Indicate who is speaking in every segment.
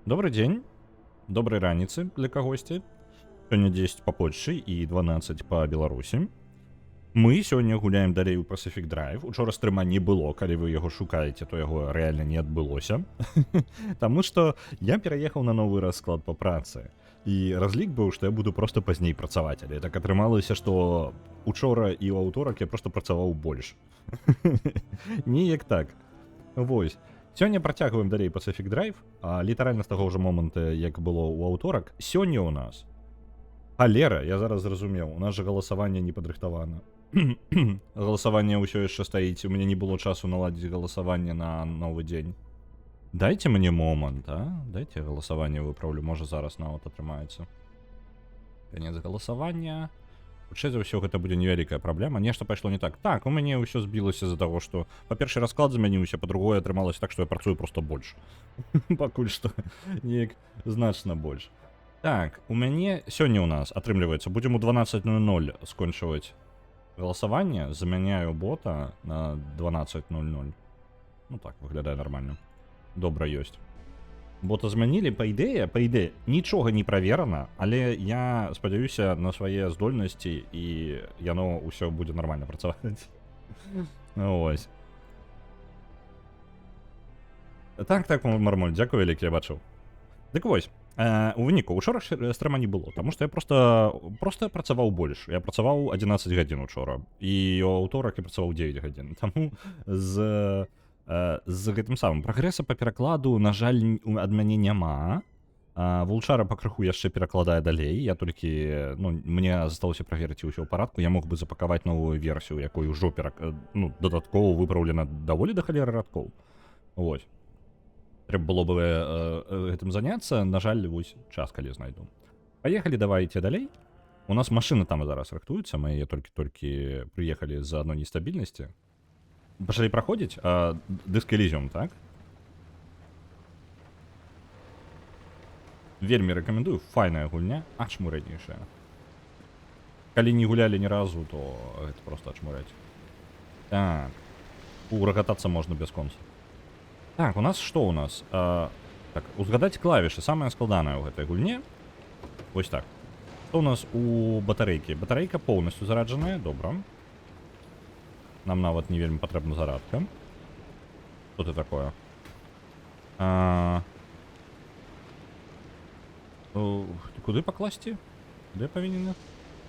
Speaker 1: Добрый дзень, добрай раніцы для кагосьці. Сёння 10 па Польшчы і 12 па Беларусі. Мы сёння гуляем далей у Pacific Drive. Учора стрыма не было, калі вы яго шукаеце, то яго рэальна не адбылося. Таму што я пераехаў на новы расклад па працы. І разлік быў, што я буду проста пазней працаваць, але так атрымалася, што учора і ў аўторак я проста працаваў больш. Неяк так. Вось. Сёння працягваем далей Pacific Drive, а літаральна з таго ўжо моманта, як было ў аўторак. Сёння ў нас халера, я зараз зразумеў, у нас жа галасаванне не падрыхтавана. Галасаванне ўсё яшчэ стаіць, у мяне не было часу наладзіць галасаванне на новы дзень. Дайце мне момант, а? Дайце галасаванне выпраўлю, можа зараз нават атрымаецца. Канец галасавання. Хутчэй за ўсё гэта будзе невялікая праблема. Нешта пайшло не так. Так, у мяне ўсё збілася з-за таго, што па-першы расклад змяніўся, па-другое атрымалася так, што я працую проста больш. Пакуль што неяк значна больш. Так, у мяне сёння ў нас атрымліваецца, будзем у 12:00 скончваць галасаванне, замяняю бота на 12:00. Ну так, выглядае нармальна. Добра ёсць. Бота змянілі, па ідэі, нічога не праверана, але я спадзяюся на свае здольнасці і яно ўсё будзе нармальна працаваць. Ось. Так, мармоль, дзякую вялікі, я бачыў. Дык вось, у выніку, учора стрэма не было, таму што я проста працаваў больш. Я працаваў 11 гадзін учора, і ў аўторак я працаваў 9 гадзін. Таму з гэтым самым прагрэса па перакладу, на жаль, ад мяне няма. Вулчара пакрыху яшчэ перакладае далей. Я толькі, мне засталося праверыць, ці ўсё ў парадку. Я мог бы запакаваць новую версію, якой ужо дадаткова выпраўлена даволі да халеры радкоў. Вось. Трэба было бы гэтым заняцца. На жаль, вось час калі знайду. Паехалі, давайце далей. У нас машыны там зараз рыхтуюцца. Мы яе толькі прыехалі з-за адной нестабільнасці. Пачалі праходзіць Disc Elysium, так? Вельмі рэкамендую, файная гульня, ачмурэйнейшая. Калі не гулялі ні разу, то гэта проста ачмурэць. Так. Урагатацца можна без конца. Так, у нас што у нас? Так, узгадаць клавішы, самае складанае ў гэтай гульне. Вось так. Што у нас у батарэйкі? Батарэйка поўнасцю зараджаная, добра. Нам нават не вельмі патрэбна зарадка. Што ты такое? Куды пакласці? Куды я павінен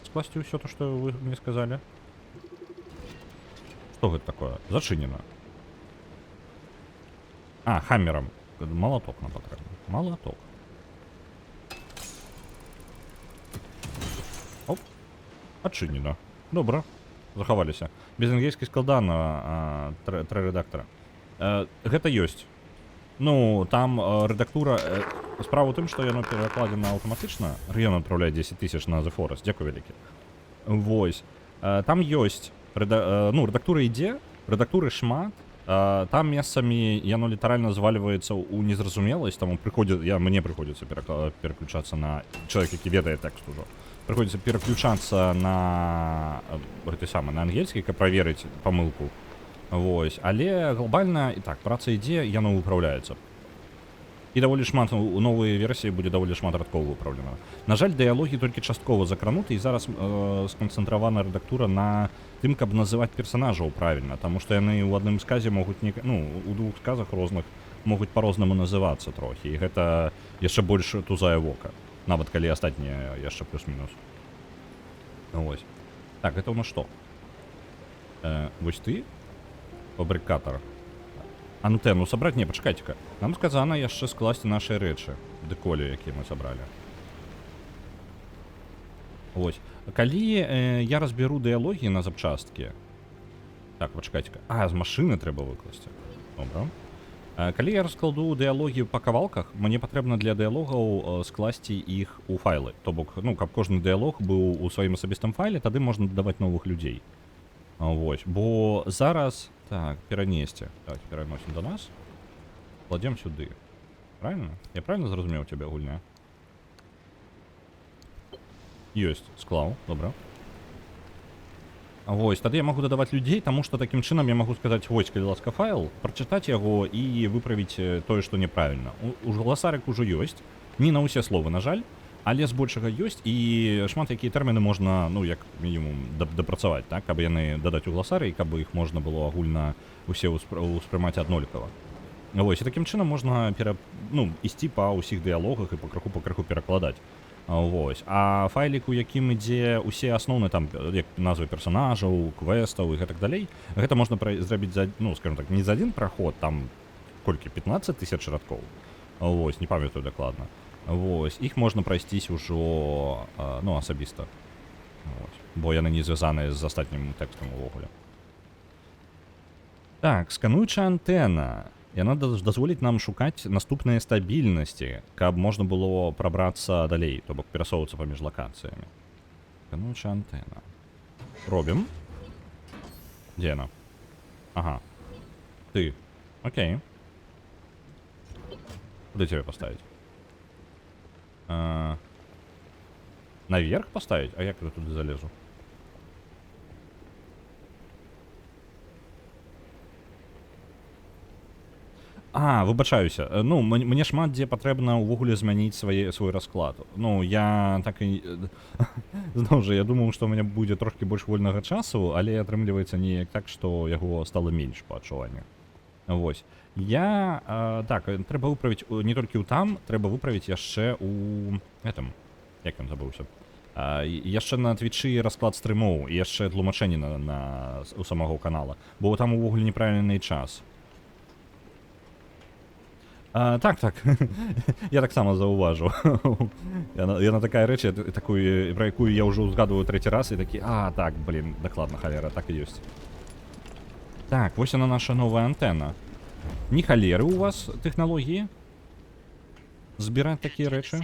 Speaker 1: скласці ўсё то, што вы мне сказалі? Што гэта такое? Зачынена. Хаммерам. Малаток нам патрэбна. Малаток. Оп. Адчынена. Добра. Захаваліся. Без ангельскай складана трэ рэдактара. Гэта ёсць. Там рэдактура... Справа ў тым, што яно перакладзена аўтаматычна. Рэгіён адпраўляе 10 000 на The Forest. Дзякуй вялікі. Вось. Там ёсць... Рэдактура ідзе, рэдактуры шмат. Там месцамі яно літаральна звальваецца ў незразумеласць, таму мне прыходзіцца пераключацца на... Чалавек, які ведае тэкст ужо. Прыходзіцца пераключацца на гэты самы, на ангельскі, каб праверыць памылку. Вось. Але глобальна, і так, праца ідзе, яно выпраўляецца. І даволі шмат, у новай версіі будзе даволі шмат радкоў выпраўлена. На жаль, дыялогі толькі часткова закрануты, і зараз сканцэнтравана рэдактура на тым, каб называць персанажаў правільна, таму што яны ў адным сказе могуць у двух сказах розных могуць па-рознаму называцца трохі, і гэта яшчэ больш тузае вока. Нават калі астатнія яшчэ плюс-мінус. Вось. Так, гэта ў нас што? Вось ты? Фабрыкатар. Антэну сабраць? Не, пачакайце-ка. Нам сказана яшчэ скласці нашыя рэчы. Дэколі, якія мы сабралі. Вось. Калі я разберу дыялогі на запчасткі... Так, пачакайце-ка. З машыны трэба выкласці. Добра. Калі я раскладу дыялогі па кавалках, мне патрэбна для дыялогаў скласці іх у файлы. То бок, каб кожны дыялог быў у сваім асабістым файле, тады можна дадаваць новых людзей. Вось. Бо зараз... Так, перанесці. Так, пераносім да нас. Кладзем сюды. Правильно? Я правильно зразумеў цябе, гульня? Ёсць. Склаў. Добра. Вось, тады я магу дадаваць людзей, таму што такім чынам я магу сказаць: вось, калі ласка, файл, прачытаць яго і выправіць тое, што няправільна. У галасарык ужо ёсць, не на ўсе словы, на жаль, але збольшага ёсць, і шмат якія тэрміны можна, ну, як мінімум, дапрацаваць, так, каб яны дадаць у галасары, і каб іх можна было агульна усе ўспрымаць аднолькава. Вось, і такім чынам можна ісці па ўсіх дыялогах і па крыху перакладаць. Вось. А файлік, у якім ідзе ўсе асноўныя там як назвы персонажаў, квестаў і гэтак далей, гэта можна зрабіць за, ну, скажем так, не за адзін праход, там колькі 15 000 радкоў. Вось, не памятаю дакладна. Вось, іх можна прайсцісь ужо, ну, асабіста. Вось. Бо яны не звязаныя з астатнім тэкстам увогуле. Так, скануючая антэна. Яна дазволіць нам шукаць наступныя стабільнасці, каб можна было прабрацца далей, то бок перасоўвацца паміж лакацыямі. Скануючая антэна. Робім. Дзе яна? Ага. Ты. Окей. Куды тебе поставить? Наверх поставить? А як я туди залезу? Выбачаюся. Ну, мне шмат дзе патрэбна ўвогуле змяніць свой расклад. Ну, я так і... Зноў жа, я думаў, што ў мяне будзе трошкі больш вольнага часу, але атрымліваецца неяк так, што яго стала менш па адчуванню. Вось. Так, трэба выправіць не толькі ў там, трэба выправіць яшчэ ў... гэтым. Як ён забыўся? Яшчэ на твічы расклад стрымоў, і яшчэ тлумачэнні у самого канала. Бо там увогуле неправільны час. Так. Я таксама заўважыў. Яна такая рэч, пра якую я ўжо ўзгадваю трэці раз, і такі, так, блін, дакладна, халера, так і ёсць. Так, вось яна наша новая антэна. Не халеры ў вас тэхналогіі? Збіраць такія рэчы?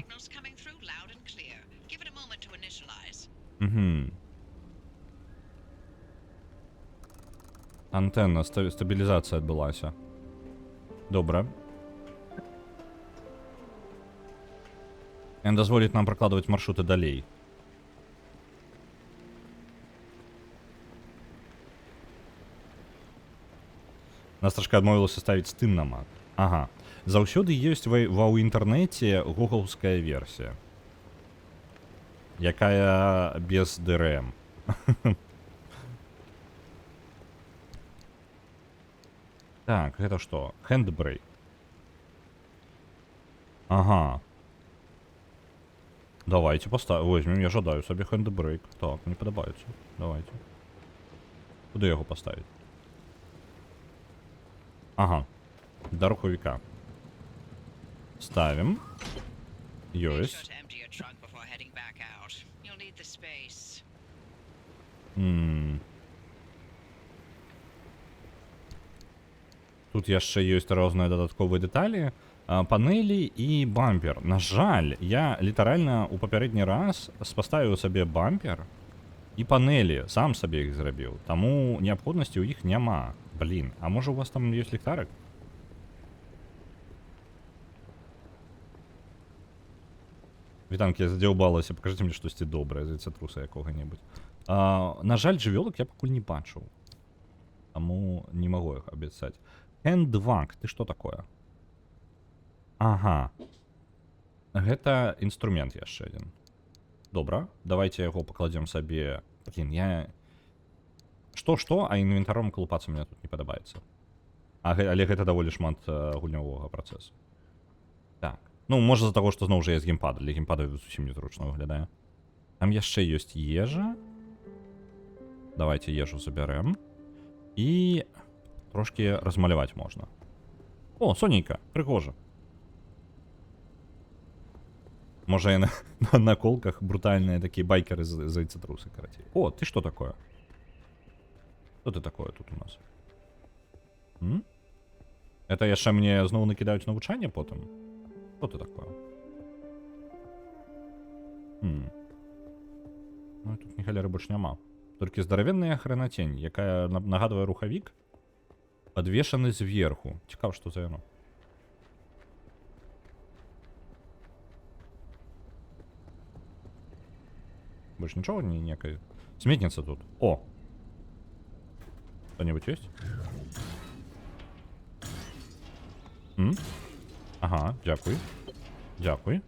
Speaker 1: Антэна, стабілізацыя адбылася. Добра. Ён дазволіць нам пракладваць маршруты далей. Нас трошка адмовілася ставіць Steam на Mac. Ага. Заўсёды ёсць ва ў інтэрнэце гуглаўская версія, якая без DRM. Так, гэта што? Handbrake. Ага. Давайте возьмем, я жадаю собі Handbrake. Так, мені подобається. Давайте. Куди його поставити? Ага. До руховика. Ставим. Ёсть. Тут яшчэ ёсць розныя дадатковыя дэталі. Панелі і бампер. На жаль, я літаральна ў папярэдні раз паставіў сабе бампер і панелі, сам сабе іх зрабіў. Таму неабходнасці ў іх няма. Блін, а можа у вас там ёсць ліхтарык? Вітанкі, я задзяўбалася, пакажыце мне штосьці добрае з яйцатруса якога-небудзь. На жаль, жывёлак я пакуль не бачыў. Таму не магу іх абяцаць. Handvac, ты што такое? Ага. Гэта інструмент яшчэ адзін. Добра, давайте яго пакладзем сабе. Блін, я... Што, а інвентаром калупацца мне тут не падабаецца. Але гэта даволі шмат гульнявога працэсу. Так. Ну, можа з-за таго, што зноў жа я з геймпада. Для геймпада зусім незручна выглядае. Там яшчэ ёсць ежа. Давайте ежу забярэм. І трошкі размаляваць можна. О, сонейка, прыгожа. Можа, я на колках брутальныя такія байкеры з яйцатрусы, карацей. О, ты што такое? Што ты такое тут у нас? Это яшчэ мне зноў накідаюць навучанне потым? Што ты такое? Ну, тут ні халеры больш няма. Толькі здаравенная хрэнацень, якая нагадвае рухавік, падвешаны зверху. Цікава, што за яно. Больше нічого ніякої. Сметніца тут. О! Что-нибудь есть? М? Ага, дякую. Дякую.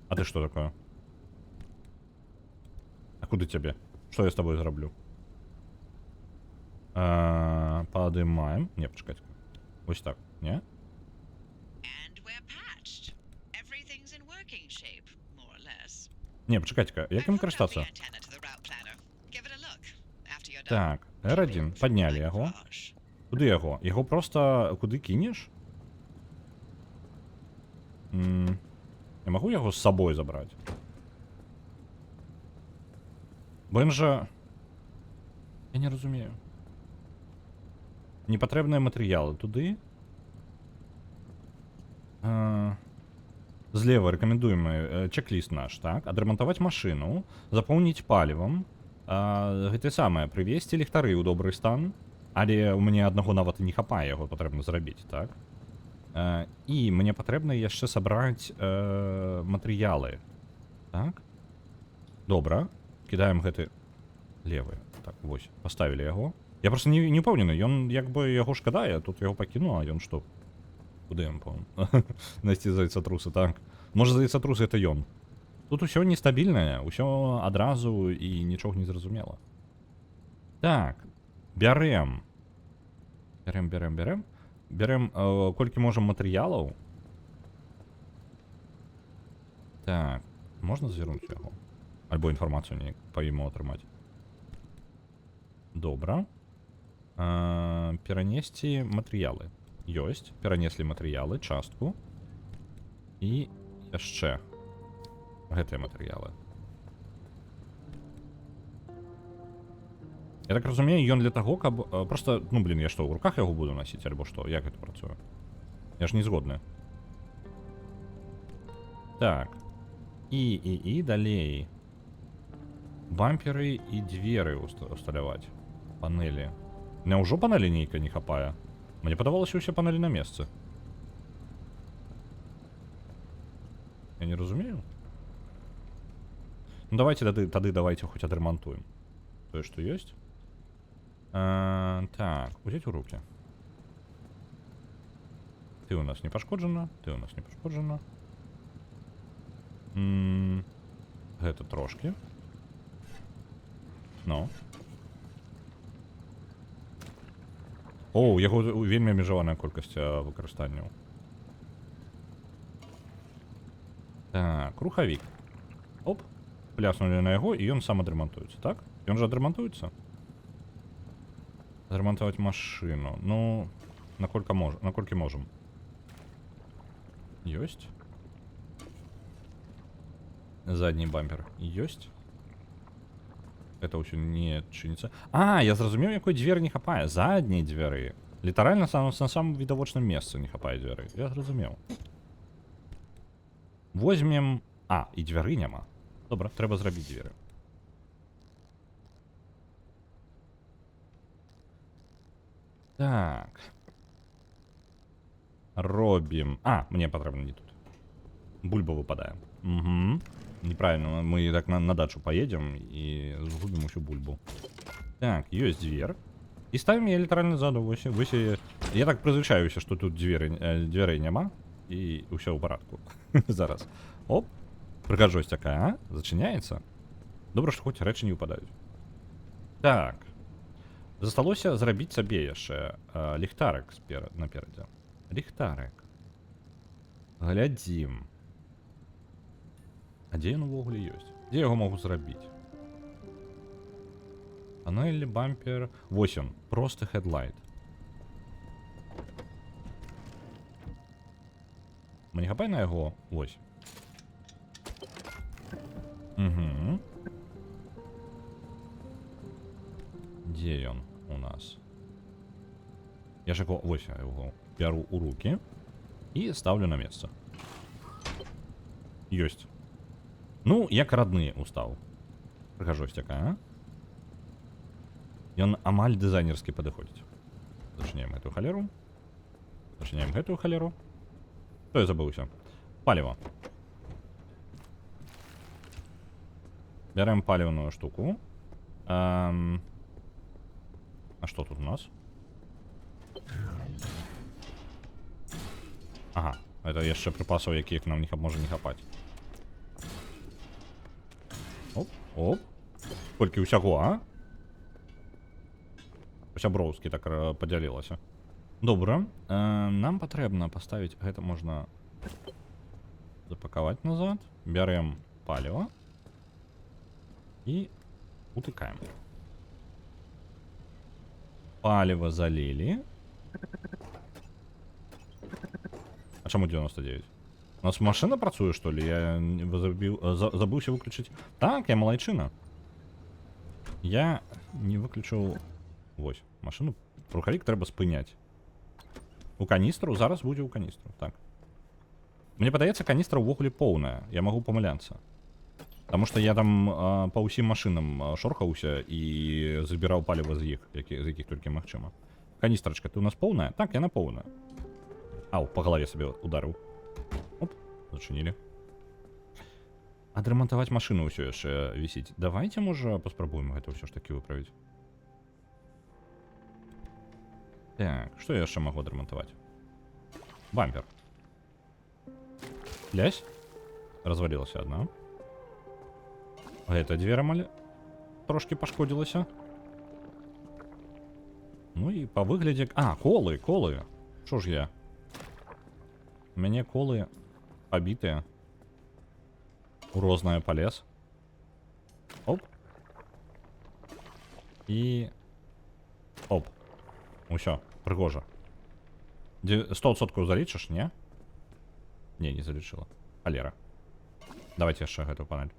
Speaker 1: А ты что такое? А куда тебе? Что я с тобой зараблю? Подымаем. Не, почекайте. Ось так. Не?
Speaker 2: And we're patched. Everything's in working shape, more or less.
Speaker 1: Не, почекайте-ка. Як
Speaker 2: I've
Speaker 1: їм
Speaker 2: hooked up the
Speaker 1: користатися?
Speaker 2: antenna to the route planner. Give it a look. After you're done,
Speaker 1: Так,
Speaker 2: keep it
Speaker 1: R1.
Speaker 2: from
Speaker 1: Подняли
Speaker 2: my
Speaker 1: його.
Speaker 2: garage.
Speaker 1: Куди його? Його просто куди кинеш? Я можу його з собою забрати? Бо він же... Я не розумію. Непотребні матеріали туди. Злева рекомендуемый чек-лист наш, так? Отремонтовать машину, заполнить палівом, гэта самае, прывесці ліхтары ў добры стан, але у мяне аднаго нават і не хапае, яго патрэбна зрабіць, так? І мне патрэбна яшчэ сабраць матэрыялы. Так? Добра, кідаем гэты левы. Так, вось, паставілі яго. Я просто не упэўнены, ён як бы яго шкада, я тут яго пакіну, а ён што? Куды ён пом? Найсці зайцатрусы, так. Можа зайцатрусы это ён. Тут усё нестабільнае, усё адразу і нічога не зразумела. Так, бярэм. Бярэм колькі можам матэрыялаў. Так, можна звернуць яго? Альбо інфармацыю неяк па яму атрымаць. Добра. Перанесці матэрыялы. Ёсць, перанеслі матэрыялы, частку. І яшчэ гэтыя матэрыялы. Я так разумею, ён для таго, каб... Просто, ну, блин, я што, ў руках яго буду насіць, альбо што? Як гэта працуе? Я ж не згодны. Так. І далей. Бамперы і дзверы усталяваць. Панелі. Няўжо панелі нейкай не хапае? Мне падавалася, усе панелі на месцы. Я не разумею. Ну давайте тады давайте хоть адремонтуем. Тое, што ёсць. Так, узяць у руки. Ты у нас не пашкоджана, ты у нас не пашкоджана. Гэта трошки. Ну. О, у яго вельмі абмежаваная колькасць выкарыстанняў. Так, рухавік. Оп, пляснули на яго, і ён сам адремонтуецца, так? Ён жа адремонтуецца? Адремонтаваць машыну. Ну, наколькі можам. Ёсць. Задні бампер ёсць. Это ўсё не чыніцца. Я зразумеў, якой дзверы не хапае. Заднія дзвяры. Літаральна на самым відавочным месцы не хапае дзвяры. Я зразумеў. Возьмем... і дзвяры няма. Добра, трэба зрабіць дзверы. Так. Робім... мне патрэбна не тут. Бульба выпадае. Угу. Неправильно, мы так на дачу поедем и сгубим всю бульбу. Так, есть дверь. И ставим ее литерально ззаду. Я так призвычаюся, что тут дверей нема. И все в порядку. Зараз. Оп. Прыгажось такая, зачиняется. Добре, что хоть рэчы не выпадают. Так. Засталося зрабіць сабе яшчэ ліхтарык наперадзе. Ліхтарык. Глядзім. А дзе ён увогуле ёсць? Дзе яго могу зрабіць? Панель, бампер... Вось ён, просты хедлайт. Мне хапае на яго? Вось. Угу. Дзе ён у нас? Я ж яго... Вось я яго бяру ў рукі і ставлю на месца. Ёсць. Ну, як родны устаў. Прыгажось такая, Ён амаль дызайнерскі падыходзіць. Зачыняем гэтую халеру. Зачыняем гэтую халеру. Што я забыўся? Паліва. Бярем паліўную штуку. А што тут у нас? Ага, это яшчэ припасаў, якіх нам можа не хапаць. Оп, оп. Колькі ўсяго, а? Сяброўскі так падзялілася. Добра. Нам патрэбна паставіць... Гэта можна запакаваць назад. Бярем паліва. І утыкаем. Паліва залілі. А чаму 99? У нас машина працуе, што ли? Я забыўся выключыць. Так, я малайчына. Я не выключыў... Вось, машину. Рухавік трэба спыняць. У каністру? Зараз будзе ў каністру. Так. Мне падаецца, каністра ўвогуле поўная. Я магу памыляцца. Таму што я там па ўсім машынам шорхаўся і забіраў паліва з іх, з якіх толькі магчыма. Каністрачка, ты у нас поўная? Так, яна поўная. Ау, па галаве сабе ударыў. Оп, зачынілі. Адрамантаваць машыну ўсё яшчэ вісіць. Давайте, можа, паспрабуем гэта ўсё ж такі выправіць. Так, што я яшчэ магу адрамантаваць? Бампер. Лясь. Развалілася адна. Гэта дзвер амаль трошки пашкодзілася. Ну і па выглядзе... А, колы. Што ж я? У мяне колы пабітыя. У рознае палез. Оп. І... Оп. Усё, прыгожа. 100% залічыш, не? Не залічыла. Халера. Давайте яшчэ гэту панель.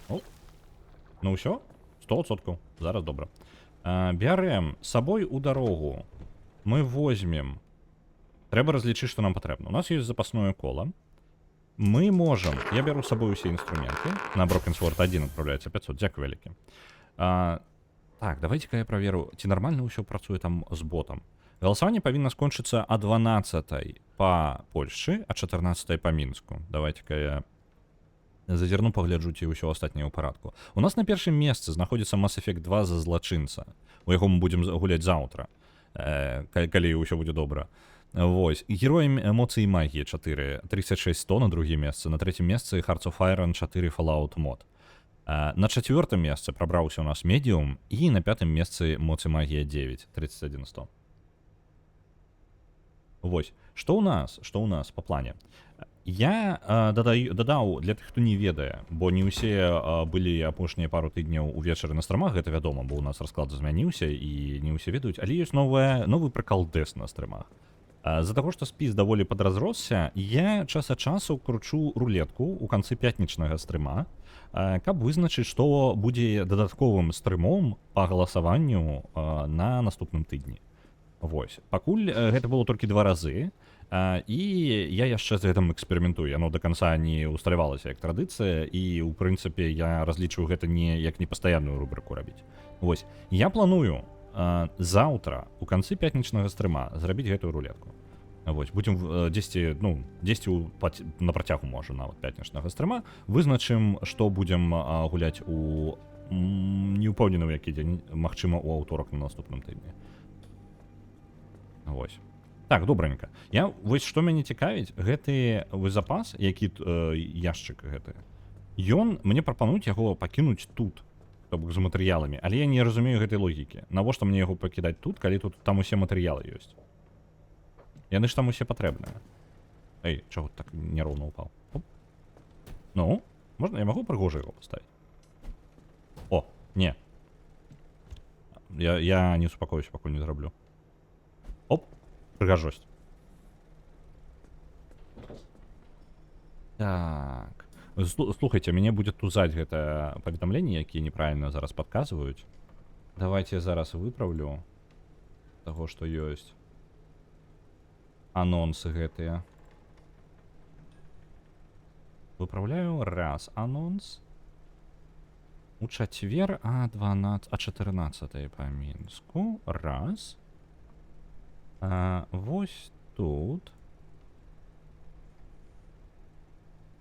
Speaker 1: Оп. Ну ўсё, 100%. Зараз добра. Бярем з сабой у дарогу. Мы возьмем... Трэба разлічыць, што нам патрэбна. У нас ёсць запасное кола. Мы можам... Я бяру з сабой усе інструменты. На Broken Sword 1 адпраўляецца 500. Дзякуй вялікі. Так, давайте-ка я праверу, ці нармальна ўсё працуе там з ботам. Галасаванне павінна скончыцца а 12 па Польшчы, а 14 па Мінску. Давайте-ка я зазірну, пагляджу, ці ўсё астатняе ў парадку. У нас на першым месцы знаходзіцца Mass Effect 2 за злачынца. У яго мы будзем гуляць заўтра, калі ўсё будзе добра. Вось. Героем эмоцыі і магіі 4, 36-100 на другім месцы, на трэцім месцы Hearts of Iron 4 Fallout мод. На чацвёртым месцы прабраўся у нас Medium і на пятым месцы Моцы магія 9, 31-100. Вось. Што ў нас па плане? Я дадаў для тых, хто не ведае, бо не ўсе былі апошнія пару тыдняў увечары на страмах, гэта вядома, бо ў нас расклад змяніўся і не ўсе ведаюць, але ёсць новы прыкалдэс на стрымах. З-за таго, што спіс даволі падразросся, я час ад часу кручу рулетку ў канцы пятнічнага стрыма, каб вызначыць, што будзе дадатковым стрымом па галасаванню на наступным тыдні. Вось. Пакуль гэта было толькі 2 разы, і я яшчэ з гэтым эксперыментую. Яно да канца не усталявалася як традыцыя, і, у прынцыпе, я разлічваю гэта не як непастаянную рубрыку рабіць. Вось. Я планую заўтра, у канцы пятнічнага стрыма, зрабіць гэтую рулетку. Вось. Будзем дзесьці на працягу, можа, нават пятнічнага стрыма, вызначым, што будзем гуляць у... не ўпэўнены, ў які дзень, магчыма, у аўторак на наступным тыдні. Вось. Так, добранька. Вось што мяне цікавіць, гэты запас, які яшчык гэты, ён, мне прапануюць яго пакінуць тут, то бок з матэрыяламі, але я не разумею гэтай логікі. Навошта мне яго пакідаць тут, калі тут там усе матэрыялы ёсць? Яны ж там усе патрэбныя. Эй, чаго так няроўна ўпаў? Ну, можна, я магу прыгожа яго паставіць? О, не. Я не супакоюся, пакуль не зраблю. Оп, прыгажосць. Так. Слухайте, мяне будзе тузаць гэта паведамленні, якія неправільна зараз падказваюць. Давайте я зараз выправлю таго, што ёсць. Анонсы гэтыя. Выправляю раз анонс. У чацвер а 14 па Мінску. Раз. Вось тут.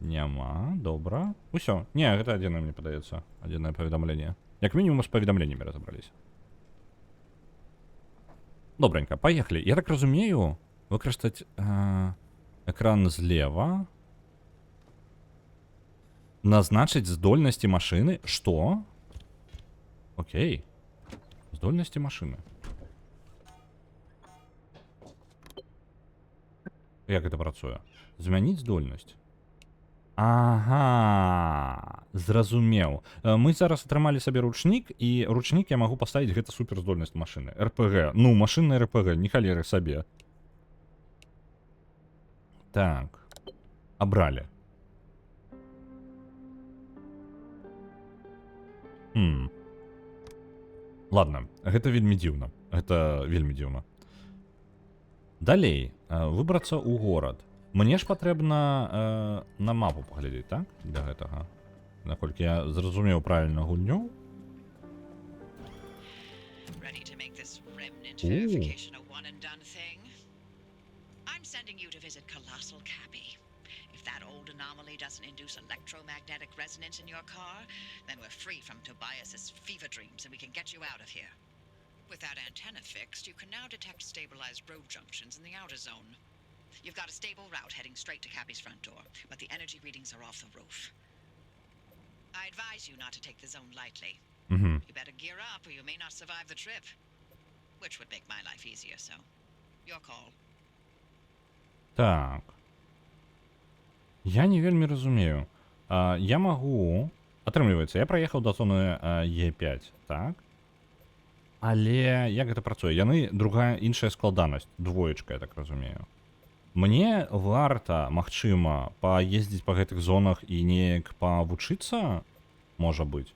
Speaker 1: Няма, добра. Усё. Не, гэта адзінае, мне падаецца. Адзінае паведамленне. Як мінімум з паведамленнямі разабраліся. Добренько, поехали. Я так разумею, выкористать экран злева. Назначить здольности машины. Что? Окей. Здольности машины. Як гэта працуе? Змяніць здольнасць. Ага, зразумеў. Мы зараз атрымалі сабе ручнік, і ручнік я магу паставіць гэта суперздольнасць машыны. РПГ. Ну, машынная РПГ, не халеры сабе. Так. Абралі. Ладно, гэта вельмі дзіўна. Гэта вельмі дзіўна. Далей, выбрацца ў горад. Мне ж патрэбна на мапу паглядзець, так? Для гэтага. Наколькі я зразумеў правільна гульню.
Speaker 2: Ready to make this remnant verification a one and done thing? I'm sending you to visit Colossal Cappy. If that old anomaly doesn't induce electromagnetic resonance in your car, then we're free from Tobias's fever dreams and we can get you out of here. With that antenna fixed, you can now detect stabilized road junctions in the outer zone. You've got a stable route heading straight to Cappy's front door, but the energy readings are off the roof. I advise you not to take the zone lightly. You better gear up or you may not survive the trip. Which would make my life easier, so your call.
Speaker 1: Так. Я не вельмі разумею. Я магу... Атрымліваецца, я праехаў да зоны Е5, так? Але як гэта працуе? Яны другая іншая складанасць, двоечка, я так разумею. Мне варта, магчыма, паездзіць па гэтых зонах і неяк павучыцца, можа быць.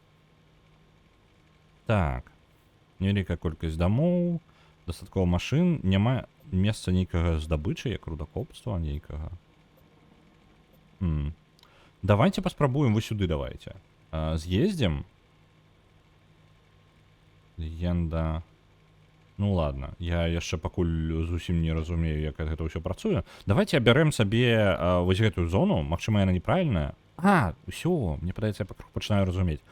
Speaker 1: Так. Невялікая колькасць дамоў, дастаткова машын, няма месца нейкага здабычы, як рудакопства нейкага. Давайте паспрабуем, вы сюды давайте. З'ездзім. Легенда. Ну ладно, я яшчэ пакуль зусім не разумею, як гэта ўсё працуе. Давайте абярем сабе вось гэтую зону, магчыма, яна неправільная. Усё, мне падаецца, я пачынаю разумець.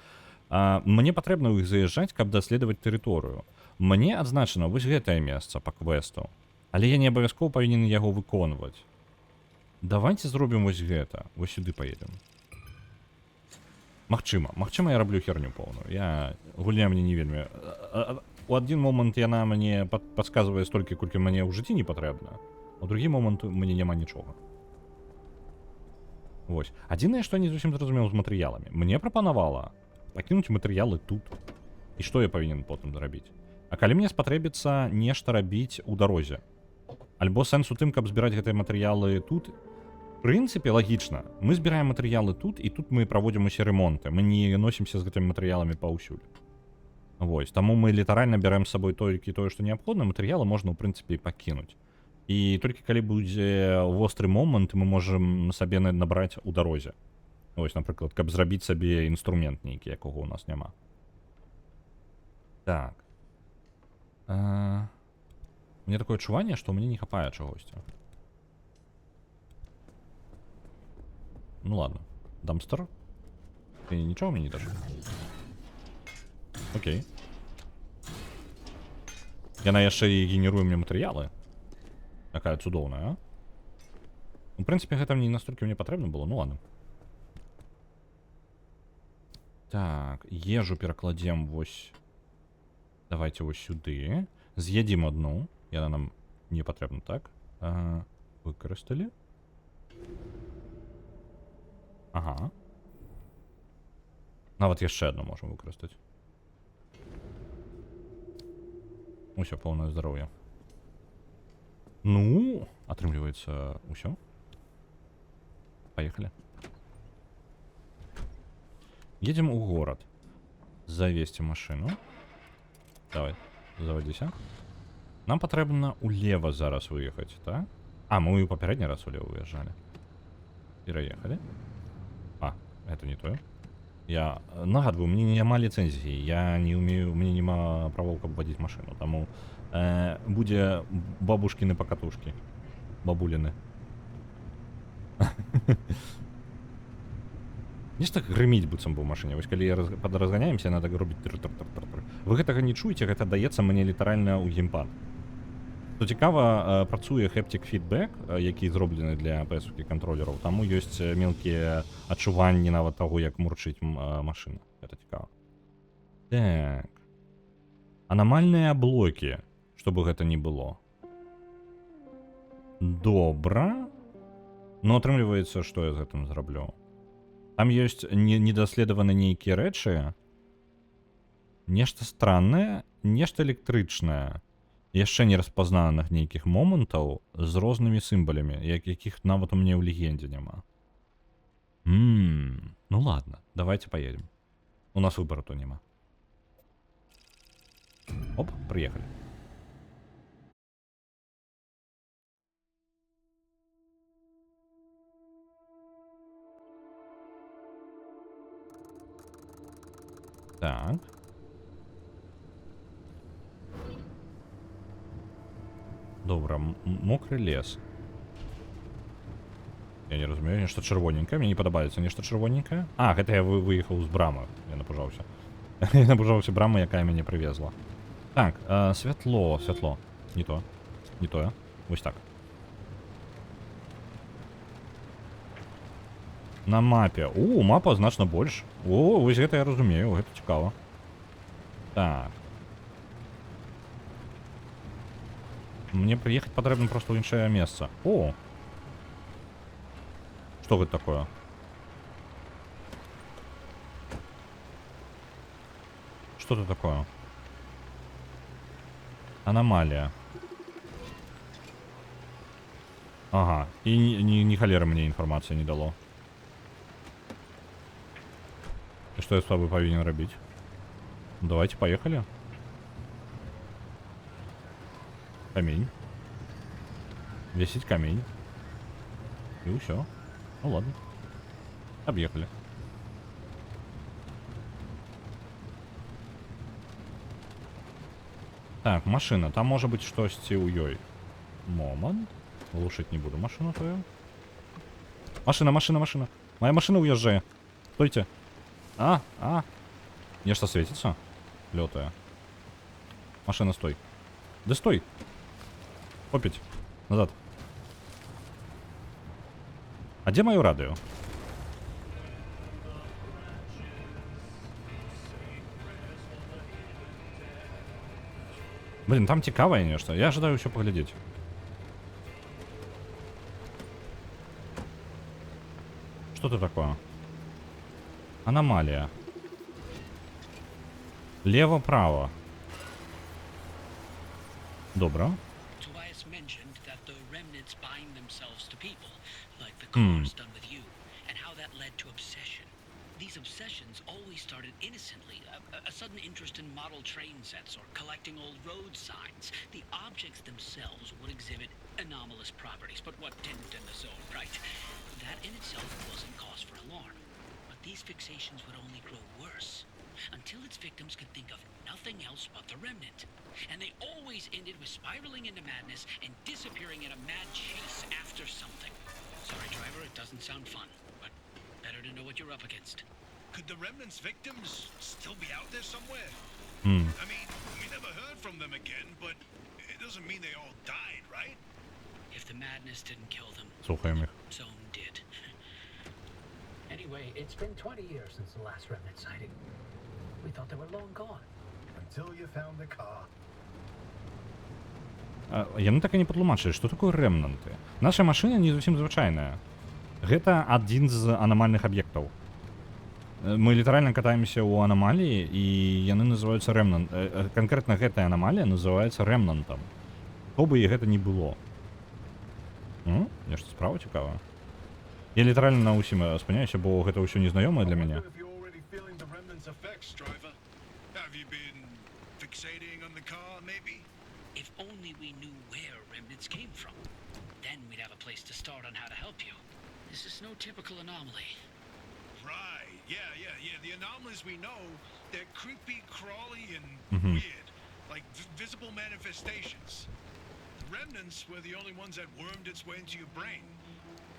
Speaker 1: Мне патрэбна ў іх заязджаць, каб даследаваць тэрыторыю. Мне адзначана вось гэтае месца па квесту, але я не абавязкова павінен яго выконваць. Давайте зробім вось гэта. Вось сюды поедем. Магчыма, я раблю херню поўную. Гульня мне не вельмі... У адзін момант яна мне падказвае столькі, колькі мне ў жыцці не патрэбна. У другі момант мне няма нічога. Вось. Адзінае, што не зусім зразумеў з матэрыяламі. Мне прапанавала пакінуць матэрыялы тут. І што я павінен потым зрабіць? А калі мне спатрэбіцца нешта рабіць у дарозе? Альбо сэнс у тым, каб збіраць гэтыя матэрыялы тут? В прынцыпе, лагічна. Мы збіраем матэрыялы тут, і тут мы праводзім усе ремонты. Мы не носімся з гэтымі матэрыяламі паўсюль. Вось. Таму мы літаральна бярэм з сабой толькі тое, што неабходна, матэрыялы можна, ў прынцыпе, пакінуць. І толькі калі будзе востры момант, мы можам сабе набраць у дарозе. Вось, напрыклад, каб зрабіць сабе інструмент нейкі, якога ў нас няма. Так. Мне такое адчуванне, што мне не хапае чагосьці. Ну ладно. Дамстер? Ты нічого мне не даш? Окей. Яна яшчэ і генеруе мне матэрыялы. Такая цудоўная, а? У прынцыпе, гэта мне настолькі мне патрэбна было, ну ладно. Так, ежу перакладзем вось... Давайте вось сюды. З'едзім одну. Яна нам не патрэбна, так? Выкарысталі. Ага. Нават яшчэ одну можам выкарыстаць. Усё, поўнае здароўе. Ну, атрымліваецца усё. Поехали. Едем у город. Завесці машину. Давай, заводзіся. Нам патрэбна улева зараз выехаць, так? Мы ў папярэдні раз улева выязджалі. Пераехалі. Это не тое. Я нагадваю, мне няма ліцэнзіі. Я не умею, мне няма правоў, каб вадзіць машину. Таму будзе бабушкіны пакатушкі. Бабуліны. Нешта грыміць быццам бы ў машыне. Вось калі разганяемся, яна так робіць. Вы гэтага не чуеце, гэта даецца мне літаральна ў геймпад. Што цікава, працуе Haptic Feedback, які зроблены для PS-кі кантролераў. Таму ёсць мелкія адчуванні нават таго, як мурчыць машына. Гэта цікава. Так. Анамальныя блокі, чтобы гэта не было. Добра. Ну, атрымліваецца, што я з гэтым зраблю. Там ёсць недаследаваны нейкія рэчы. Нешта страннае, нешта электрычнае. Яшчэ не распазнаных нейкіх момантаў з рознымі сімбалямі, якіх нават у мяне ў легендзе няма. Ну ладно, давайте поедем. У нас выбора то няма. Оп, приехали. Так. Добра, мокры лес. Я не разумею, нешта чырвоненькае, мне не падабаецца нешта чырвоненькае. А, гэта я выехаў з брамы, я напужаўся. Я напужаўся брамы, якая мяне прывезла. Так, святло, святло. Не то, не тое. Вось так. На мапе. Мапа значна больш. Вось гэта я разумею, гэта цікава. Так. Мне приехать потребно просто в іншае месца. Что это такое? Что это такое? Аномалия. Ага. И ни холера мне информации не дало. И что я с тобой повинен робить? Давайте, поехали. Камень. Весить камень. И все. Ну ладно. Объехали. Так, машина. Там может быть штосьці ў ёй. Момент. Глушить не буду машину твою. Машина, машина, машина. Моя машина уезжает. Стойте. Нечто светится. Летая. Машина, стой. Да стой. Опять. Назад. А где мое радио? Блин, там цікавое нечто. Я ожидаю еще поглядеть. Что это такое? Аномалия. Лево-право. Добро.
Speaker 3: Tobias mentioned that the remnants bind themselves to people, like the cars done with you, and how that led to obsession. These obsessions always started innocently, a sudden interest in model train sets or collecting old road signs. The objects themselves would exhibit anomalous properties, but what didn't in the zone, right? That in itself wasn't cause for alarm. But these fixations would only grow worse, until its victims could think of nothing else but the remnant. And they always ended with spiraling into madness and disappearing in a mad chase after something. Sorry, driver, it doesn't sound fun, but better to know what you're up against.
Speaker 4: Could the remnant's victims still be out there somewhere?
Speaker 1: Hmm.
Speaker 4: I mean, we never heard from them again, but it doesn't mean they all died, right?
Speaker 3: If the madness didn't kill them,
Speaker 1: Слухаем их.
Speaker 3: zone did.
Speaker 5: Anyway, it's been 20 years since the last remnant sighting. We thought they were long gone.
Speaker 4: Until you found the car.
Speaker 1: Яны так і не патлумачылі, што такое рэмнанты. Наша машына не зусім звычайная. Гэта адзін з анамальных аб'ектаў. Мы літаральна катаемся ў анамаліі, і яны называюцца рэмнант. Канкрэтна гэтая анамалія называецца рэмнантам. Што бы і гэта не было. Нешта справа цікава. Я літаральна на ўсім спыняюся, бо гэта ўсё незнаёмае для мяне.
Speaker 4: If you're already feeling the remnant's effects, driver. Have you been fixating on the car, maybe?
Speaker 3: If only we knew where remnants came from. Then we'd have a place to start on how to help you. This is no typical anomaly.
Speaker 4: Right. Yeah. The anomalies we know, they're creepy, crawly, and weird. Like visible manifestations. The remnants were the only ones that wormed its way into your brain.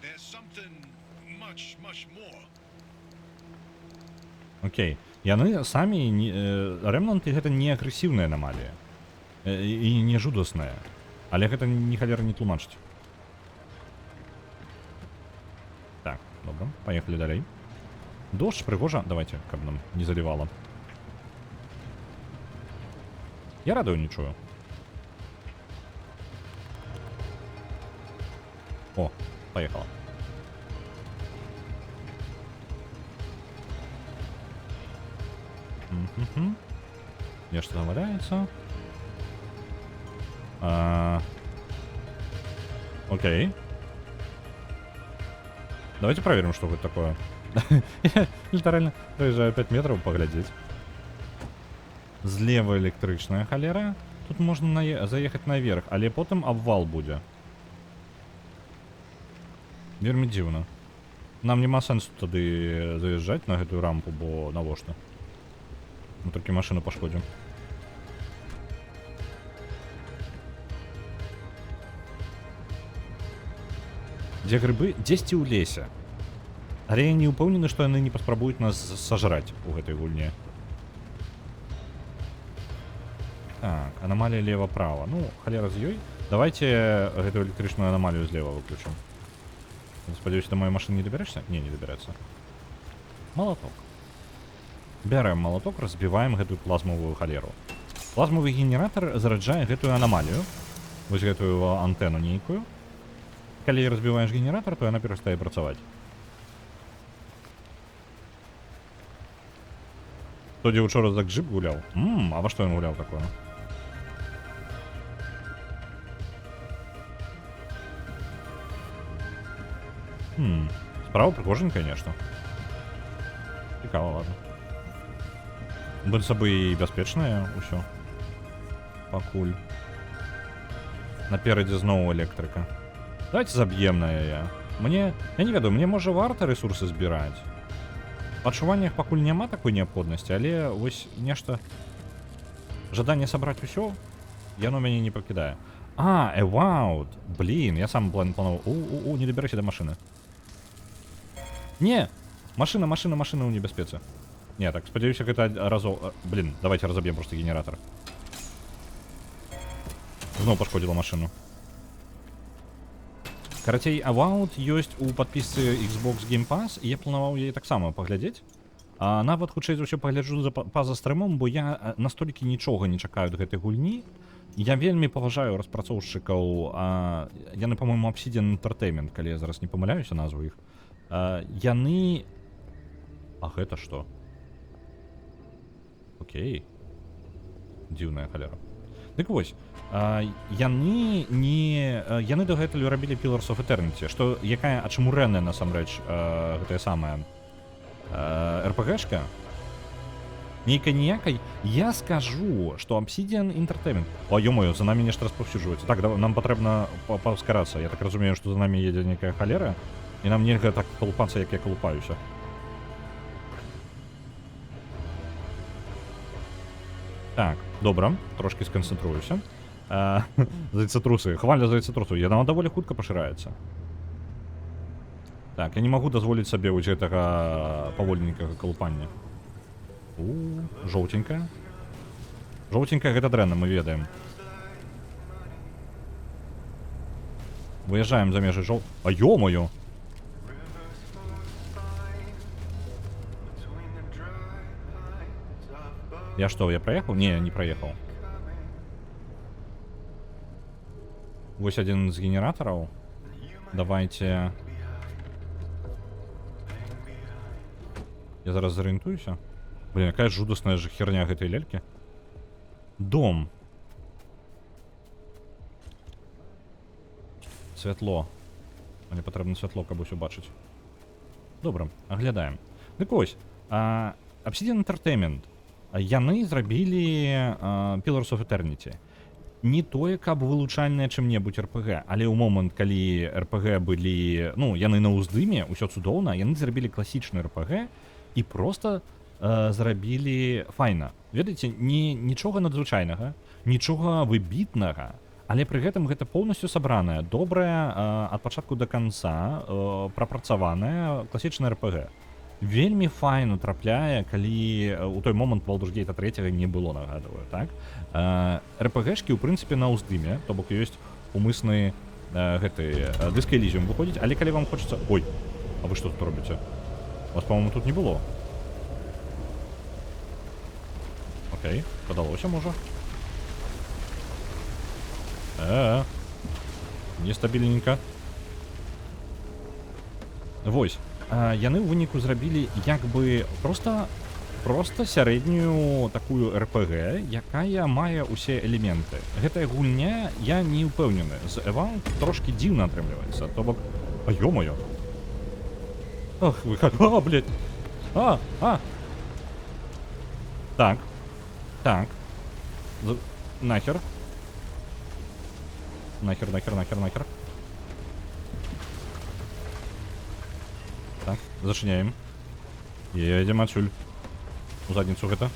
Speaker 4: There's something much more.
Speaker 1: Окей. Яны самі... Рэмнанты гэта не агрэсіўная анамалія. І не жудасная. Але гэта ні халера не тлумачыць. Так, добра, паехалі далей. Дождж прыгожа, давайте, каб нам не залівала. Я радыё не чую. О, поехала. Нечто там валяется. Окей. Давайте проверим, что это такое. Литерально проезжаю 5 метров поглядеть. Злева электричная холера. Тут можно заехать наверх, але потом обвал будет. Вельмі дзіўна. Нам нема сенсу тады заезжать на гэтую рампу, бо навошта? Мы толькі машину пашкодзім. Дзе грыбы? Дзесьці ў лесе. Але я не ўпэўнены, што яны не паспрабуюць нас сажраць у гэтай гульне. Так, аномалия лева-права. Ну, холера з ёй. Давайте гэтую электрычную аномалію злева выключым. Спадзяюсь, до моей машины не доберешься? Не, не доберется. Молоток. Бярем молоток, разбиваем гэтую плазмовую холеру. Плазмовый генератор зараджае гэтую аномалію. Вось гэтую антенну нейкую. Калі разбиваешь генератор, то яна перастае працаваць. Хто дзе учора за гжып гуляў? А во што ён гуляў такое? Справа пригоженькая, конечно. Цікаво, ладно. Быць сабой бяспечная ўсё. Пакуль. Наперадзе зноў электрыка. Давайте заб'ем на яе. Я не ведаю, мне можа варта ресурсы збіраць. В адчуваннях пакуль няма такой неабходнасці, але вось нешта... Жаданне сабраць усё, яно мяне не пакідае. Эваут. Блин, я сам планаваў. Не доберэся до машины. Не! Машина ў небяспецы. Не, так, спадзяюся, гэта разоў... Блин, давайте разоб'ем просто генератор. Зноў пашкодзіла машину. Карацей, Avowed ёсць у падпісцы Xbox Game Pass, і я планаваў яе таксама паглядзець. Нават хутчэй за ўсё пагляджу па-за стрымом, бо я настолькі нічога не чакаю ад гэтай гульні. Я вельмі паважаю распрацоўшчыкаў, яны, па-мойму, Obsidian Entertainment, калі я зараз не памыляюся назву іх. Яны... гэта што? Окей. Дзіўная халера. Дык вось, яны дагэтуль рабілі Pillars of Eternity, што якая ачмурэнная насамрэч гэтая самая РПГшка. Нейкай ніякай. Я скажу, што Obsidian Entertainment... Ё-моё, за нами нешта распаўсюджваецца. Так, нам патрэбна паскарацца. Я так разумею, што за нами едзе нейкая халера, і нам нельга так калупацца, як я калупаюся. Так, добра, трошки сканцэнтруюся. Зайцатрусы, хваля зайцатрусу, яна даволі хутка пашыраецца. Так, я не магу дазволіць сабе вось гэтага павольненькага калупання. Жоўтенькая. Жоўтенькая гэта дрэнна, мы ведаем. Выязджаем за межы ё-моё! Я что, я проехал? Не, не проехал. Вось один з генератораў. Давайте. Я зараз зарыентуюся. Блин, какая жудасная же херня гэтай лялькі. Дом. Святло. Мне патрэбна святло, каб усё бачыць. Добра, аглядаем. Дык вось, Obsidian Entertainment. Яны зрабілі Pillars of Eternity. Не тое, каб вылучальнае чым-небудзь РПГ, але ў момант, калі РПГ былі, яны на ўздыме, ўсё цудоўна, яны зрабілі класічны РПГ і проста зрабілі файна. Ведаеце, нічога надзвычайнага, нічога выбітнага, але пры гэтым гэта поўнасцю сабранае, добрае, ад пачатку да канца, прапрацаванае класічнае РПГ. Вельмі файна трапляе, калі у той момант Baldur's Gate 3 не было, нагадываю, так? РПГшкі, ў прынцыпе, на ўздыме, то бок ёсць умысны гэты дыск Elysium выходзіць, але калі вам хочацца... Ой, а вы што тут робіце? Вас, по-моему, тут не было. Окей, падалося, можа. Нестабільненька. Вось. Яны ў выніку зрабілі як бы просто сярэднюю такую РПГ, якая мае ўсе элементы. Гэтая гульня, я не ўпэўнены. З Evound трошки дзіўна атрымліваецца. То бок... А, ё-моё. Ах, вы как... А, блядь. Так. Так. Нахер. Нахер. Так, зачиняем. Едем отсюль. У задницу гэта.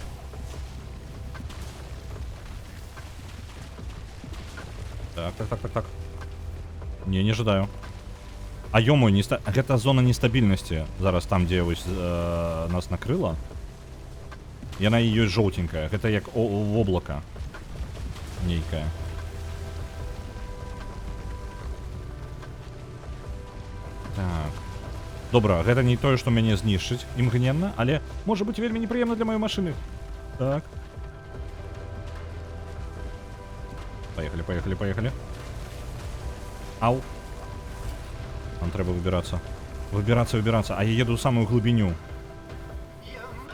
Speaker 1: Так. Не ожидаю. А ё-моё, гэта зона нестабільнасці. Зараз там, дзе вось нас накрыла. Яна і ёсць жоўтенькая. Гэта як облака. Нейкая. Так. Добра, гэта не тое, што мяне знішчыць імгненна, але можа быць вельмі непрыемна для маёй машыны. Так. Поехали. Ау. Нам трэба выбірацца. Выбірацца. А я еду ў самую глыбіню.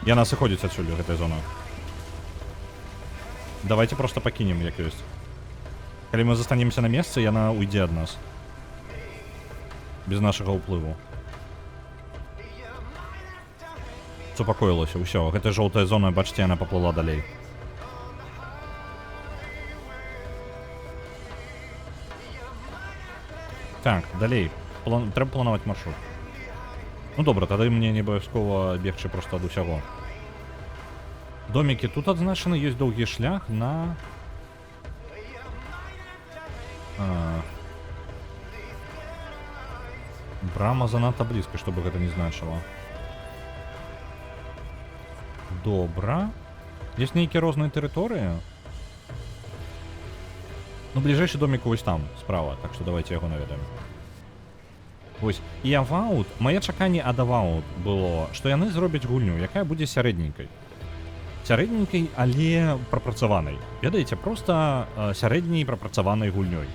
Speaker 1: Яна сыходзіць адсюль, гэтая зона. Давайте просто пакінем, як ёсць. Калі мы застанемся на месцы, яна уйдзе ад нас. Без нашага ўплыву. Супакоілася, ўсё. Гэта жоўтая зона, бачце, яна паплыла далей. Так, далей. Трэба планаваць маршрут. Ну добра, тады мне не абавязкова бегчы проста ад усяго. Домікі тут адзначаны, ёсць доўгі шлях на... Брама занадта блізка, што бы гэта не значыла. Добра. Ёсць нейкія розныя тэрыторыі. Ну, бліжэйшы домік вось там, справа, так што давайте яго наведаем. Вось, і Avowed, мае чаканне ад Avowed было, што яны зробяць гульню, якая будзе сярэдненькай. Сярэдненькай, але прапрацаванай. Ведаеце, проста сярэдняй прапрацаванай гульнёй.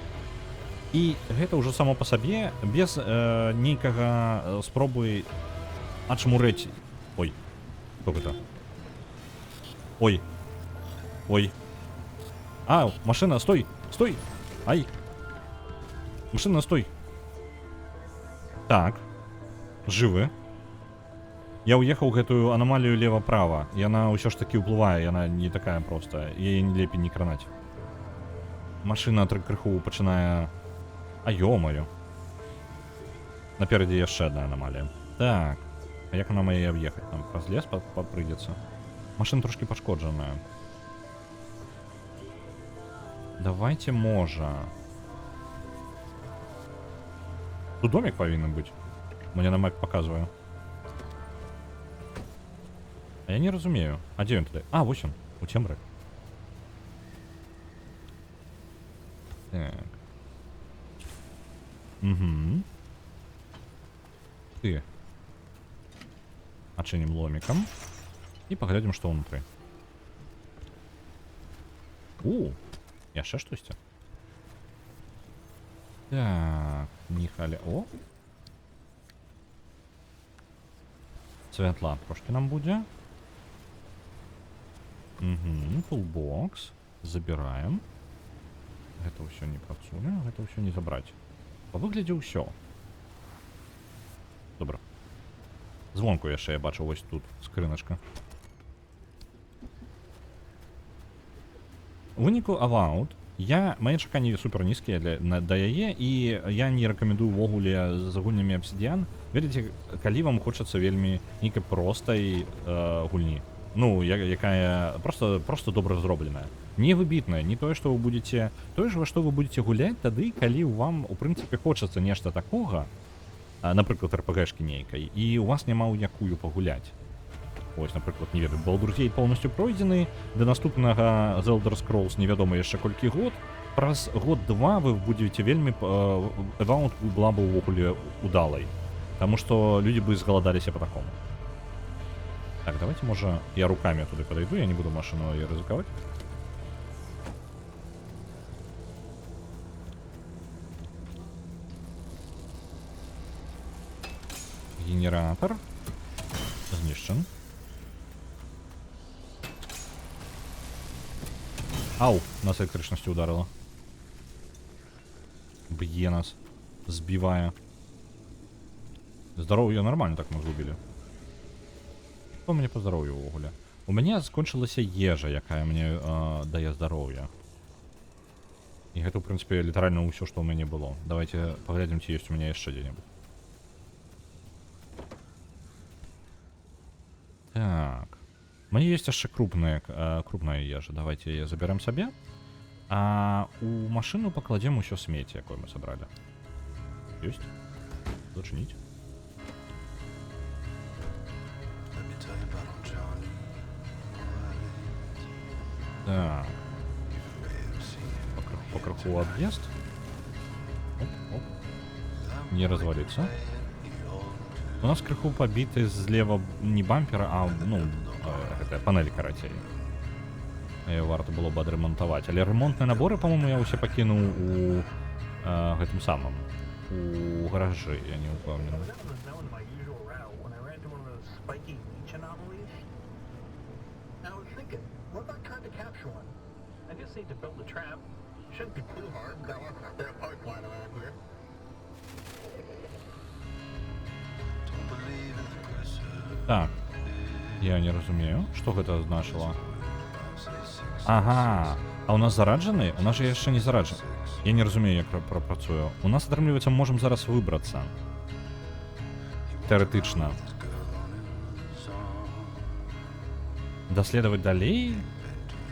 Speaker 1: І гэта ўжо само па сабе, без нейкага спробы ачмурэць. Ой, што гэта? Ой. А, машина, стой! Ай! Машина, стой! Так. Жывы. Я уехаў гэтую аномалію лева-права. Яна ўсё ж таки ўплывае, яна не такая простая. Яе не лепей не кранаць. Машына крыху пачынае... А ё-моё. Наперадзе яшчэ адна аномалія. Так. А як нам яе аб'ехаць? Нам праз лес прыйдзецца. Машина трошки пашкоджаная. Давайте, можа. Тут домик павінен быць. Мне на мэп показвае. А я не разумею. А дзе ён туды? А, вось он. У цемры. Так. Угу. Ты. Адчынім ломікам. І паглядзім, што ўнутры. Яшчэ штосьці. Так, ніхалі. О! Святла трошки нам будзе. Toolbox. Забіраем. Гэта ўсё не працуе, гэта ўсё не забраць. Па выглядзе ўсё. Добра. Звонку яшчэ я бачу вось тут скрыначка. У выніку Avowed, мае чаканні супер нізкія да яе, і я не рэкамендую ўвогуле з гульнямі Obsidian. Ведаеце, калі вам хочацца вельмі нейкай простай гульні. Ну, якая просто добра зробленая. Не выбітная, не тое, што вы будзеце... Тое ж, во што вы будзеце гуляць тады, калі вам, у прынцыпе, хочацца нешта такога, напрыклад, РПГшкі нейкай, і у вас няма ў якую пагуляць. Ось, напрыклад, не ведаю, Baldur's Gate полностью пройдзены, да наступнага The Elder Scrolls невядома яшчэ колькі год, праз год-два вы будете вельмі эваунт была бы увогуле удалай. Таму што людзі бы згаладаліся по такому. Так, давайте, можа, я руками туды подойду, я не буду машину рызыкаваць. Генератор знішчен. Ау, нас электрычнасцю ударила. Б'е нас. Збівае. Здароўе нормально так мы згубілі. Што мне па здароўю ўвогуле? У мяне скончылася ежа, якая мне дае здароўе. І гэта, ў прынцыпе, літаральна ўсё, што ў мяне было. Давайте паглядзім, ці ёсць у мяне яшчэ дзе-небудзь. Так. У мяне ёсць яшчэ крупная ежа. Давайте яе заберем сабе. А у машыну пакладзем усё смецце, якое мы сабралі. Ёсць? Зачыніць. Так. Покрыху объезд. Оп, оп. Не развалится. У нас крыху побиты слева не бампера, а, ну, это панель карацей. Варто было бы адремонтовать. Але ремонтные наборы, по-моему, я усе покинул у гэтым самым. У гаражы, я не упомню. Так, я не разумею, что гэта значило. Ага, а у нас зараджаны? У нас же яшчэ не зараджаны. Я не разумею, як працую. У нас, атрымліваецца, можем зараз выбрацца. Тэарэтычна. Даследаваць далей?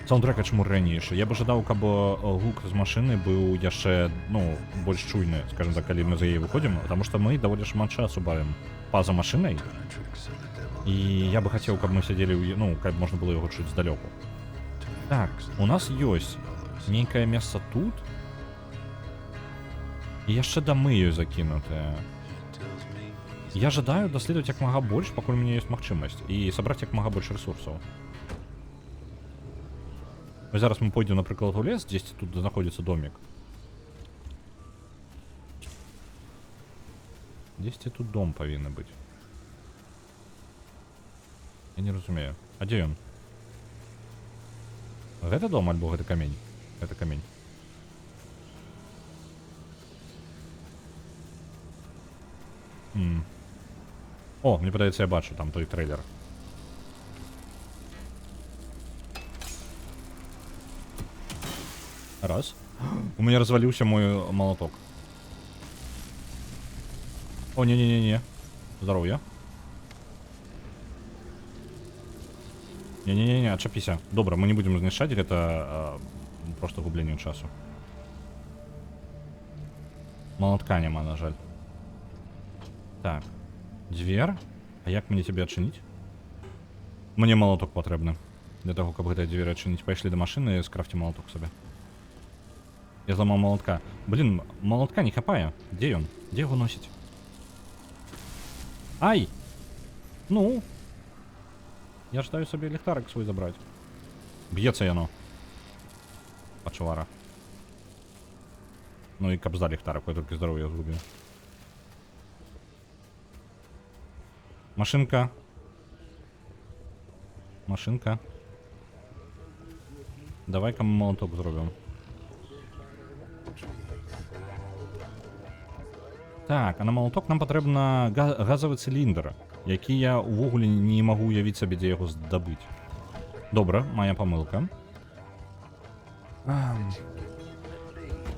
Speaker 1: Саундтрэк чаму ранейшы? Я б жадаў, каб гук з машыны быў яшчэ, ну, больш чуйны, скажем так, калі мы за яе выходзім, потому што мы даволі шмат часу бавім па-за машынай. І я бы хацеў, каб мы сядзелі, ну, каб можна было яго чуць здалёку. Так, у нас ёсць нейкае месца тут. І яшчэ дамы ёсць закінутыя. Я жадаю даследаваць як мага больш, пакуль у мяне ёсць магчымасць, і сабраць як мага больш ресурсаў. Зараз мы пойдем, напрыклад, у лес, дзесьці тут знаходзіцца домик. Дзесьці тут дом павінны быць. Я не разумею. А дзе ён? Гэта дом альбо гэта камень? Гэта камень. О, мне падаецца, я бачу там той трейлер. Раз. У меня развалился мой молоток. О, не-не-не-не. Здоровья. Не-не-не-не, отчепися. Добро, мы не будем знішать, это просто губление часу. Молотка нема, на жаль. Так. Дверь. А як мне тебе отчинить? Мне молоток потребны. Для того, каб гэтая дверь отчинить. Пайшлі до машины и скрафьте молоток себе. Я зламаў молотка. Блин, молотка не хапае. Где он? Где его носить? Ай! Ну! Я ждаю себе ліхтарик свой забрать. Б'ецца яно. Пачвара. Ну и кабзда ліхтарик, я только здоровье згубіў. Машинка. Машинка. Давай-ка мы молоток зробимо. Так, а на молоток нам патрэбна газовый цилиндр, які я увогуле не магу уявіць сабе, дзе яго здабыць. Добра, моя памылка.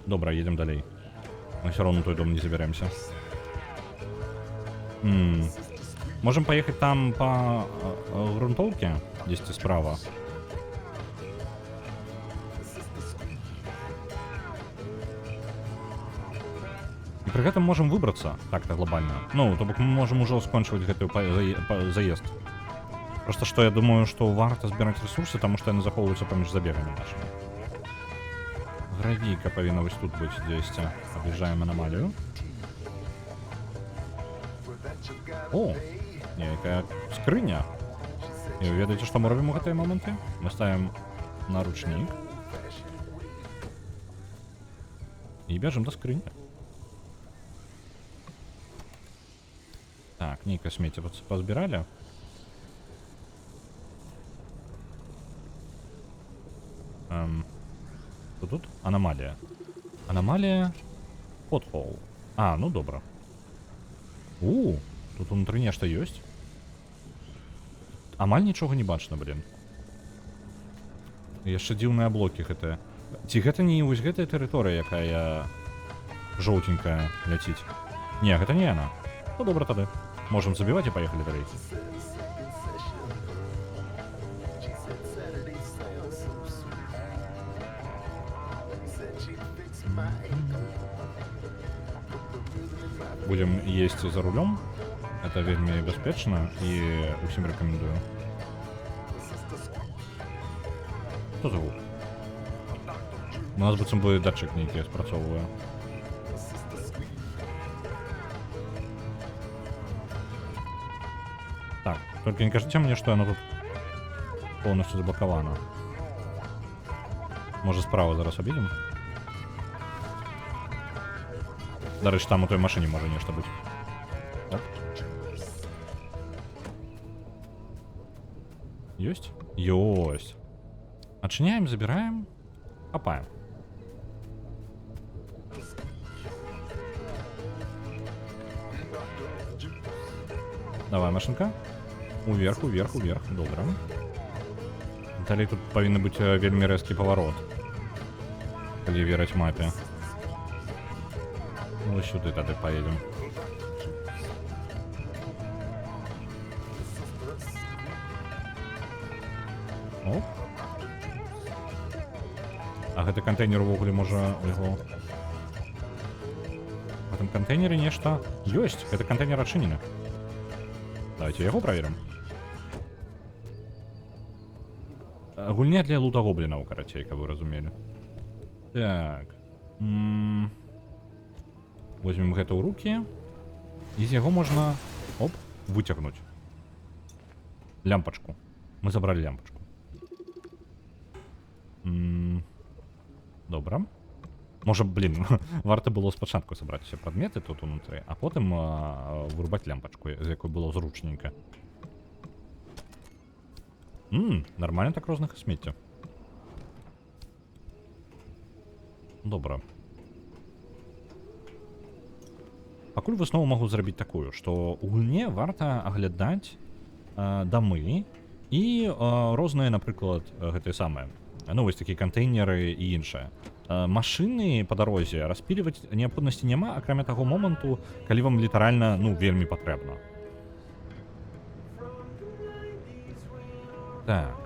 Speaker 1: Добра, едем далей. Мы все равно той дом не заберемся. Можем поехать там по грунтовке, здесь справа. И при этом можем выбраться так-то глобально. Ну, то бок мы можем уже скончивать гэтую заезд. Просто что я думаю, что варто збирать ресурсы, потому что они захоўваюцца паміж забегами нашими. Гравійка павінна вось тут быць дзесьці. Аб'язджаем анамалію. О, некая скрыня. І вы ведаеце, што мы робім у гэтыя моманты? Мы ставім на ручнік. І бяжым да скрыні. Так, нейкае смецце пазбіралі. Что тут? Аномалия. Аномалия. Подхол. А, ну добра. Тут унутры нешта ёсць. Амаль нічога не бачна, блин. Яшчэ дзіўныя блокі гэтыя. Ці гэта не вось гэтая тэрыторыя, якая жоўтенькая ляціць? Не, гэта не яна. Ну добра тады. Можам забіваць і паехалі далей. Будем есть за рулем. Это вельмі бяспечна і усім рэкамендую. Што за гук? У нас быццам бы датчык нейкі спрацоўвае. Так, только не кажыце мне, што яно тут полностью заблокавана. Можа справа зараз абедзем? Дарэчы, там у той машыне можа нешта быць. Оп. Ёсць? Ёсць. Адчыняем, забіраем, хапаем. Давай, машинка. Уверх, уверх, уверх. Добра. Далей тут павінны быць вельмі рэзкі паварот. Калі вераць мапе. Ну, сюды тады поедем. Оп. А гэты кантэйнер увогуле можа яго... В гэтым кантэйнере нешта ёсць. Гэты кантэйнер адчынены. Давайте яго праверым. Гульня для лутагоблінаў, карацей, каб вы разумелі. Так. Возьмем гэта ў рукі. І з яго можна, оп, выцягнуць. Лямпачку. Мы забралі лямпачку. Добра. Можа, блин, варта было спачатку сабраць усе прадметы тут унутры, а потым вырубаць лямпачку, з якой было зручненька. Нормально так розных смецця. Добра. Пакуль выснову магу зрабіць такую, што у гульне варта аглядаць дамы і розныя, напрыклад, гэтыя самыя, ну вось такія кантэйнеры і іншае. Машыны па дарозе распіліваць неабходнасці няма, акрамя таго моманту, калі вам літаральна, ну, вельмі патрэбна. Так.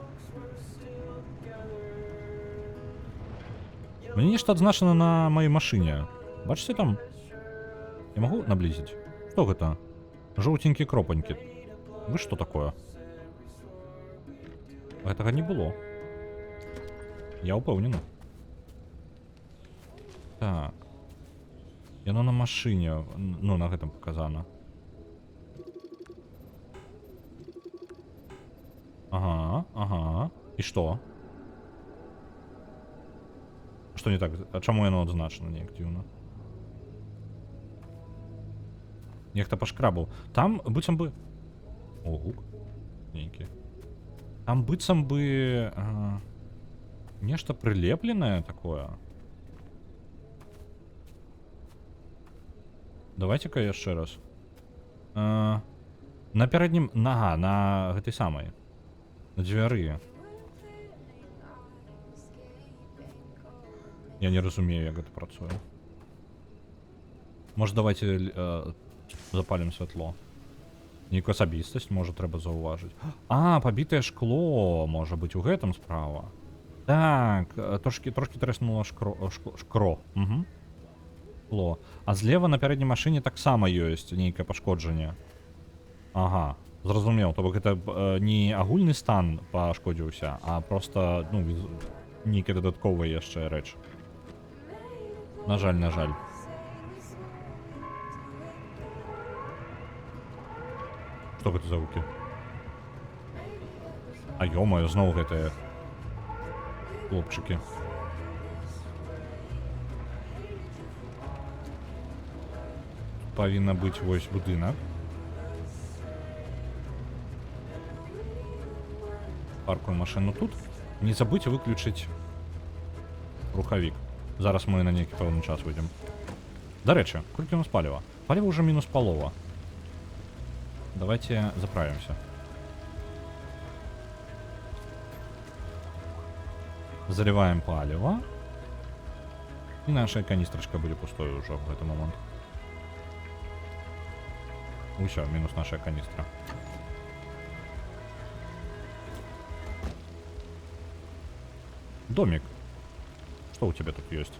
Speaker 1: Мне нешта адзначана на маёй машыне. Бачыце там? Я могу наблизить? Что это? Желтенький кропоньки. Вы что такое? Этого не было. Я упевнен. Так. Яно на машине. Ну, на этом показано. Ага, ага. И что? Что не так? А чему яно адзначана неактивно? Нехта пашкрабаў. Там быццам бы... О, гук. Нейкі. Там быццам бы... нешта прылепленае такое. Давайте-ка яшчэ раз. На пярэднім... Нага, на гэтай самай. На дзвяры. Я не разумею, як гэта працуе. Может, давайте... запалим святло. Нейкую асабістасць, можа, трэба заўважыць. А, пабітае шкло, можа быць, у гэтым справа. Так, трошки трэснула шкро. Угу. Шкло. А злева на пярэдняй машыне таксама ёсць нейкае пашкоджанне. Ага, зразумеў. То бок гэта не агульны стан пашкодзіўся, а проста, ну, нейкая дадатковая яшчэ рэч. На жаль, на жаль. Што гэта за гукі? А ё-моё, зноў гэтыя хлопчыкі. Павінна быць вось будынак. Паркую машину тут. Не забудь выключыць рухавік. Зараз мы на нейкі пэўны час выйдзем. Дарэчы, колькі у нас паліва? Паліва ўжо мінус палова. Давайте заправимся. Заливаем паліва. І наша каністрачка будзе пустой ўжо в гэты момант. Усё, мінус наша каністра. Домик. Что у тебя тут есть?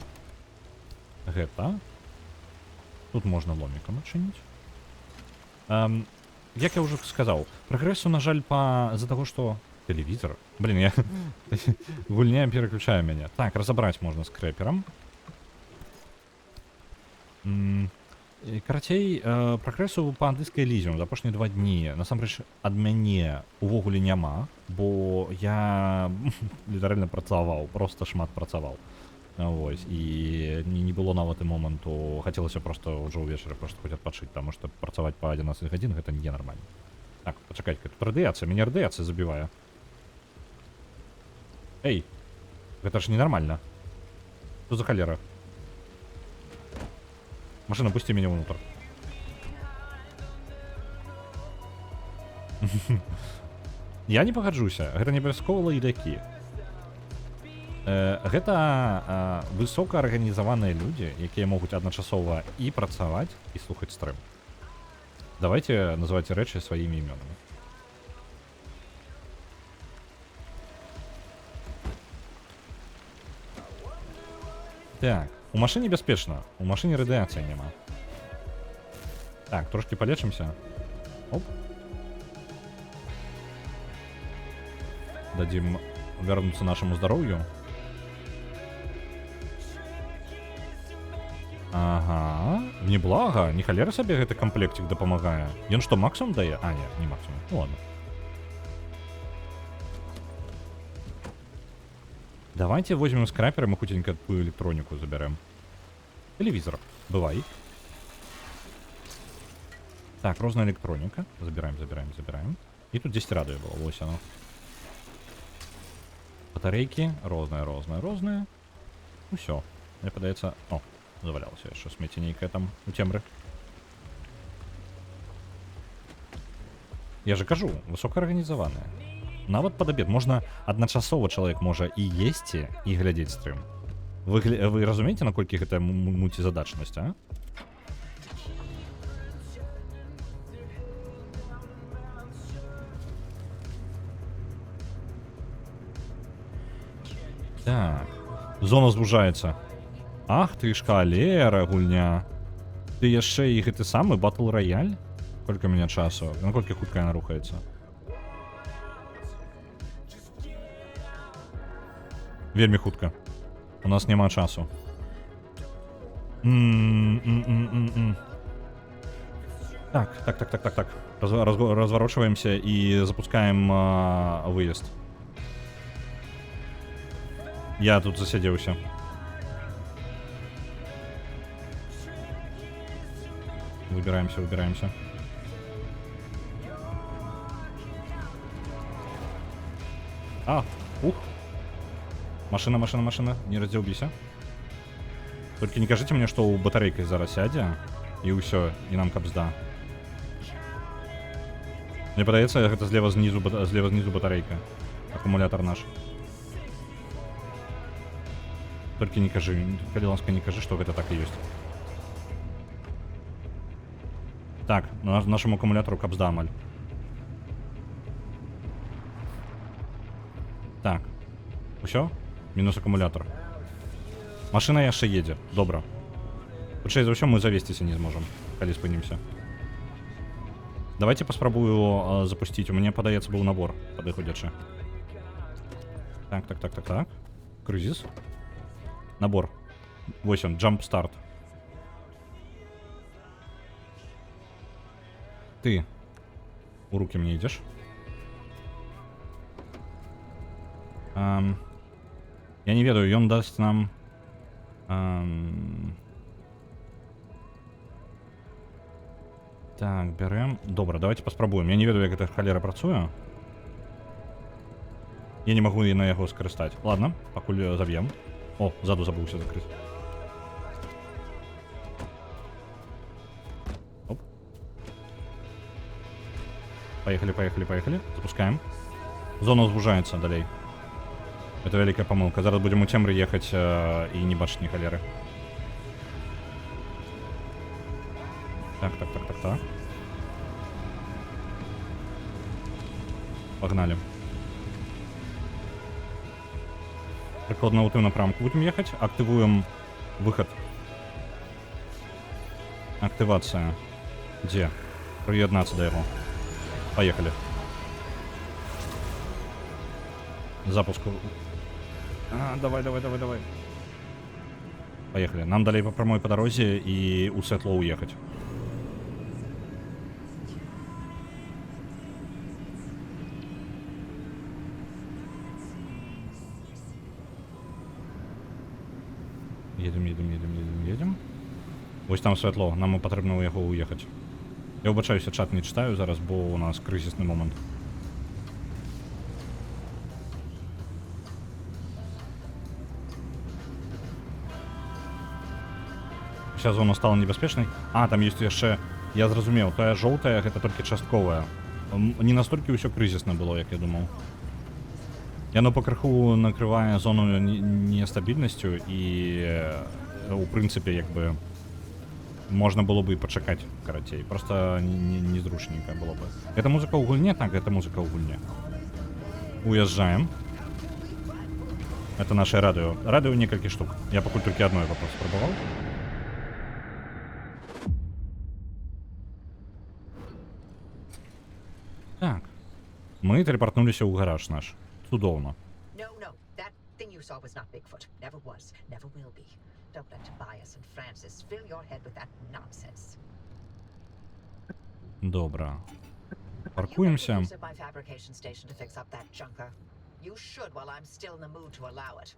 Speaker 1: Гэта. Тут можно ломиком отчинить. Як я уже сказал, прогрессу, на жаль, из-за того, что... Телевизор? Блин, я... Гульня переключаю меня. Так, разобрать можно с крэпером. Карацей, прагрэсу па андыйскай лізе за апошнія 2 дні насамрэч ад мяне увогуле няма, бо я літаральна працаваў, просто шмат працаваў. Вось, і не было нават і моманту, хацелася просто ўжо ўвечары просто хоць адпачыць, таму што працаваць па 11 гадзін гэта не нармальна. Так, пачакайце, тут радыяцыя, мяне радыяцыя забівае. Эй, гэта ж ненармальна. Што за халера? Машина, пусти меня внутрь. Я не пагаджуся. Гэта не абавязкова лайдакі. Гэта высокаарганізаваныя людзі, якія могуць адначасова і працаваць, і слухаць стрым. Давайте называць рэчы сваімі імёнамі. Так. У машыне бяспечна. У машыне радыяцыі няма. Так, трошки полечимся. Оп. Дадим вернуться нашему здоровью. Ага. Неблага. Не халера сабе гэты камплектик дапамагае. Ён што, максимум дае? А, нет, не максимум. Ну ладно. Давайте возьмем скрапер, и мы худенько ту электронику заберем. Телевизор. Бывай. Так, розная электроника. Забираем, забираем, забираем. И тут 10 радует было. Вот оно. Батарейки. Розная, розная, розная. Ну все. Мне подается... О, завалялось еще сметенейка там у темры. Я же кажу, высокоорганизованная. Нават пад абед можна адначасова чалавек можа і есці, і глядзець стрым. Вы разумееце, наколькі гэта мультизадачнасць, а? Так. Зона звужаецца. Ах ты ж халера, гульня. Ты яшчэ і гэты самы батл рояль? Колькі у меня часу? Наколькі хутка яна рухаецца? Вельмі хутка. У нас няма часу. Так. Разворачиваемся и запускаем выезд. Я тут засиделся. Выбираемся, выбираемся. Ух. Машина, машина, машина. Не раздзелбіся. Только не кажите мне, что у батарейкой зараз сядзе. И ўсё, и нам капзда. Мне падаецца, гэта злева знизу батарейка. Аккумулятор наш. Только не кажи, калі ласка, не кажи, что гэта так и есть. Так, нашему аккумулятору капзда амаль. Так. Усё? Мінус акумулятор. Машина яшчэ едзе. Добра. Хутчэй за ўсё мы завесціся не зможам, калі спынімся. Давайте паспрабую запусціць. У мяне, падаецца, быў набор падыходзячы. Так. Крызіс. Набор. Вось он, jump start. Ты у руки мне идешь? Я не ведаю, ён даст нам... Так, берем. Добра, давайте паспрабуем. Я не ведаю, як гэта халера працуе. Я не магу і на яго скарыстаць. Ладно, пакуль заб'ем. О, ззаду забыўся закрыць. Оп. Поехали, поехали, поехали. Запускаем. Зона звужаецца далей. Это вялікая памылка. Зараз будем у цемры ехаць і не бачыць ні халеры. Так, так, так, так, так. Погнали. Прикладно в ту напрамку будем ехать. Активуем выход. Активация. Где? Приєднаться до его. Поехали. Запуск. Давай, давай, давай, давай. Поехали. Нам далее по прямой по дороге и у Сетло уехать. Едем, едем, едем, едем, едем. Ось там світло, нам потрібно у його уїхати. Я вибачаюся, чат не читаю зараз, бо у нас кризисний момент. Сейчас зона стала небяспечнай. А, там есть яшчэ... Я зразумеў, тая жоўтая, гэта толькі частковая. Не настолькі ўсё крызісна было, як я думаў. Яно пакрыху накрывае зону нестабільнасцю і у прынцыпе як бы можна было бы і пачакаць карацей. Просто незручненько было бы. Гэта музыка ў гульне? Так, гэта музыка ў гульне. Уязджаем. Это наше радыё. Радыё некалькі штук. Я пакуль толькі адно вопрос спрабаваў. Так. Мы тэлепартнуліся ў гараж наш. Цудоўна.
Speaker 6: No, no, that thing you saw was not Bigfoot. Never was, never will be. Don't let Tobias and Francis fill your head with that nonsense.
Speaker 1: Добра.
Speaker 6: Are you
Speaker 1: Паркуемся.
Speaker 6: going to use my fabrication station to fix up that junker? You should while I'm still in the mood to allow it.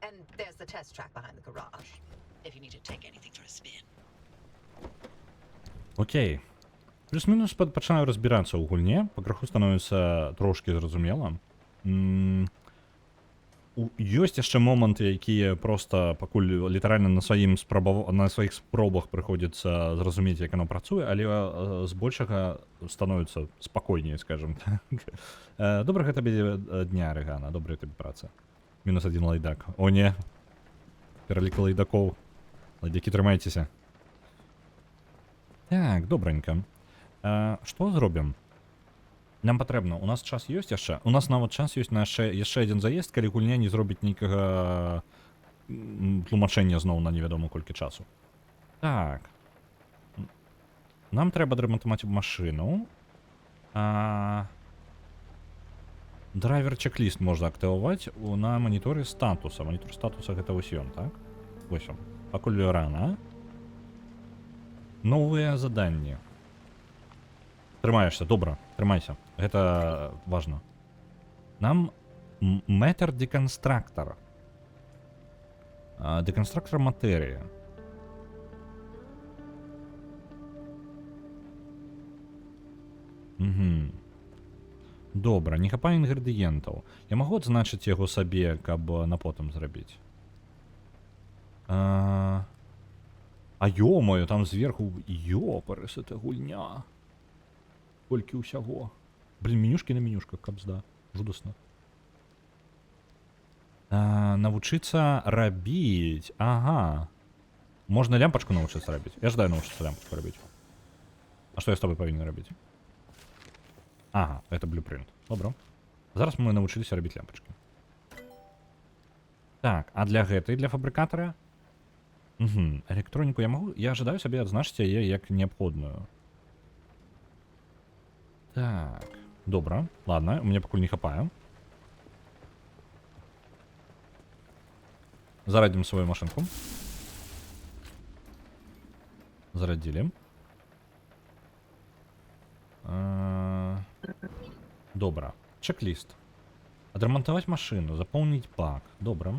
Speaker 6: And there's the test track behind the garage.
Speaker 2: If you need to take anything for a spin.
Speaker 1: Окей. Плюс-мінус пачынаю разбірацца ў гульне. Пакрыху становіцца трошкі зразумела. Ёсць яшчэ моманты, якія проста пакуль літаральна на сваіх спробах прыходзіцца зразумець, як яно працуе, але збольшага становіцца спакойней, скажем так. Добрага табе дня, Рэгана, добрая табе праца. Мінус один лайдак. О, не. Пералік лайдакоў. Лайдакі, трымайцеся. Так, добранька. Што зробім? Нам патрэбна, у нас час ёсць яшчэ. У нас нават час ёсць на яшчэ адзін заезд, калі гульня не зробіць нейкага тлумачэння зноў на невядома колькі часу. Так. Нам трэба адрамантаваць машыну. Драйвер чек-ліст можна актываваць на маніторы статуса. Манітор статуса гэта вось ён, так? Вось он. Пакуль рана. Новыя заданні. Трымаешься, добра, трымайся. Гэта важно. Нам метр деконстрактор. Деконстрактор матэрыі. Добра, не хапае інгрэдыентаў. Я магу адзначыць яго сабе, каб на потым зрабіць. А ё-моё, там зверху... Ёпарыс, это гульня. Колькі ўсяго. Блин, менюшкі на менюшках, кабзда. Жудасна. Навучыцца рабіць. Ага. Можна лямпачку навучыцца рабіць. Я жадаю навучыцца лямпачку рабіць. А што я з тобой павінен рабіць? Ага, это блюпринт. Добро. Зараз мы навучыліся рабіць лямпачкі. Так, а для гэтай, для фабрыкатара? Электроніку я магу... Я жадаю сабе адзначыць яе як неабходную. Так, добра. Ладно, у меня пакуль не хапае. Зарадзім свою машинку. Зарадили. Добра. Чек-ліст. Адремонтувати машину, заповнити бак. Добре.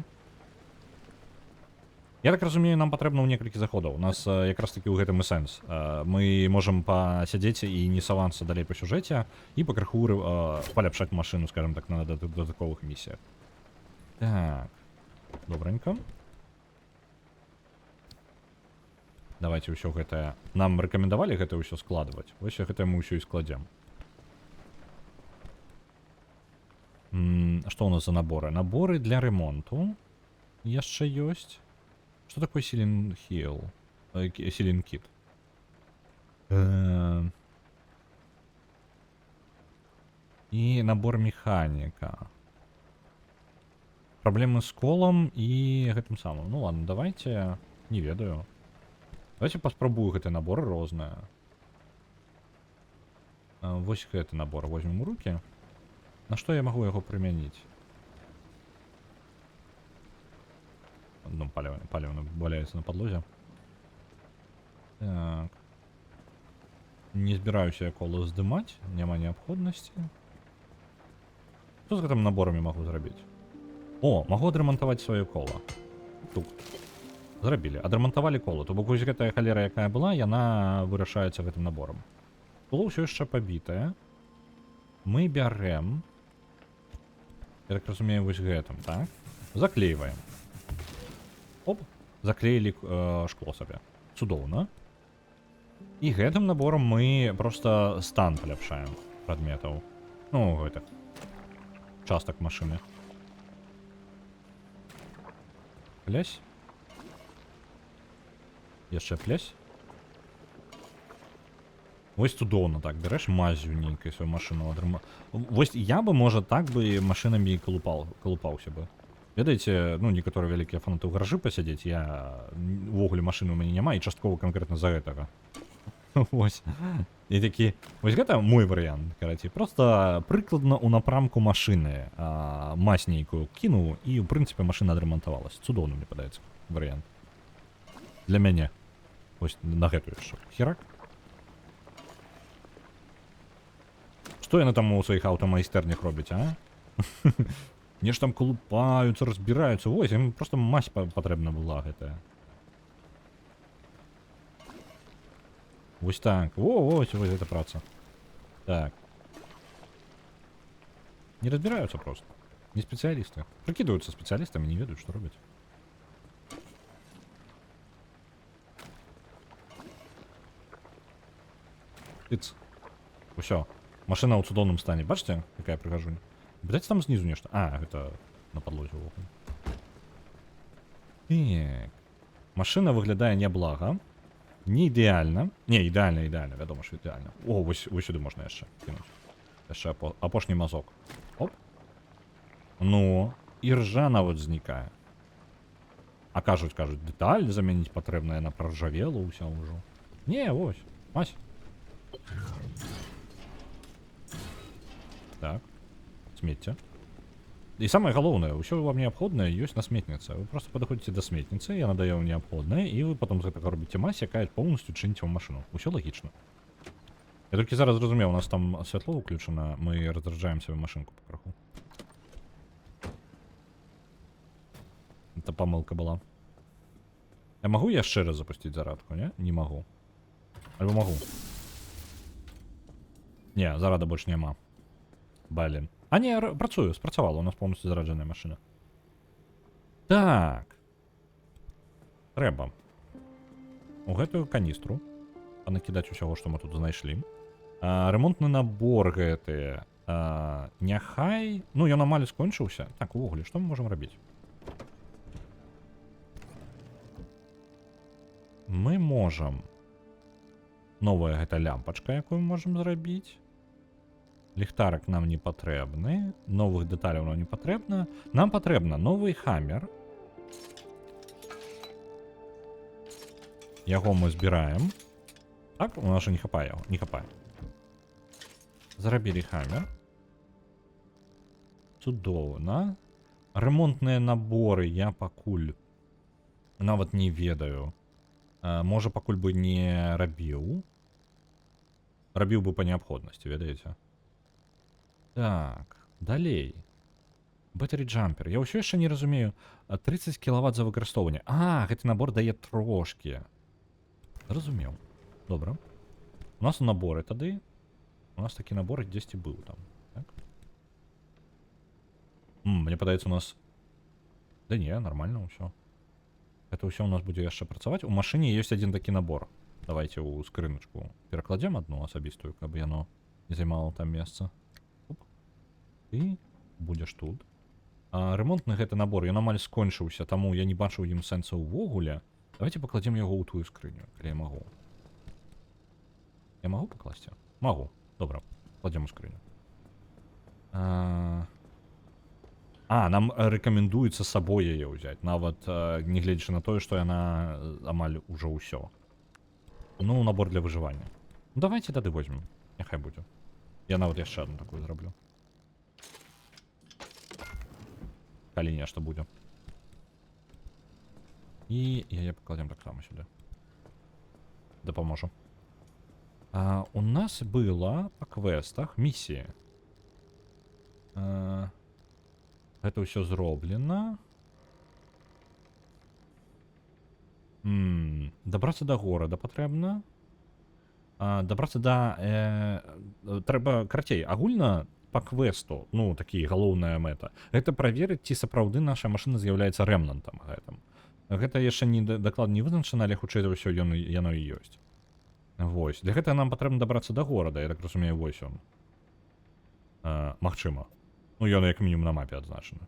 Speaker 1: Я так розумію, нам патрэбна ў некалькі заходаў. У нас якраз такі ў гэтым і сэнс. Мы можам пасядзець і не савацца далей па сюжэце і пакрыху паляпшаць машыну, скажем так, на дадатковых місіях. Так. Добренько. Давайте ўсё гэтае... Нам рэкамендавалі гэта ўсё складваць. Вось гэта мы ўсё і складзем. Што ў нас за наборы? Наборы для ремонту. Яшчэ ёсць. Что такое Силин Хилл? Силин Кит. И набор механика. Проблемы с колом и гэтым самым. Ну ладно, давайте... Не ведаю. Давайте паспрабую гэты наборы розныя. Вось гэты набор возьмем у руки. На што я магу яго прымяніць? Ну, паліўна валяецца на падлозе. Так. Не збіраюся я кола здымаць, няма неабходнасці. Што з гэтым наборамі магу зрабіць? О, магу адрамантаваць сваё кола. Тут. Зрабілі. Адрамантавалі кола. То бок вось гэтая халера, якая была, яна вырашаецца гэтым наборам. Коло ўсё яшчэ пабітае. Мы бярэм. Я так разумею, вось гэтым, так? Заклейваем. Оп, заклеілі шкло сабе. Цудоўна. І гэтым набором мы просто стан паляпшаем прадметаў. Ну, гэта. Частак машыны. Плясь. Яшчэ плясь. Вось цудоўна так. Бярэш мазью нейкай сваю машыну адрыма. Вось я бы, можа, так бы машынамі калупаўся бы. Ведаеце, ну, некаторыя вялікія фанаты ў гаражы пасядзець, я увогуле машыны ў мяне няма, і часткова канкрэтна за гэтага. Вось. І такі, вось гэта мой варыянт, карацей. Проста прыкладна ў напрамку машыны мазь нейкую кінуў, і, ў прынцыпе, машына адрамантавалась. Цудоўна, мне падаецца, варыянт. Для мяне. Вось на гэтую яшчэ. Херак. Што яны там у сваіх аўтамайстэрнях робяць, а? Нешта там колупаюцца, разбіраюцца. Вось, ім просто мазь патрэбна была гэтая. Вось так. Вось гэта праца. Так. Не разбіраюцца просто. Не спецыялісты. Прыкідаюцца спецыялістамі, не ведаюць, што робяць. Тыц. Усё. Машына ў цудоўным стане. Бачыце, якая прыгажунь? Блять, там снизу нечто. А, это на подлозе. Так. Машина выглядае няблага. Не ідэальна. Не, ідэальна, вядома, що ідэальна. О, вось сюди можна яшчэ кінуць. Яшчэ апошні мазок. Оп. Ну, і ржа нават знікае. А кажуць, дэталь замяніць патрэбна, яна праржавела ўся ўжо. Не, вось. Мась. Так. Смецце. І самае галоўнае, ўсё вам неабходнае ёсць на сметніцы. Вы просто падыходзіце да сметніцы, яна дае вам неабходнае, і вы потом з гэтага робіце мазь, якая поўнасцю чыніць вам машыну. Усё лагічна. Я толькі зараз зразумеў, у нас там святло ўключана, мы разраджаем сваю машынку пакраху. Это памылка была. Я магу яшчэ раз запусціць зарадку, не? Не магу. Альбо магу. Не, зарада больш няма. Блин. А не, працую, спрацавала, у нас поўнасцю зараджаная машына. Так. Трэба у гэтую каністру панакідаць усяго, што мы тут знайшлі. Ремонтны набор гэты. Няхай... Ну, ён амаль скончыўся. Так, увогуле, што мы можам рабіць? Мы можам... Новая гэта лямпачка, якую мы можам зрабіць. Ліхтарик нам не патрэбны. Новых дэталяў нам не патрэбна. Нам патрэбна новый хаммер. Яго мы збіраем. Так, у нас жа не хапае яго. Не хапае. Зарабілі хаммер. Цудоўна. Ремонтныя наборы я пакуль нават не ведаю. Можа, пакуль бы не рабіў. Рабіў бы па неабходнасці, ведаеце. Так, далей. Battery Jumper. Я ўсё яшчэ не разумею. 30 кВт за выкарыстоўванне. Гэты набор дае трошкі. Разумеў. Добра. У нас наборы тады. У нас такі набор дзесьці быў там. Так? Мне падаецца, у нас... Да не, нормально ўсё. Это ўсё у нас будзе яшчэ працаваць. У машыне ёсць адзін такі набор. Давайте ў скрыначку перакладзем адну асабістую, каб яно не займала там месца. Оп. І будзеш тут. Ремонтны гэты набор, ён амаль скончыўся, таму я не бачу ім сэнса ўвогуле. Давайте пакладзем яго ў тую скрыню, калі я магу. Я магу пакласці? Магу. Добра, кладзем у скрыню. Нам рэкамендуецца з сабой яе ўзяць, нават не гледзячы на тое, што яна амаль ужо ўсё. Ну, набор для выжывання. Ну, давайте тады возьмем. Няхай будзе. Я нават яшчэ адну такую зраблю. Калі нешта будзе. І яе пакладзем таксама сюды. Дапаможу. У нас была па квестах місія. Гэта ўсё зроблена. Дабрацца да горада патрэбна. Дабрацца да... Трэба, карацей, агульна па квесту, ну, такі галоўная мэта. Гэта праверыць, ці сапраўды наша машына з'яўляецца рэмнантам гэтым. Гэта яшчэ не дакладна не вызначана, але хутчэй за ўсё яно і ёсць. Вось. Для гэтага нам патрэбна дабрацца да горада, я так разумею, вось ён. Магчыма. Ну, ён як мінімум на мапе адзначаны.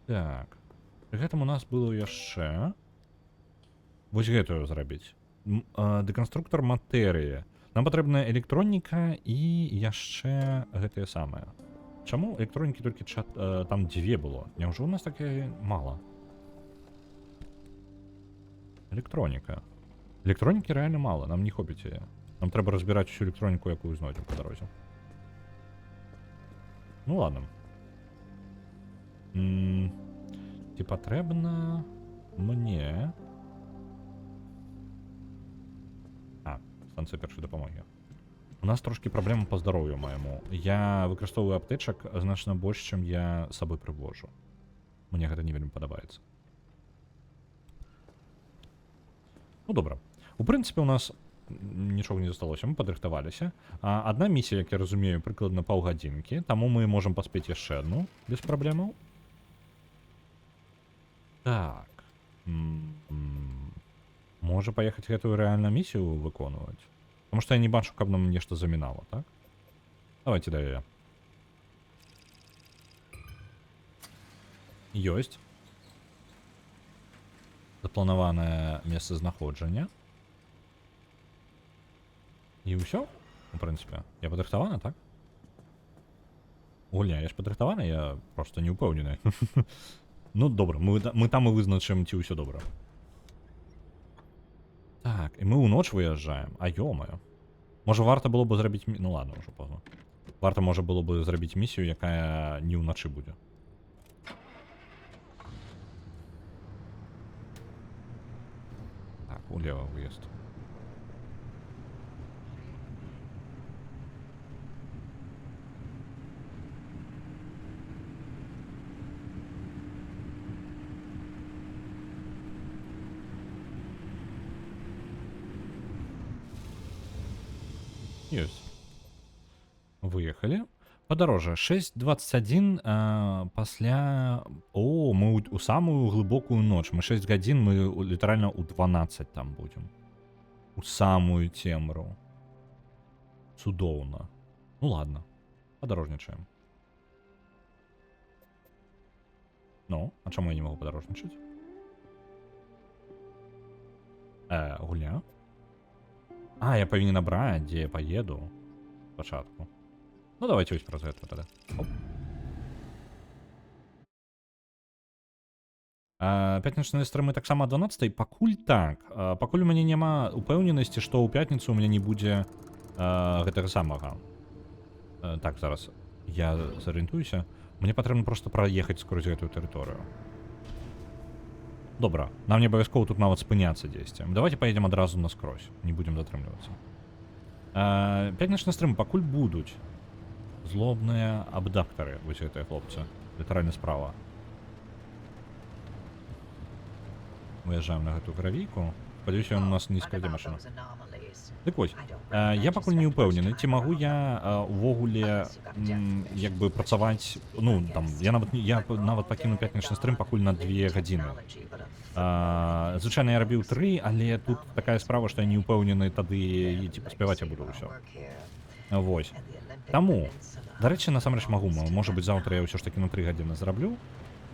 Speaker 1: Так. Пры гэтым у нас было яшчэ... Вось гэтую зрабіць. Дэканструктор матэрыі. Нам патрэбная электроніка і яшчэ гэтае самае. Чаму электронікі толькі там 2 было? Няўжо у нас таке мала? Электроніка. Электронікі рэальна мала, нам не хопіць яе. Нам трэба разбіраць усю электроніку, якую знойдзем па дарозе. Ну ладно. Ці патрэбна мне... Станцыя першай дапамогі. У нас трошки праблема па здароўю майму. Я выкарыстоўваю аптэчак значна больш, чым я з сабой прывожу. Мне гэта не вельмі падабаецца. Ну добра. У прынцыпе, у нас нічога не засталося, мы падрыхтаваліся. Адна місія, як я разумею, прыкладна паўгадзінкі, таму мы можам паспець яшчэ адну без праблемаў. Так. Можа паехаць гэтую рэальна місію выконваць? Таму што я не бачу, каб нам нешта замінала, так? Давайте да яе. Ёсць. Запланаванае месцазнаходжанне. І ўсё? У прынцыпе. Я падрыхтавана, так? Гульня, я ж падрыхтавана, я проста не ўпэўнены. Ну, добра, мы там і вызначым, ці ўсё добра. Так, і мы ў ноч выязджаем. Ё-маё. Можа, варта было бы зрабіць... Ну ладно, ўжо позна. Варта, можа, было бы зрабіць місію, якая не ўначы будзе. Так, улева выезд. Есть. Выехали. Падарожжа 6:21 пасля... О, мы у самую глыбокую ноч. Мы 6 гадзін, мы літаральна ў 12 там будем. У самую цемру. Цудоўна. Ну ладно. Падарожнічаем. Ну, а чаму я не могу падарожнічаць? Гульня. Я павінен набраць, дзе я паеду. Спачатку. Ну, давайте вось праз гэта тады. Оп. Пятнічныя стрымы таксама 12-й. Пакуль так. Пакуль у мяне няма упэўненасці, што ў пятніцу у мяне не будзе гэтага самага. Так, зараз. Я зарыентуюся. Мне патрэбна проста праехаць скрозь гэтую тэрыторыю. Добра, нам не абавязкова тут нават спыняцца дзесьці. Давайте поедем адразу наскрозь, не будем затрымлівацца. Пятнічны стрым пакуль будуць злобныя абдактары, вось гэтыя хлопцы. Літаральна справа. Выязджаем на гэту гравійку. Спадзяюся, ён у нас не складзе машына. Дык вось, я пакуль не ўпэўнены, ці магу я увогуле як бы працаваць, ну, там, я нават пакіну пятнічны стрым пакуль на 2 гадзіны. Звычайна я рабіў 3, але тут такая справа, што я не ўпэўнены тады, і ці паспяваць я буду ўсё. Вось. Таму, дарэчы, насамрэч магу, можа быць, заўтра я ўсё ж такі на 3 гадзіны зраблю.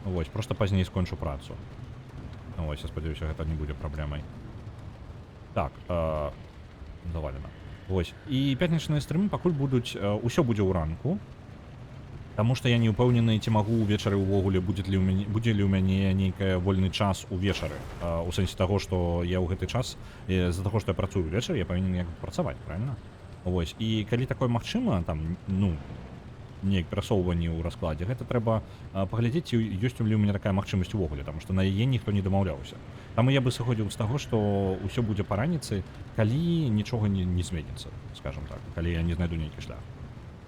Speaker 1: Вось, проста пазней скончу працу. Вось, я спадзяюся, гэта не будзе праблемай. Так, завалена. Вось. І пятнічныя стрымы пакуль будуць, усё будзе ў ранку. Таму што я не ўпэўнены, ці магу ўвечары ўвогуле будзе ли ў мяне нейкая вольны час увечары. У сэнсе таго, што я ў гэты час, з-за таго, што я працую ўвечары, я павінен як працаваць, правильно? Вось. І калі такое магчыма, там, ну, неяк перасоўванне ў раскладзе, гэта трэба паглядзець, ці ёсць ли ў мяне такая магчымасць увогуле, таму што на яе ніхто не дамаўляўся. Таму я бы сыходзіў з таго, што ўсё будзе па раніцы, калі нічога не зменіцца, скажам так, калі я не знайду нейкі шлях.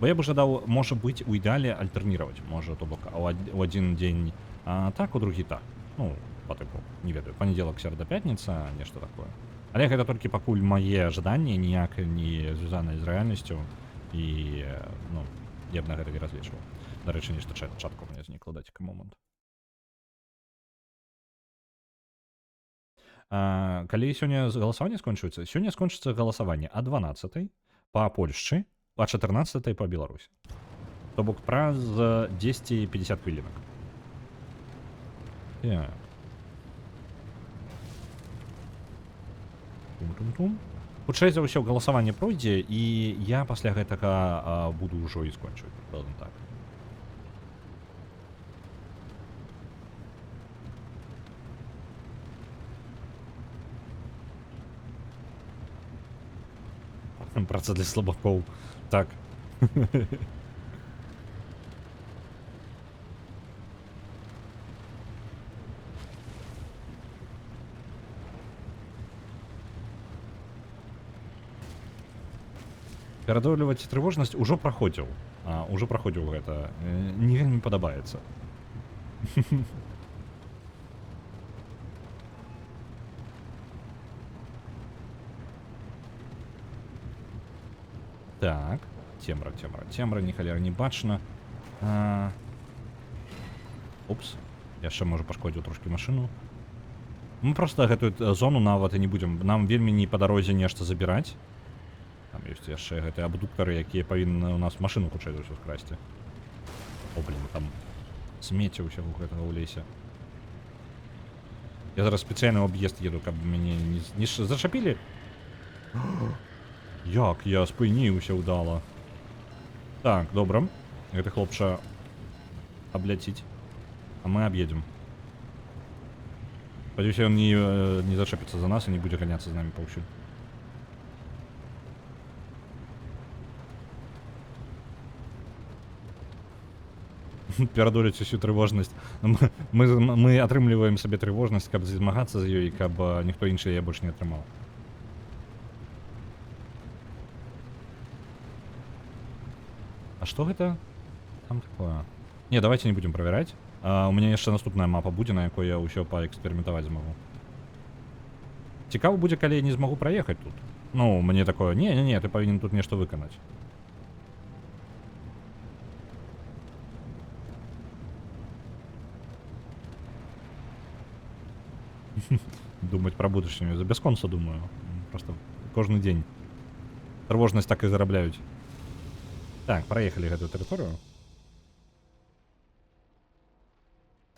Speaker 1: Бо я бы жадаў, можа быць, у ідэале альтэрніраваць, можа, то бок, у адзін дзень так, у другі так. Ну, па тыпу, не ведаю, панядзелак, серада, пятніца, нешта такое. Але гэта толькі пакуль мае жаданні, ніяк не звязаныя з рэальнасцю, і, ну, я б на гэта не разлічваў. Дарэчы, нешта чатка у мяне знікла, дайце-ка момант. Калі сёння галасаванне скончыцца? Сёння скончыцца галасаванне а 12 па Польшчы, а 14 па Беларусі. То бок праз 10-50 хвілінак. Так. Тум-тум-тум. Хутчэй за ўсё галасаванне пройдзе, і я пасля гэтага буду ўжо і скончыць. Так. Праца для слабакоў. Так. Перадолеваць трывожнасць ужо праходзіў. Ужо праходзіў гэта. Не вельмі падабаецца. Так, цемра, ні халера не бачна. Упс, яшчэ, можа, пашкодзіў трошкі машыну. Мы проста гэтую зону нават і не будзем. Нам вельмі не па дарозе нешта забіраць. Там ёсць яшчэ гэтыя абдуктары, якія павінны у нас машыну хутчэй за ўсё скрасці. О, блін, там смецце ўсяго гэтага ў лесе. Я зараз спецыяльны аб'езд еду, каб мяне не зачапілі. Як я спыніўся ўдала. Так, добра. Гэты хлопча абляціць. А мы аб'едзем. Спадзяюся, ён не зачапіцца за нас і не будзе ганяцца з намі паўсюль. Перадолець усю трывожнасць. Мы атрымліваем сабе трывожнасць, каб змагацца з ёй, каб ніхто іншы яе больш не атрымаў. А што гэта? Там такое. Не, давайте не будем проверять. У меня яшчэ наступная мапа будзе, на якой я ўсё паэксперыментаваць змагу. Цікава будзе, калі я не змагу праехаць тут. Ну, мне такое, не, ты павінен тут нешта выканаць. Думаць пра будучыню. За бясконца думаю. Просто кожны дзень. Трывожнасць так і зарабляюць. Так, праехалі гэтую тэрыторыю.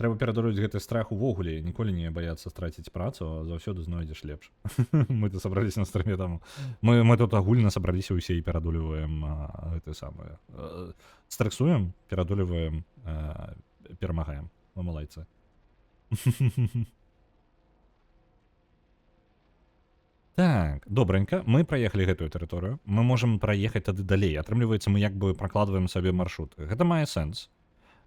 Speaker 1: Трэба перадолець гэты страх увогуле, ніколі не баяцца страціць працу, а заўсёды знойдзеш лепш. Мы тут сабраліся на стрыме там. Мы тут агульна сабраліся ўсе і перадолеваем гэты самае. Стрэсуем, перадолеваем, перамагаем. Мы малайцы. Так, добренька, мы праехалі гэтую тэрыторыю. Мы можам праехаць тады далей. Атрымліваецца, мы як бы пракладваем сабе маршрут. Гэта мае сэнс.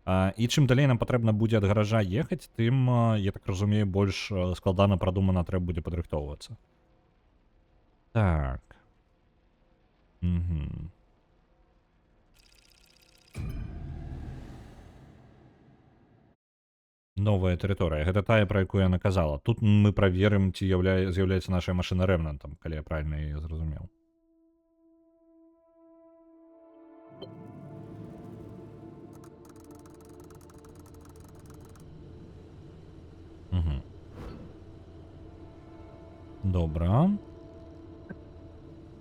Speaker 1: І чым далей нам патрэбна будзе ад гаража ехаць, тым, я так разумею, больш складана прадумана трэба будзе падрыхтоўвацца. Так. Угу. Новая тэрыторыя. Гэта тая, пра якую яна казала. Тут мы праверым, ці з'яўляецца наша машына рэвнантам, калі я правільна яе зразумеў. Угу. Добра.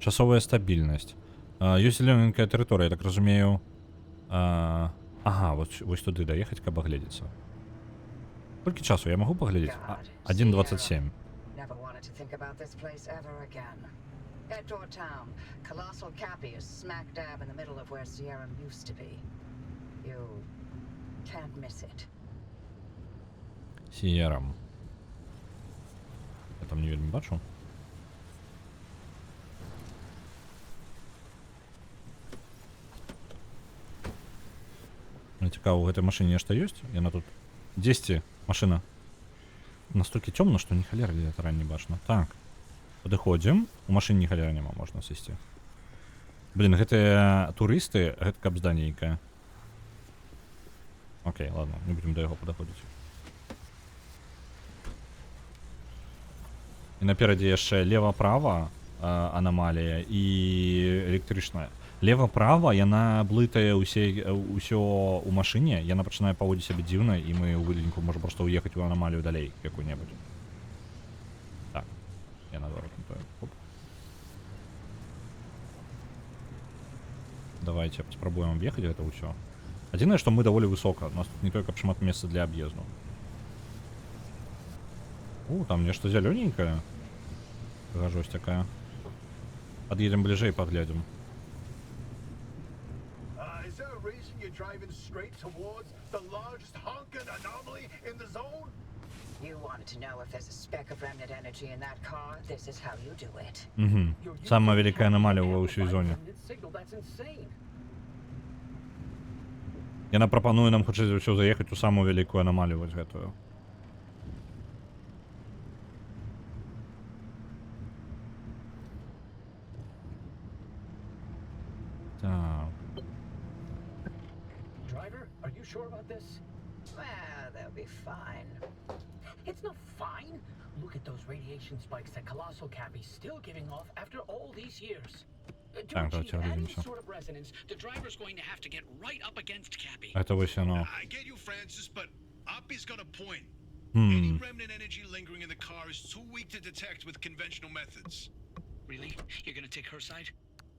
Speaker 1: Часовая стабільнасць. Ёсць зелёненькая тэрыторыя, я так разумею. Ага, вось туды даехаць, каб агледзецца. Колькі часу я магу паглядзець? 1:27.
Speaker 6: Never wanted to think about this place ever again. Head toward town. Colossal Cappy is smack dab in the middle of where Sierra used to be. You can't miss it.
Speaker 1: Сієрам. Я там не вельмі бачу. Мне цікаво, у гэтай машыне нешта ёсць? Яна тут... 10 машина. Настолько темно, что ни холера летера не бачно. Так. Подыходим. У машин ни холера нема, можно сысти. Блин, гэтыя турысты, гэта каб зданейка. Окей, ладно, не будем до яго падаходзіць. І наперадзе яшчэ лева-права анамалія і электрычная. Лева-права, яна блытае ўсё ў машыне, яна пачынае паводзіць сябе дзіўна, і мы ў выніку можам проста ўехаць у анамалію далей якую-небудзь. Так, я наадварот не тое. Оп. Давайте спрабуем аб'ехаць гэта ўсё. Адзінае, што мы даволі высока, у нас тут не толькі шмат месца для аб'езду. Там нешта зялёненькае. Гажось такая. Пад'едзем бліжэй, паглядзім.
Speaker 4: Is there a reason you're driving straight towards the largest honking anomaly in the zone?
Speaker 6: You wanted to know if there's a speck of remnant energy in that car? This is how you do it.
Speaker 1: Угу. Самая великая аномалия ва ўсёй зоне. Яна прапануе нам хутчэй за ўсё заехаць у самую вялікую аномалію вось гэтую. Так.
Speaker 5: Driver, are you sure about this?
Speaker 6: Well, they'll be fine.
Speaker 5: It's not fine. Look at those radiation spikes that Colossal Cappy's still giving off after all these years. To
Speaker 1: Так,
Speaker 5: achieve
Speaker 1: давайте
Speaker 5: any
Speaker 1: оглядимся.
Speaker 5: sort of resonance,
Speaker 3: The driver's going to have to get right up against Cappy.
Speaker 1: Это вось оно.
Speaker 4: I get you, Francis, but Oppie's got a point. Any remnant energy lingering in the car is too weak to detect with conventional methods.
Speaker 3: Really? You're gonna take her side?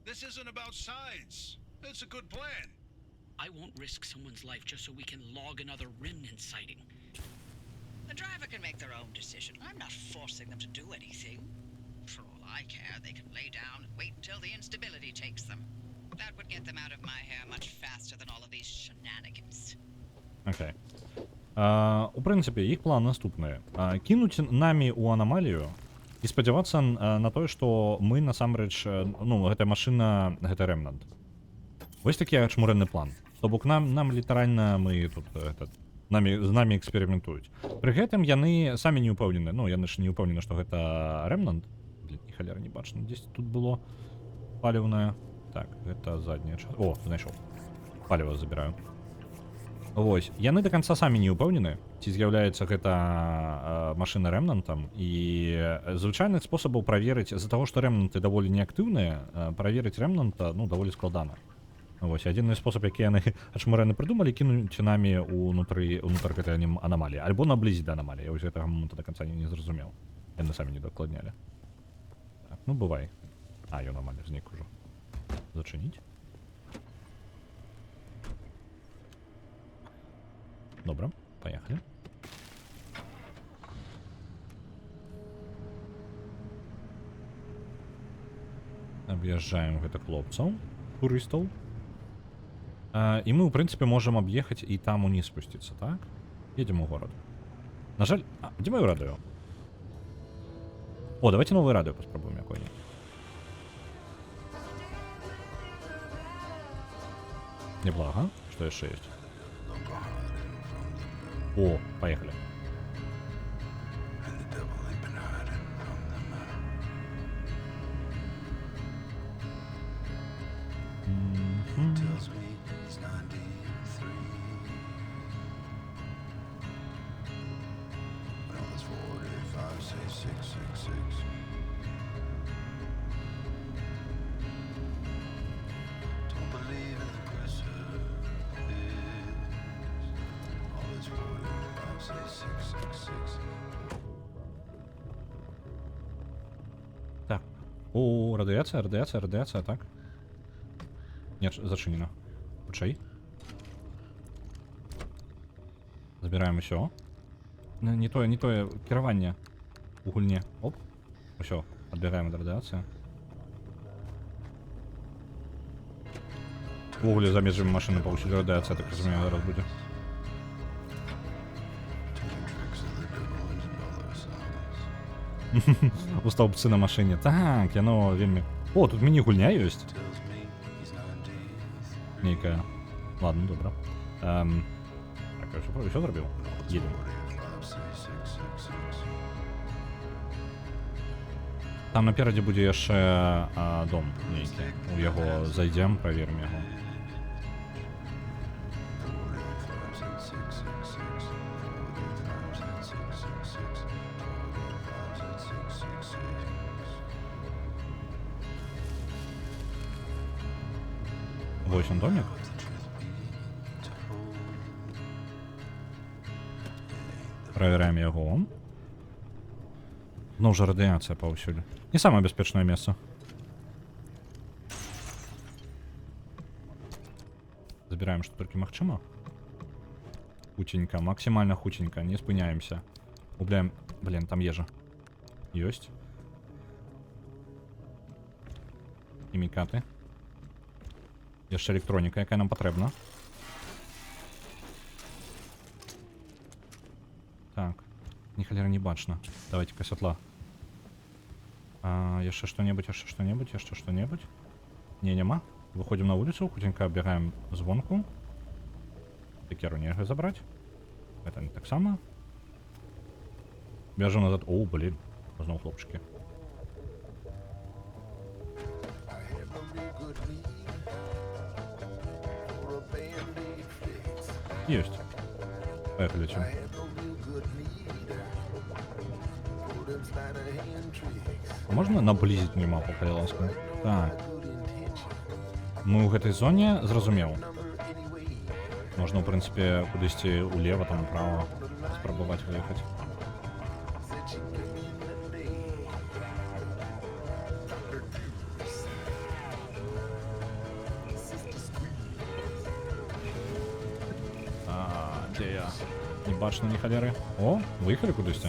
Speaker 4: This isn't about sides. It's a good plan.
Speaker 3: I won't risk someone's life just so we can log another remnant sighting.
Speaker 2: The driver can make their own decision. I'm not forcing them to do anything. For all I care, they can lay down and wait until the instability takes them. That would get them out of my hair much faster than all of these shenanigans.
Speaker 1: Окей. У прынцыпе, іх план наступны. Кінуць намі ў анамалію і спадзявацца на тое, што мы насамрэч, гэтая машына, гэта ремнант. Вось такі ачмурэнны план. То бок нам літаральна мы тут з намі эксперыментуюць. Пры гэтым яны самі не ўпэўнены. Яны ж не ўпэўнены, што гэта ремнант. Блин, ні халера не бачна. Дзесь тут было паліўнае. Так, гэта задняя частка. О, знайшоў. Паліва забіраю. Вось, яны до канца самі не ўпэўнены, ці з'яўляецца гэта машына ремнантам, і звычайных спосабаў праверыць, з-за таго, што ремнанты даволі неактыўныя, праверыць ремнанта, даволі складана. Вось, адзіны спосаб, які яны ачмурэны прыдумалі, кінуць намі ўнутр гэтай анамаліі, альбо наблізіць да анамаліі. Я вось гэтага момента да канца не зразумеў. Яны самі не дакладнялі. Так, бывай. Ён амаль знік ужо. Зачыніць. Добра, поехали. Аб'язджаем гэтых хлопцаў, турыстаў. І мы, у прынцыпе, можам аб'ехаць і там уніз спусціцца, так? Едзем у горад. На жаль, дзе маё радыё? О, давайте новое радыё паспрабуем якое-нибудь. Неблага, што яшчэ ёсць? О, поехали.
Speaker 7: And the devil ain't been hiding from the mouth. He tells me he's 93. Well, it's 45, say 666. Don't believe in the press all it's 45, say 666.
Speaker 1: Так. О, радиація, радиація, радиація, так. Ні, зачинено. Почай. Забираємо все. Не то керування у гульні. Оп. Все, відбираємо від радіації. В углі заміжимо машини, получили радіація, так розумію, зараз буде. Устав на машині. Так, яно вельми... О, тут міні-гульня є. Нейкая. Ладно, добре. Так, я що зробив? Їдемо. Там напереді буде ще дом нейкий. У його зайдемо, перевіримо його. Восемь домик. Проверяем його. Ну, вже радіація повсюди. Не самое безпечное место. Забираем, что только махчима. Хутенько, максимально хутенько, не спыняемся. Убляем. Блин, там ежа. Есть. Хімікати. Є ще електроніка, яка нам потрібна. Так. Ні холера не бачно. Давайте-ка світла. Еще что-нибудь, еще что-нибудь, еще что-нибудь. Не, нема. Выходим на улицу, хутенько оббегаем звонку. Текеру нельзя забрать. Это не так само. Бежим назад. О, блин. Знову хлопчики. Есть. Поехали, чем. Можна наблизити мені мапу, коли ласка? Так. Ми у гэтай зоні, зрозумів. Можна, в принципі, кудись улево, там, управо спробувати виїхати. Де я? Не бачно ні холери. О, виїхали кудись.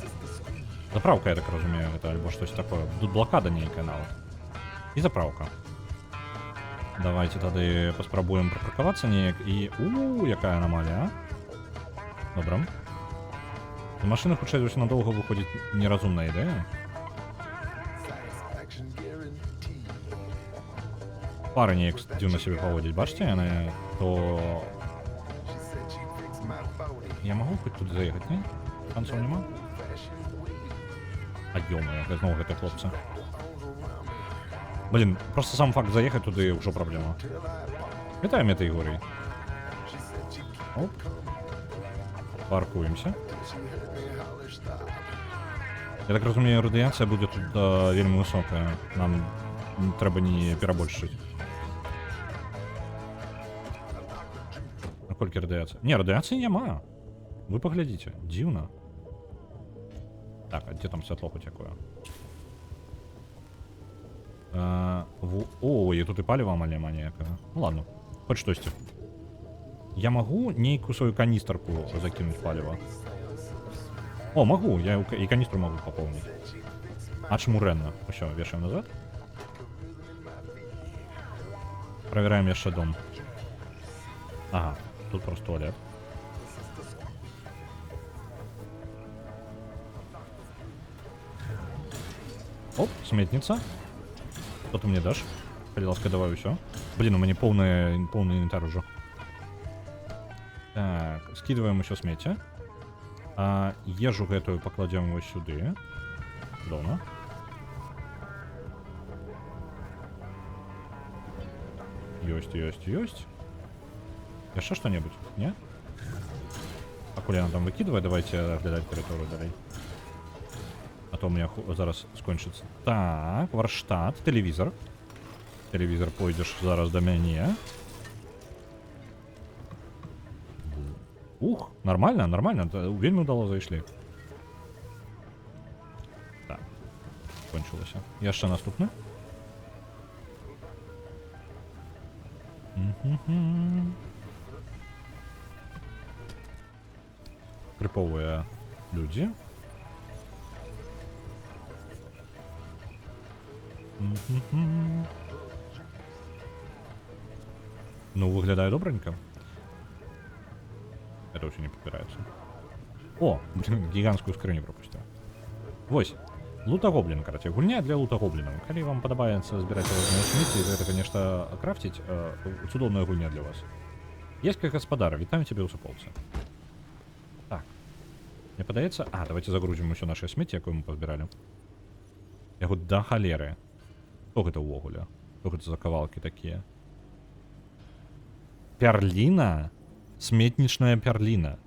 Speaker 1: Заправка, я так розумію, это або щось таке. Тут блокада нейкая навіть. І заправка. Давайте тоді поспробуємо припаркуватися ніяк і... яка аномалія, а? Добре. З машини хоча ось надовго виходить нерозумна ідея. Пари ніяк дивно себе поводять, бачите? Вони то... Я можу хоч тут заїхати, ні? Шансів нема? А ё-моё, я знову гэта хлопцы. Блин, просто сам факт заехать туда уже проблема. Вітаем этой Ігорі. Оп. Паркуемся. Я так розумію, радіація буде тут вельми висока. Нам треба не перебольшити. Наскільки радіація? Ні, радіації нема. Ви поглядите, дивно. Так, а где там світло хоч якое? О, і тут і паліва малема ніяка. Ну ладно, хоч щось. Я могу нейку свою канистрку закинуть палево? О, могу, я и канистру могу пополнить. А чему ренно? Все, вешаем назад. Проверяем еще дом. Ага, тут просто туалет. Оп, сметница. Что ты мне дашь? Пожалуйста, давай все. Блин, у меня полный инвентарь уже. Так, скидываем еще смети. Ежу гэтую пакладзем вось сюды. Дома. Ёсць. Яшчэ што-небудзь, не? Пакуль яна там выкидывае, давайте аглядаць тэрыторыю далей. А то у меня зараз скончыцца. Так, варштат, тэлевізор. Тэлевізор пойдзеш зараз да мяне. Ух, нормально, вельмі ўдала зайшлі. Так, кончылася. Яшчэ наступны. Крыповыя людзі. Ну, выглядае добренько. Это вообще не подбирается. О, гигантскую скрыню пропустил. Вось. Лутагоблин, короче. Гульня для лутагоблинов. Коли вам подобается збирать разные смыслы, это, конечно, крафтить. Цудовная гульня для вас. Есть как господар. Витаю тебе, усыполцы. Так. Мне подается... давайте загрузим еще наши смети, якое мы позбирали. Я говорю, да холеры. Что это увогуле? Что это за кавалки такие? Перлина? Сметничная перлина.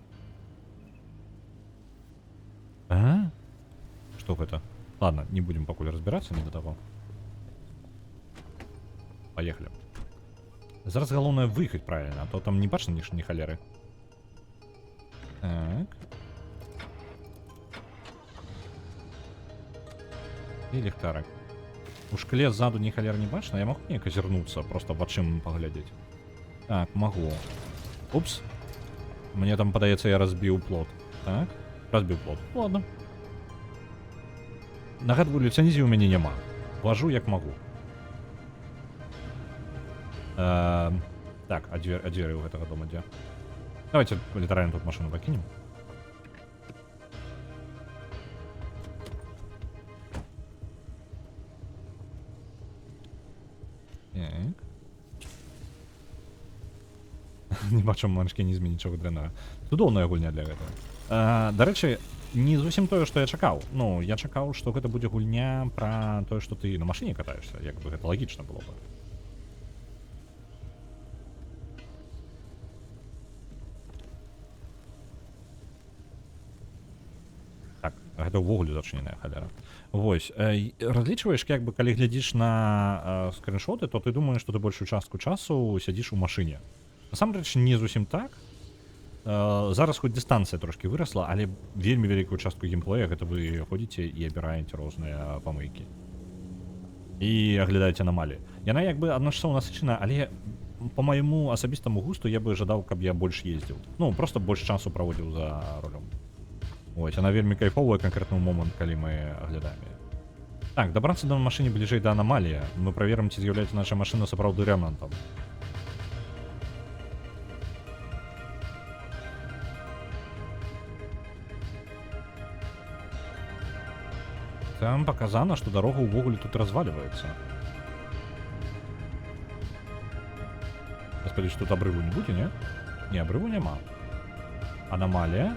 Speaker 1: А? Что это? Ладно, не будем пока разбираться, не до того. Поехали. Зараз головное выехать правильно, а то там не бачно ни холеры. Так. И ліхтарик. У шкле сзаду ни холер не бачно, я могу не озернуться, просто в очим поглядеть. Так, могу. Упс. Мне там подается, я разбил плот. Так, разбил плот. Ладно. Нагадываю, лицензии у меня нема. Вожу як могу. Так, а двери у этого дома где? Давайте литерально тут машину покинем. Так. Не бачу маншкінізмі нічого дрэннага. Цудоўная гульня для гэтага. Дарэчы, не зусім тое, што я чакаў. Ну, я чакаў, што гэта будзе гульня пра тое, што ты на машыне катаешся. Як бы гэта лагічна было бы. Так, гэта ўвогуле зачыненая халера. Вось, разлічваеш, як бы, калі глядзіш на скриншоты, то ты думаеш, што ты большую частку часу сядзіш у машыне. Насамрэч, не зусім так. Зараз хоць дыстанцыя трошкі вырасла, але вельмі вялікую частку геймплея гэта вы ходзіце і абіраеце розныя памыйкі. І аглядаеце анамаліі. Яна як бы адначасова насычана, але по майму асабістаму густу я бы жадаў, каб я больш ездзіў. Ну, просто больш часу праводзіў за рулем. Ось, яна вельмі кайфовая канкрэтны момант, калі мы аглядаем яе. Так, дабрацца да машыне бліжэй да анамаліі. Мы праверым, ці з'яўляецца наша машына сапраўды ремонтам. Там показано, что дорога увогуле тут разваливается. Господи, что тут обрыву не будет, не? Не, обрыву нема. Аномалия.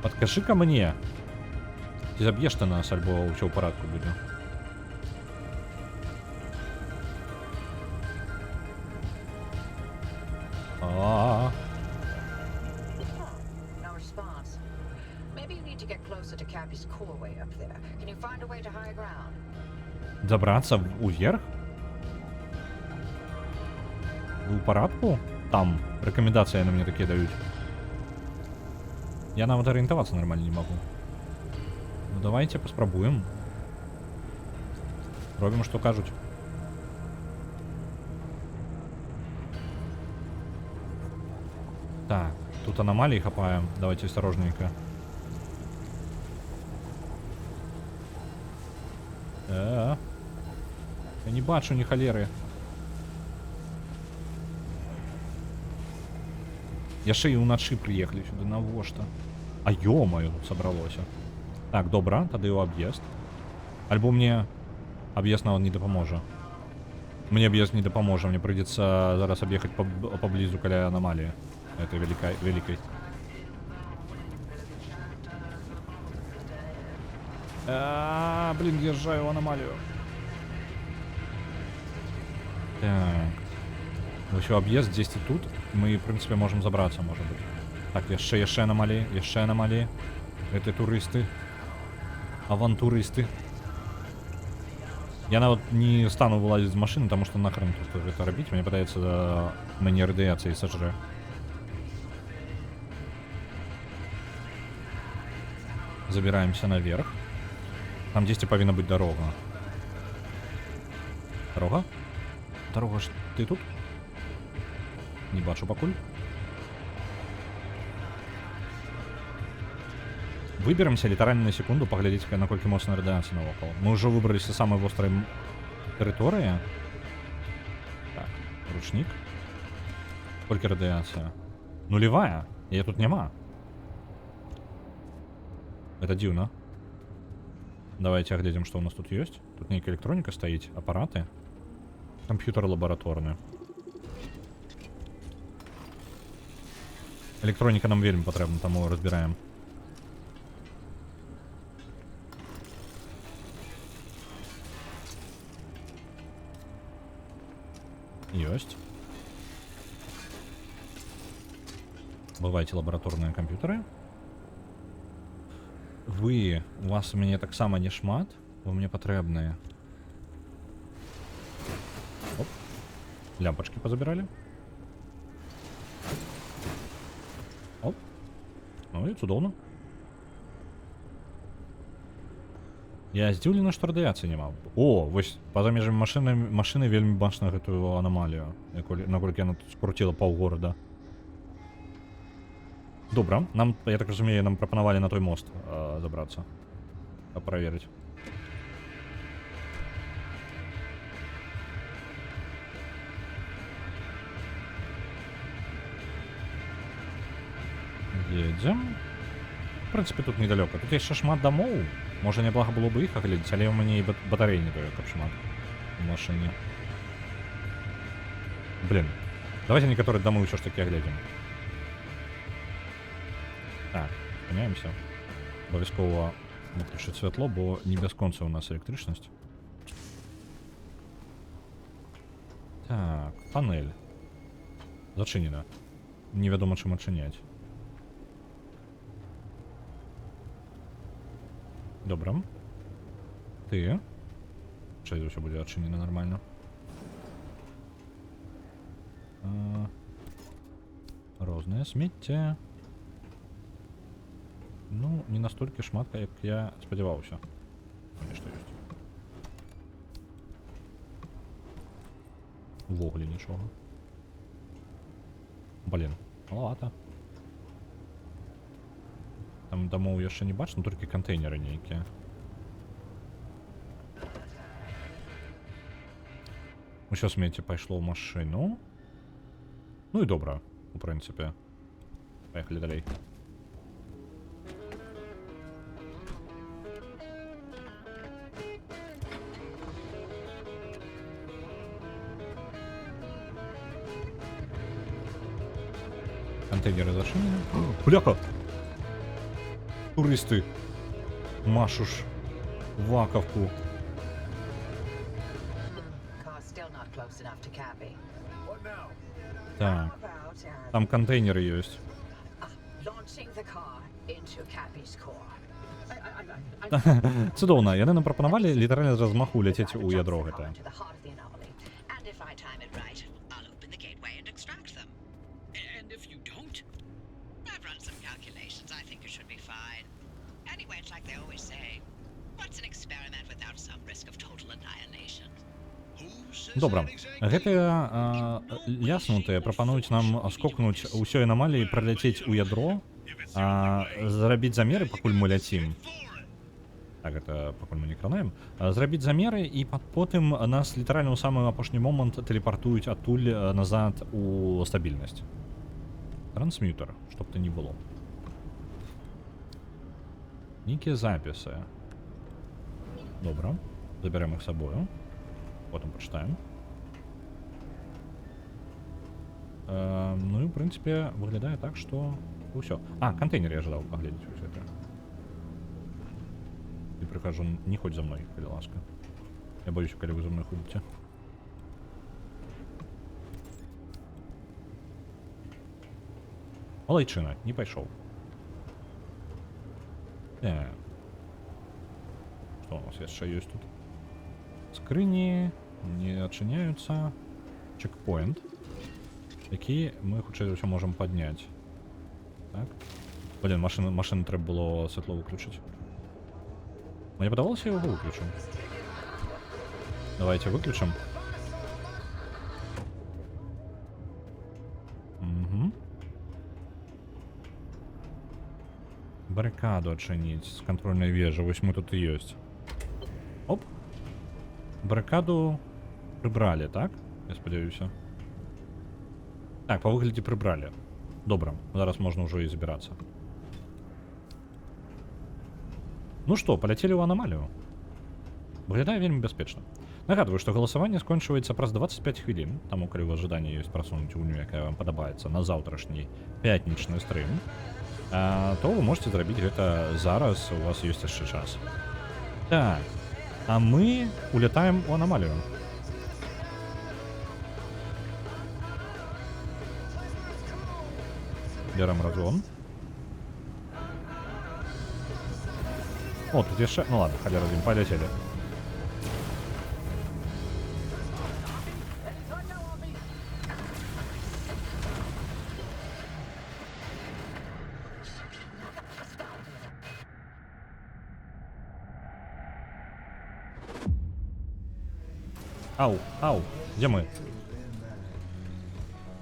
Speaker 1: Подкажи-ка мне. Ты забьешь ты нас, альбо ўсё ў парадку будзе.
Speaker 6: No response. Maybe you need to get closer to Cappy's core way up there. Can you find a way to high ground?
Speaker 1: Забраться уверх? У парадку? Там рекомендации на мне такие дают. Я нават ориентоваться нормально не могу. Ну давайте поспробуем. Робим, что кажут. Так, тут аномалии хапаем. Давайте осторожненько. Я не бачу ні холеры. Яшчэ і ўначы прыехалі сюды, навошта? А ё-маё, тут сабралося. Так, добра, тады ў аб'езд. Альбо мне аб'езд нават не дапаможа. Мне аб'езд не дапаможа, мне прыйдзецца зараз аб'ехаць поблізу каля аномаліі. Этой великой. Блин, езжаю в аномалию. Так. Еще объезд здесь и тут. Мы, в принципе, можем забраться, может быть. Так, яшчэ аномалии. Это туристы. Авантуристы. Я нават не стану вылазить из машины, потому что нахрен тут это робить. Мне пытается мне радиации сожрать. Забираемся наверх. Там здесь повинна быть дорога. Дорога? Дорога ж ты тут? Не бачу пакуль. Выберемся літаральна на секунду, паглядзець, наколькі моцна радыацыя навокал. Мы ўжо выбраліся з самай вострай тэрыторыі. Так, ручнік. Колькі радыацыя? Нулевая. Яе тут няма. Это дзіўна. Давайте оглядим, что у нас тут есть. Тут некая электроника стоит, аппараты. Компьютер лабораторный. Электроника нам вельмі потрібна, тому разбираем. Есть. Бывайте лабораторные компьютеры. У вас у мяне таксама не шмат, вы мне патрэбныя. Оп. Лямпочки позабирали. Оп. Ну и цудоўна. Я здзіўлены, што радыяцыі няма. О, вось па-за межамі машыны вельмі бачна гэтую аномалію, наколькі яна тут скруціла паўгорада. Добра, нам, я так разумею, нам прапанавалі на той мост забрацца. Праверыць. Едзем. В прынцыпе, тут недалёка. Тут яшчэ шмат дамоў. Можа, няблага было бы іх агледзець, але ў мяне і батарэй не тое, каб шмат у машыне. Блин, давайте некаторыя дамы ўсё ж такі агледзім. Так, спыняемся. Абавязкова выключыць святло, бо не бясконца у нас электрычнасць. Так, панель. Зачынена. Невядома, чым адчыняць. Добра. Ты. Чай, ўсё будзе адчынена нормально. Рознае смецце. Ну, не настолькі шмат, як я спадзяваўся. Нешта ёсць. Увогуле нічога. Блин, маловато. Там домоў яшчэ не бачна, толькі кантэйнеры нейкія. Усё смецце пайшло ў машыну. Ну і добра, у прынцыпе. Паехалі далей. Контейнеры зашинены. Бляха! Туристы. Машуш. Ваковку. Так. Там контейнеры есть. Цудоўна, яны нам прапанавалі літаральна з размаху ляцець у ядро гэта. Добра, гэтыя ляснутыя прапануюць нам скокнуць усёй анамаліі, праляцець у ядро, зрабіць замеры, пакуль мы ляцім. Так, это пакуль мы не кранаем. Зрабіць замеры, і потым нас літаральна ў самы апошні момант тэлепартуюць адтуль назад у стабільнасць. Трансмютер, што б то ні было. Нейкія запісы. Добра, забярем іх сабою. Потом прочитаем. Ну и в принципе выглядает так, что все. Контейнер я ожидал поглядеть все это. И в прихожу, не ходь за мной, калі ласка. Я боюсь, калі вы за мной ходите. Малайчына, не пайшоў. Что у нас яшчэ ёсць тут? Скрыні не адчыняюцца. Чекпоинт, які мы хутчэй за ўсё можам падняць. Так. Блин, машину трэба было святло выключыць. Мне падавалася, я яго выключу. Давайте выключым. Угу. Баррикаду адчыніць з кантрольнай вежы. Вось мы тут і ёсць. Оп. Баррикаду прыбралі, так? Я спадзяюся. Так, па выглядзе прыбралі. Добра, зараз можна ўжо і забірацца. Ну што, паляцелі ў анамалію. Выглядае вельмі бяспечна. Нагадваю, што галасаванне скончваецца праз 25 хвілін, таму калі у вас жаданне ёсць прасунуць гульню, якая вам падабаецца, на заўтрашні пятнічны стрым, то вы можете зрабіць гэта зараз, у вас ёсць яшчэ час. Так, а мы улетаем у анамалію. Берем разгон. О, тут яшчэ... Ну ладно, халера з ім, палецелі. Ау, ау, где мы?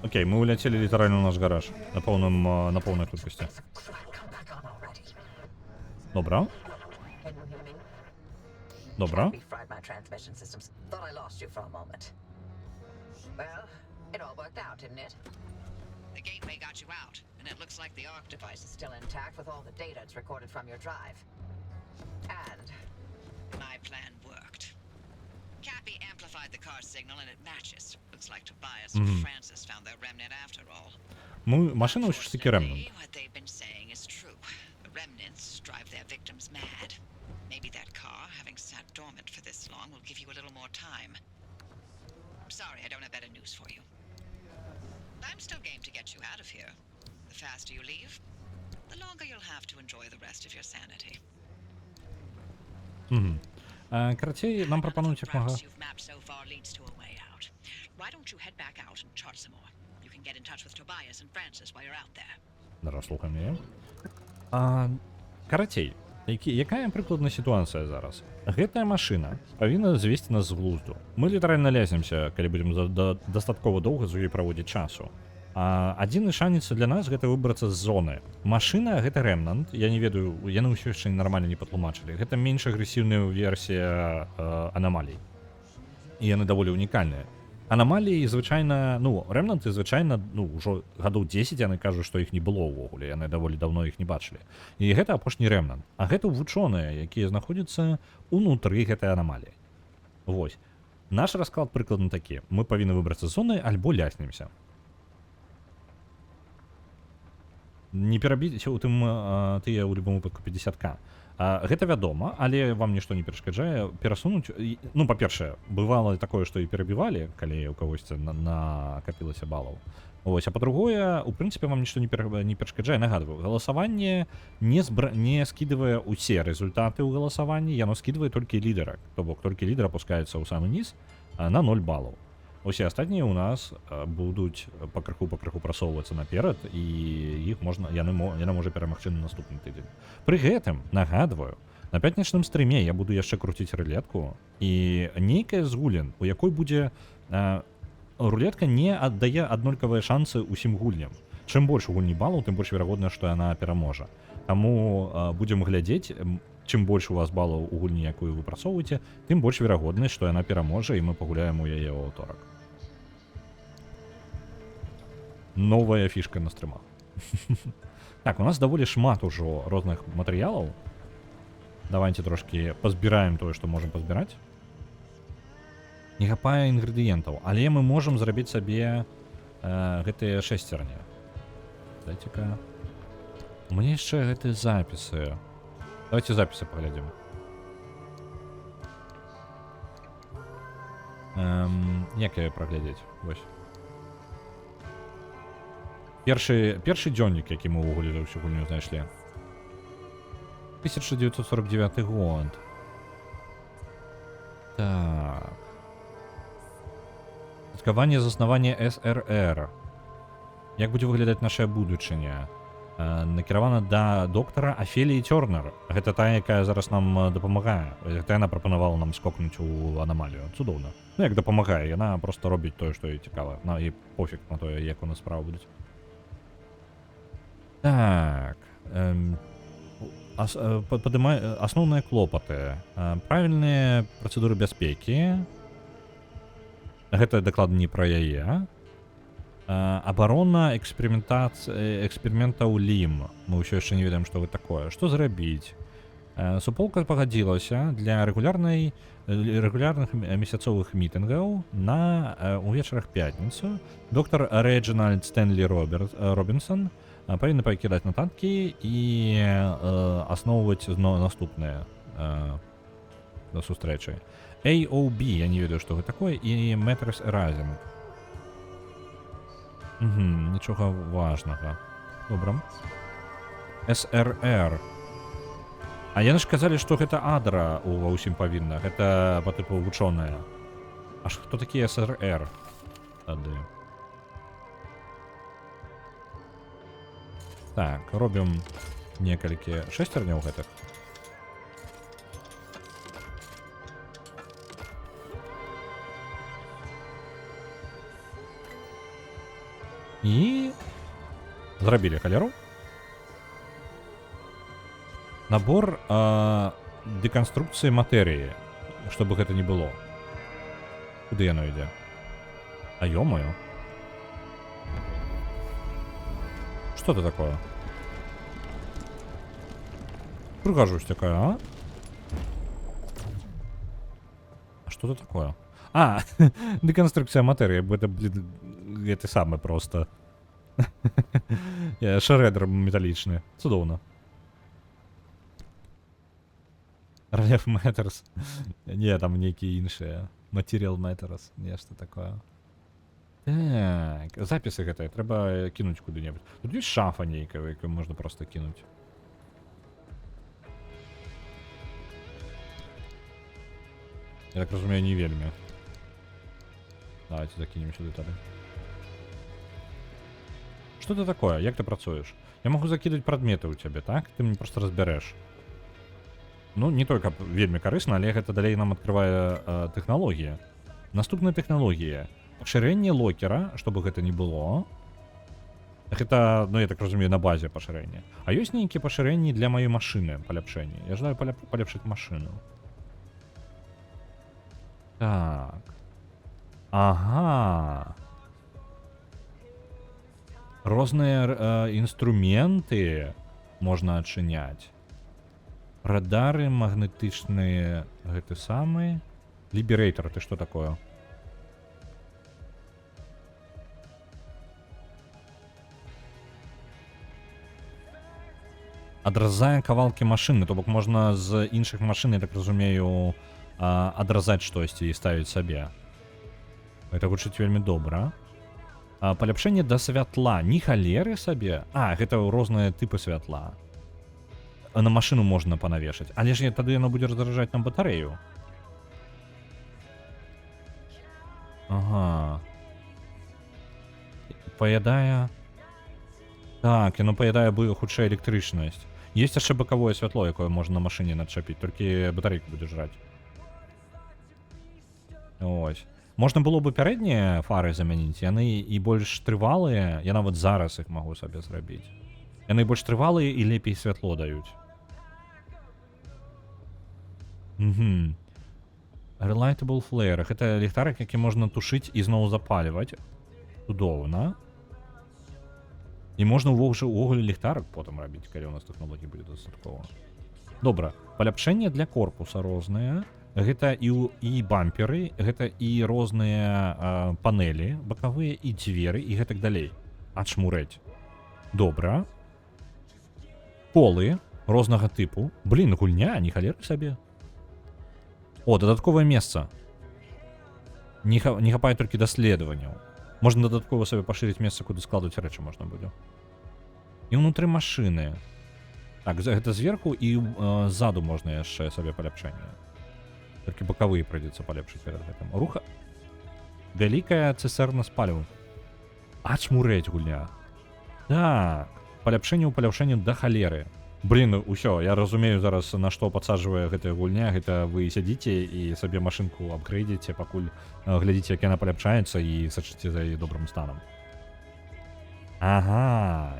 Speaker 1: Окей, мы улетели литерально в наш гараж на полной хуткости. Добро. Добро.
Speaker 2: The gateway got you out, and it looks like the ARC device is still intact with all the data it's recorded from your drive. And my plan worked. Cappy amplified the car signal and it matches. Looks like Tobias and Francis found their remnant after all.
Speaker 1: Машина ўсё ж таки ремнант.
Speaker 2: What they've been saying is true. The remnants drive their victims mad. Maybe that car, having sat dormant for this long, will give you a little more time. I'm sorry, I don't have better news for you. I'm still game to get you out of here. The faster you leave, the longer you'll have to enjoy the rest of your sanity.
Speaker 1: Карацей, нам прапануюць як мага. Зараз слухаем яе. Карацей, якая прыкладная сітуацыя зараз? Гэтая машына павінна звесці нас з глузду. Мы літаральна лязнемся, калі будзем дастаткова доўга з ёй праводзіць часу. Адзіны шанец для нас гэта выбрацца з зоны. Машына гэта ремнант, я не ведаю, яны ўсё яшчэ нармальна не патлумачылі. Гэта менш агрэсіўная версія анамалій. І яны даволі унікальныя. Анамаліі звычайна, ремнанты звычайна, ўжо гадоў 10 яны кажуць, што іх не было ўвогуле, яны даволі даўно іх не бачылі. І гэта апошні ремнант. А гэта вучоныя, якія знаходзяцца ўнутры гэтай анамаліі. Вось. Наш расклад прыкладна такі. Мы павінны выбрацца з зоны альбо ляснемся. Не перабіць у тым тыя ў любым выпадку 50к. Гэта вядома, але вам нішто не перашкаджае перасунуць. Ну, па-першае, бывала такое, што і перабівалі, калі ў кагосьці накапілася балаў. Вось, а па-другое, у прынцыпе, вам нішто не перашкаджае. Нагадваю, галасаванне не скідывае ўсе рэзультаты ў галасаванні, яно скідвае толькі лідара. То бок, толькі лідар апускаецца ў самы ніз на 0 балаў. Усе астатнія ў нас будуць пакрыху прасоўвацца наперад, і іх яна можа перамагчы на наступны тыдзень. Пры гэтым, нагадваю, на пятнічным стрыме я буду яшчэ круціць рулетку, і нейкая з гульнян, у якой будзе рулетка не аддае аднолькавыя шансы ўсім гульням. Чым больш у гульні балаў, тым больш верагодна, што яна пераможа. Таму будзем глядзець, чым больш у вас балаў у гульні, якую вы прасоўваеце, тым больш верагоднасць, што яна пераможа, і мы пагуляем у яе ў аўторак. Новая фішка на стрымах. Так, у нас даволі шмат ужо розных матэрыялаў. Давайте трошкі пазбіраем тое, што можам пазбіраць. Не хапае інгрэдыентаў, але мы можам зрабіць сабе гэтыя шэсцерні. Дайце-ка. У мяне яшчэ гэтыя запісы. Давайте запісы паглядзім. Як яе праглядзець? Вось. Першы дзённік, які мы ўвогуле за ўсю гульню знайшлі. 1949 год. Так. Святкаванне заснавання СРР. Як будзе выглядаць наша будучыня? Накіравана да доктара Афеліі Тёрнер. Гэта тая, якая зараз нам дапамагае. Гэта яна прапанавала нам скокнуць у анамалію. Цудоўна. Ну, як дапамагае, яна проста робіць тое, што ёй цікава. І пофіг на тое, як у нас справа будуць. Так. Асноўныя клопаты. Правільныя працэдуры бяспекі. Гэта дакладна не пра яе. Абарона эксперыментаў ЛІМ. Мы ўсё яшчэ не ведаем, што гэта такое. Што зрабіць? Суполка пагадзілася для рэгулярных месяцовых мітынгаў на увечарах пятніцу. Доктар Рэджынальд Стэнлі Робінсон павінны пакідаць нататкі і асноўваць наступныя сустрэчы. AOB, я не ведаю, што гэта такое, і Мэтрыс Эразінг. Нічога важнага. Добра. СРР. А яны ж казалі, што гэта адра ва ўсім павінна. Гэта па тыпу вучоная. А хто такі СРР? Тады. Так, робім некалькі шэсцерняў гэтых. І зрабілі халеру. Набор дэканструкцыі матэрыі, чтобы гэта не было. Куды яно ідзе? А ё-моё. Что это такое? Прыгажусь такая, а? А что это такое? А, деконструкция материи. Это, блин, это самое просто. Шредер металличный. Цудовно. Relief Matters. Не, там некие іншие. Material Matters. Не, что такое. Так, записи гэтыя трэба кинуть куды-небудзь. Тут ёсць шафа нейкая, якую можна просто кинуть. Я так разумею, не вельмі. Давайте закинем сюда тады. Что это такое? Як ты працуешь? Я могу закидывать предметы у тебя, так? Ты мне просто разберешь. Ну, не только вельмі карысна, але гэта далей нам открывае тэхналогія. Наступная тэхналогія. Пашырэнне локера, чтобы гэта не было. Гэта, ну я так разумею, на базе пашырэння. А ёсць нейкія пашырэнні для маёй машыны, паляпшэнні. Я жадаю паляпшыць машыну. Так. Ага. Розныя інструменты можна адчыняць. Радары магнетычныя, гэты самы. Ліберейтор, ты што такое? Адразае кавалкі машыны, то бок можна з іншых машын, я так разумею, адразаць штосьці і ставіць сабе. Гэта гучыць вельмі добра. Паляпшэнне да святла. Ні халеры сабе. А, гэта розныя тыпы святла. На машыну можна панавешаць. Але ж тады яно будзе разраджаць нам батарэю. Ага. Паядае... Так, яно паядае хутчэй электрычнасць. Есть яшчэ бакавое святло, якое можна на машыне начапіць, толькі батарэйку будзе жраць. Ось. Можна было бы пярэднія фары замяніць, яны і больш трывалыя, я нават зараз іх магу сабе зрабіць. Яны больш трывалыя і лепей святло даюць. Reliable flare. Гэта ліхтарык, які можна тушыць і зноў запаліваць. Цудоўна. І можна ўвогуле ліхтарык потым рабіць, калі у нас тэхналогія будзе дастаткова. Добра, паляпшэнне для корпуса розныя. Гэта і бамперы, гэта і розныя панелі бакавыя, і дзверы, і гэтак далей. Ачмурэць. Добра. Полы рознага тыпу. Блін, гульня, не халеры сабе. О, дадатковае месца. Не хапае толькі даследаванняў. Можна дадаткова сабе пашырыць месца, куды складваць рэчы можна будзе. І ўнутры машыны. Так, гэта зверху і ззаду можна яшчэ сабе паляпшэнне. Толькі бакавыя прыйдзецца палепшыць перад гэтым. Руха. Вялікая цыстэрна з палівам. А чмурэць гульня. Так, паляпшэнне да халеры. Блін, усё, я разумею зараз, на што падсаджвае гэтая гульня. Гэта вы сядзіце і сабе машынку апгрэйдзіце, пакуль глядзіце, як яна паляпшаецца і сачыце за яе добрым станам. Ага,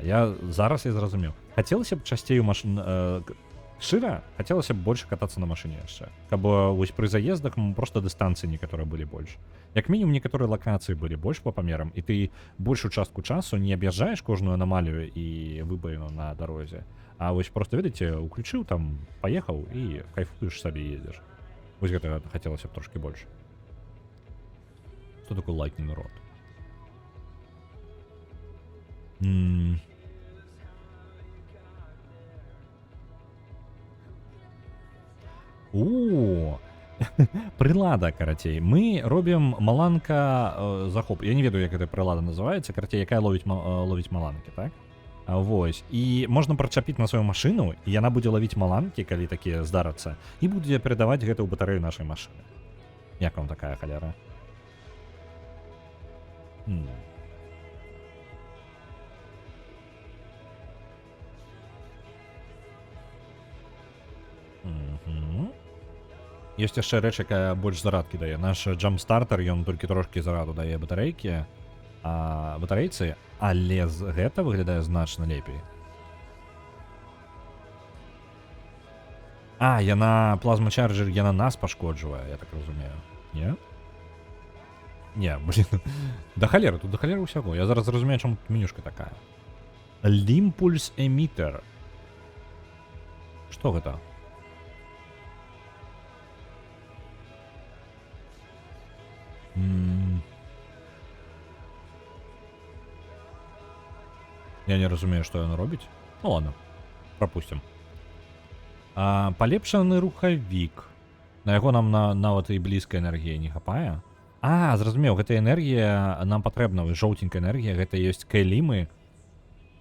Speaker 1: зараз я зразумеў. Хацелася б часцей шчыра, хацелася б больш катацца на машыне яшчэ. Каб вось пры заездах проста дыстанцыі некаторыя былі больш. Як мінімум некаторыя лакацыі былі больш па памерам, і ты большую частку часу не аб'язджаеш кожную анамалію і выбаіну на дарозе. А вось просто, ведаеце, уключыў там, паехаў і кайфуеш сабе едзеш. Вось гэта хацелася б трошкі больш. Што такое Lightning Rod? Прылада, карацей. Мы робім маланка захоп. Я не ведаю, як гэта прылада называецца, карацей, якая ловіць маланкі, так? Вось. І можна прычапіць на сваю машыну, і яна будзе лавіць маланкі, калі такія здарацца, і будзе перадаваць гэта ў батарэю нашай машыны. Як вам такая халера? Ёсць яшчэ рэч, якая больш зарадкі дае. Наш джамп-стартер, ён толькі трошкі зараду дае батарэйцы, але гэта выглядае значна лепей. Яна плазма-чарджер, яна нас пашкоджвае, я так разумею. Не? Не, блин. Да халеры, тут да халеры ўсяго. Я зараз разумею, чаму тут менюшка такая. Limpulse Emitter. Што гэта? Я не разумею, што яно робіць. Ну ладно, пропустим. Палепшаны рухавік. На яго нам нават і блізкай энергіі не хапае. Зразумеў, гэта энергія нам патрэбна, жоўценькая энергія, гэта ёсць кайлімы.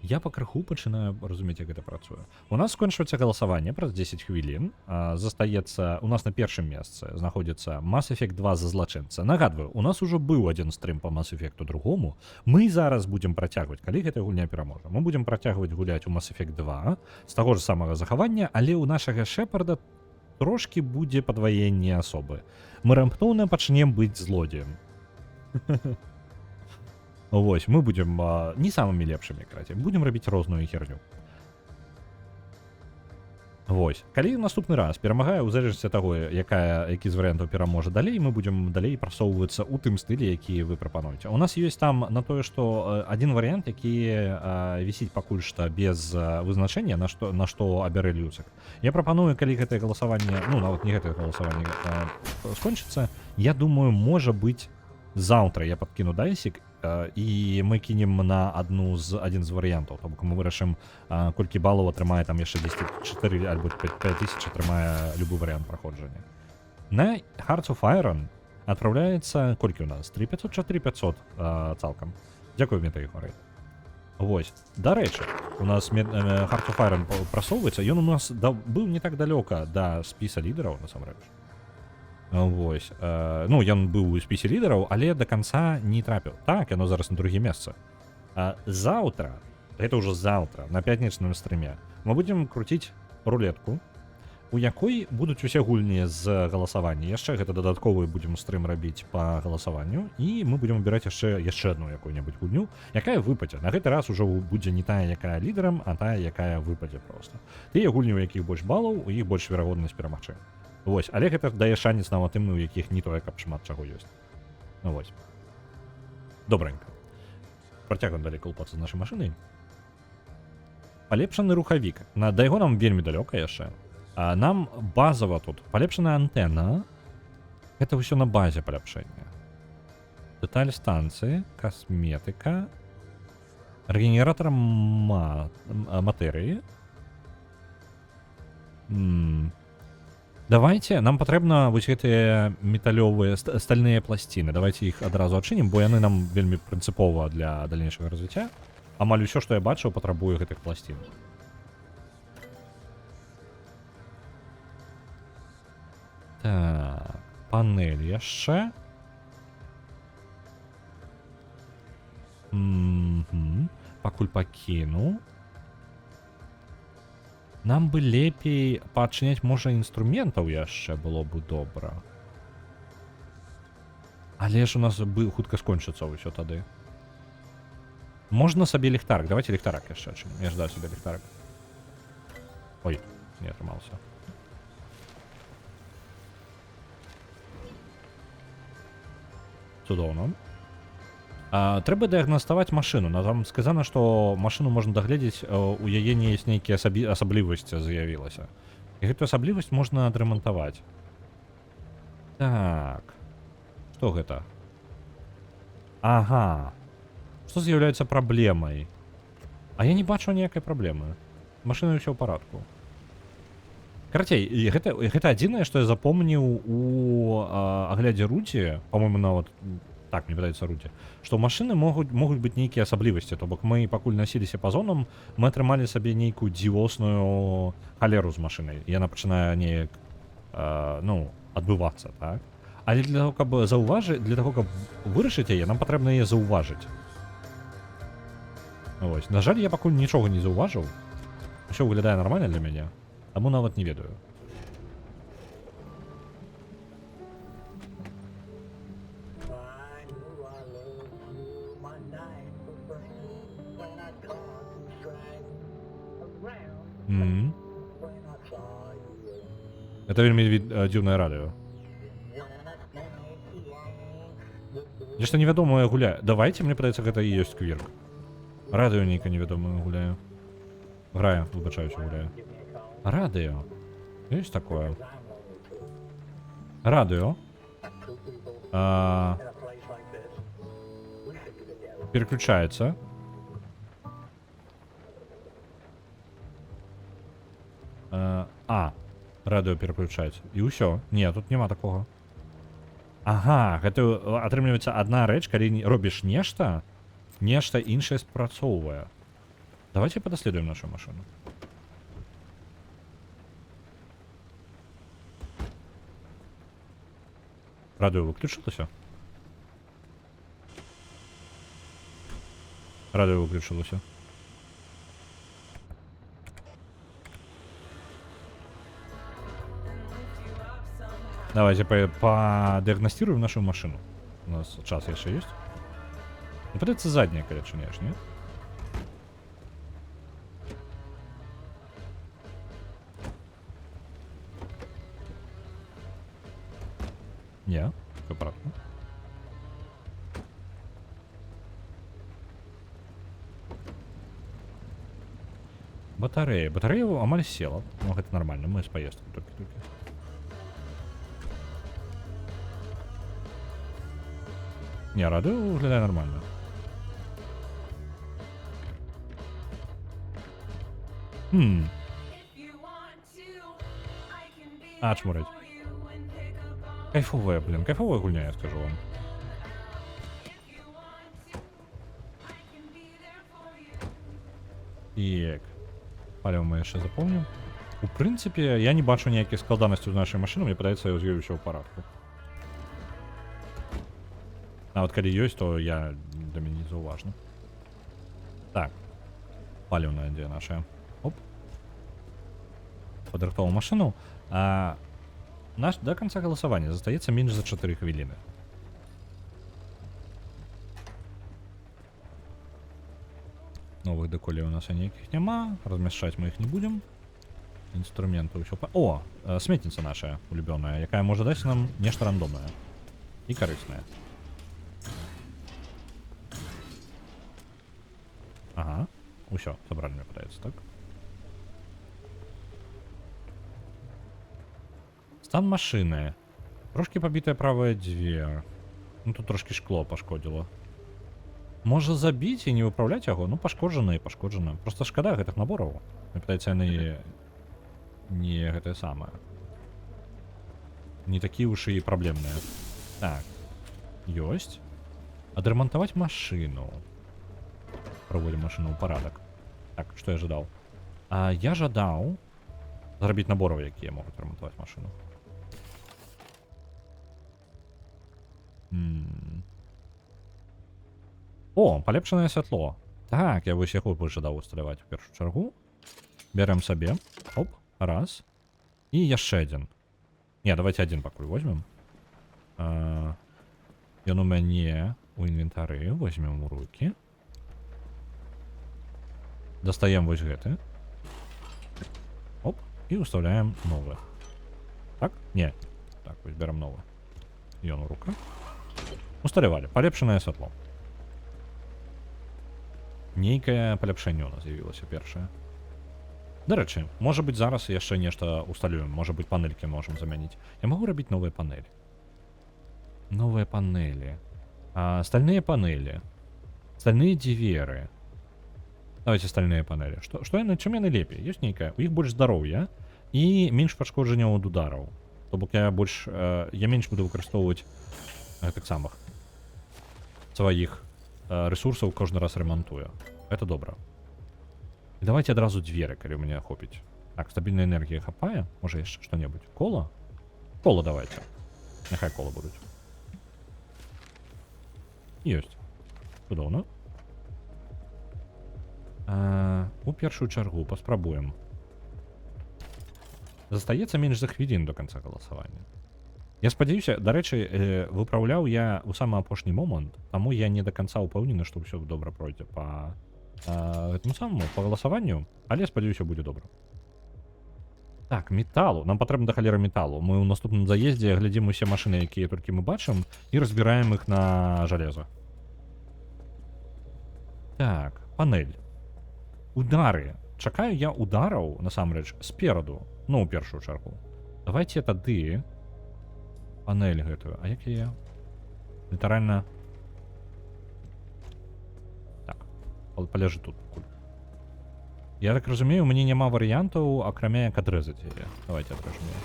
Speaker 1: Я пакрыху пачынаю разумець, як гэта працуе. У нас скончваецца галасаванне праз 10 хвілін. Застаецца, у нас на першым месцы знаходзіцца Mass Effect 2 за злачынца. Нагадваю, у нас ужо быў адзін стрым па Mass Effect другому. Мы зараз будзем працягваць, калі гэтая гульня пераможа. Мы будзем працягваць гуляць у Mass Effect 2 з таго ж самага захавання, але ў нашага Шепарда трошкі будзе падваенне асобы. Мы раптоўна пачнем быць злодзеем. Вось, мы будем не самымі лепшымі, карацей, будем рабіць розную херню. Вось, калі наступны раз перамагае, у залежнасці ад таго, які з варыянтаў пераможа далей, мы будем далей прасоўвацца ў тым стылі, які вы прапануеце. У нас ёсць там на тое, што адзін варыянт, які вісіць пакуль што без вызначэння, на што абярэ Люцик. Я прапаную, калі гэтае галасаванне, ну, нават не гэтае галасаванне скончыцца, я думаю, можа быць, заўтра я падкіну дайсік, і мы кінем на адзін з варыянтаў, то бок мы вырашым, колькі балаў атрымае там яшчэ 4 альбо 5000 атрымае любы варыянт праходжання. На Hearts of Iron адпраўляецца, колькі ў нас? 3500-4500 цалкам. Дзякую, Метаігоры. Вось, дарэчы, у нас Hearts of Iron прасоўваецца, ён у нас быў не так далёка да спіса лідараў, насамрэч. Вось, ну, ён быў у спісе лідараў, але да канца не трапіў. Так, яно зараз на другім месцы. Заўтра, гэта ўжо заўтра, на пятнічным стрыме, мы будзем круціць рулетку, у якой будуць усе гульні з галасавання. Яшчэ гэта дадатковы будзем стрым рабіць па галасаванню, і мы будзем выбіраць яшчэ адну якую-небудзь гульню, якая выпадзе. На гэты раз ужо будзе не тая, якая лідарам, а тая, якая выпадзе проста. Тыя гульні, у якіх больш балаў, у іх больш верагоднасць перамагчы. Вось, але гэта дае шанец нават тым, у якіх не тое, каб шмат чаго ёсць. Ну вось. Добренька. Працягваем далей калупацца з нашай машынай. Палепшаны рухавік. Да яго нам вельмі далёка яшчэ. Нам базава тут палепшаная антэна. Гэта ўсё на базе паляпшэння. Дэталь станцыі, касметыка, рэгенератор матэрыі. Давайте, нам патрэбна вось гэтыя металёвыя стальныя пласціны. Давайте іх адразу адчынім, бо яны нам вельмі прынцыпова для далейшага развіцця. Амаль усё, што я бачыў, патрабуе гэтых пласцін. Так, панель яшчэ. Пакуль пакіну. Нам бы лепей паадчыняць, можа, інструментаў яшчэ было бы добра. Але ж у нас бы хутка скончыцца ўсё тады. Можна сабе ліхтарак. Давайте ліхтарак яшчэ адчынім. Я ждаю сабе ліхтарак. Ой, не атрымаўся. Цудоўна. Трэба дыягнаставаць машыну. Нам сказана, што машыну можна дагледзець, у яе не ёсць нейкія асаблівасці з'явілася. І гэтую асаблівасць можна адрамантаваць. Так. Што гэта? Ага. Што з'яўляецца праблемай? А я не бачу ніякай праблемы. Машына ўсё ў парадку. Карацей, гэта адзінае, што я запомніў у аглядзе Руці, па-мойму, нават так, мне падаецца Руці, што ў машыны могуць быць нейкія асаблівасці, то бок мы пакуль насіліся па зонам, мы атрымалі сабе нейкую дзівосную халеру з машынай. Яна пачынае неяк, адбывацца, так? Але для таго, каб для таго, каб вырашыць яе, нам патрэбна яе заўважыць. Вось. На жаль, я пакуль нічога не заўважыў. Усё выглядае нармальна для мяне, таму нават не ведаю. Это вельмі дзіўнае радыё. Нешта невядомае гуляе. Давайте, мне падаецца, гэта і ёсць квірк. Радыё нейка невядомае гуляе. Грае, выбачаюся, гуляе. Радыё. Ёсць такое. Радыё. Переключается. Радыё переключаецца. І ўсё. Не, тут няма такога. Ага, гэта атрымліваецца адна рэч, калі робіш нешта, нешта іншае спрацоўвае. Давайте падаследуем нашу машыну. Радыё выключылася? Радыё выключылася. Давайте подиагностируем нашу машину. У нас час еще есть. Ну, придется задняя, конечно, не? Не, все правильно. Батарея. Батарея амаль села. Ну, это нормально, мы с поездки только. Не, радио выглядає нормально. Чмурить. Кайфовая, блин, кайфовая гульня, я скажу вам. Так. Паліва ми ще запомним. У принципі, я не бачу ніяких складаностей з нашої машини, мені подається, з її все в порядку. А от коли є, то для мене не зауважно. Так. Палівна, де наша? Оп. Подрихтував машину. До конца голосування застається менш за 4 хвилини. Новых деколей у нас никаких нема. Размещать мы их не будем. Инструменты еще по... О! Сметница наша улюбленная, якая может дать нам нечто рандомное. И корыстное. Ага. Все, собрали, мне пытается, так? Стан машины. Трошки побитая правая дверь. Ну тут трошки шкло пошкодило. Можа забіць і не выпраўляць яго, ну пашкоджана і пашкоджана. Просто шкада гэтых набораў. Мне пытаецца, яны не гэтае самае. Не такие уж и проблемные. Так. Ёсть. Отремонтовать машину. Проводим машину ў парадак. Так, што я жадаў? Я жадаў зрабіць набораў, якія могуць ремонтаваць машыну. О, палепшанае святло. Так, я вось яго бы жадаў усталяваць у першую чаргу. Бярем сабе. Оп, раз. І яшчэ адзін. Не, давайте адзін пакуль возьмем. Ён у мяне у інвентары. Возьмем у рукі. Дастаем вось гэты. Оп, і ўстаўляем новы. Так? Не. Так, вось бярем новы. Ён у руках. Усталявалі. Палепшанае святло. Нейкае паляпшэнне у нас з'явілася першае. Дарэчы, можа быць зараз яшчэ нешта усталюем. Можа быць панелькі можам замяніць. Я магу рабіць новыя панелі. Новыя панелі. Стальныя панелі. Стальныя дзверы. Давайте стальныя панелі. Што яны, чым яны лепей? Ёсць нейкая. У іх больш здароўя і менш пашкоджанняў ад удараў. То бок я менш буду выкарыстоўваць гэтых самых сваіх ресурсаў кожны раз ремонтую. Это добра. І давайте адразу дзверы, калі ў мяне хопіць. Так, стабільная энергія хапае? Можа яшчэ што-небудзь? Кола? Кола давайте. Няхай кола будуць. Ёсць. Цудоўна. У першую чаргу паспрабуем. Застаецца менш за хвілін до канца галасавання. Я спадзяюся, дарэчы, выпраўляў я ў самы апошні момант, таму я не да канца ўпэўнены, што ўсё добра пройдзе па гэтаму самому, па галасаванню, але спадзяюся, будзе добра. Так, металу. Нам патрэбна да халеры металу. Мы ў наступным заездзе глядзім усе машыны, якія толькі мы бачым, і разбіраем іх на жалеза. Так, панель. Удары. Чакаю я удараў, насамрэч, спераду. Ну, у першую чаргу. Давайте тады панель гэтую. А як я? Літаральна. Так. Паляжы тут. Я так разумею, у мяне няма варыянтаў, акрамя як адрэзаць яе. Давайте адрэжем яе.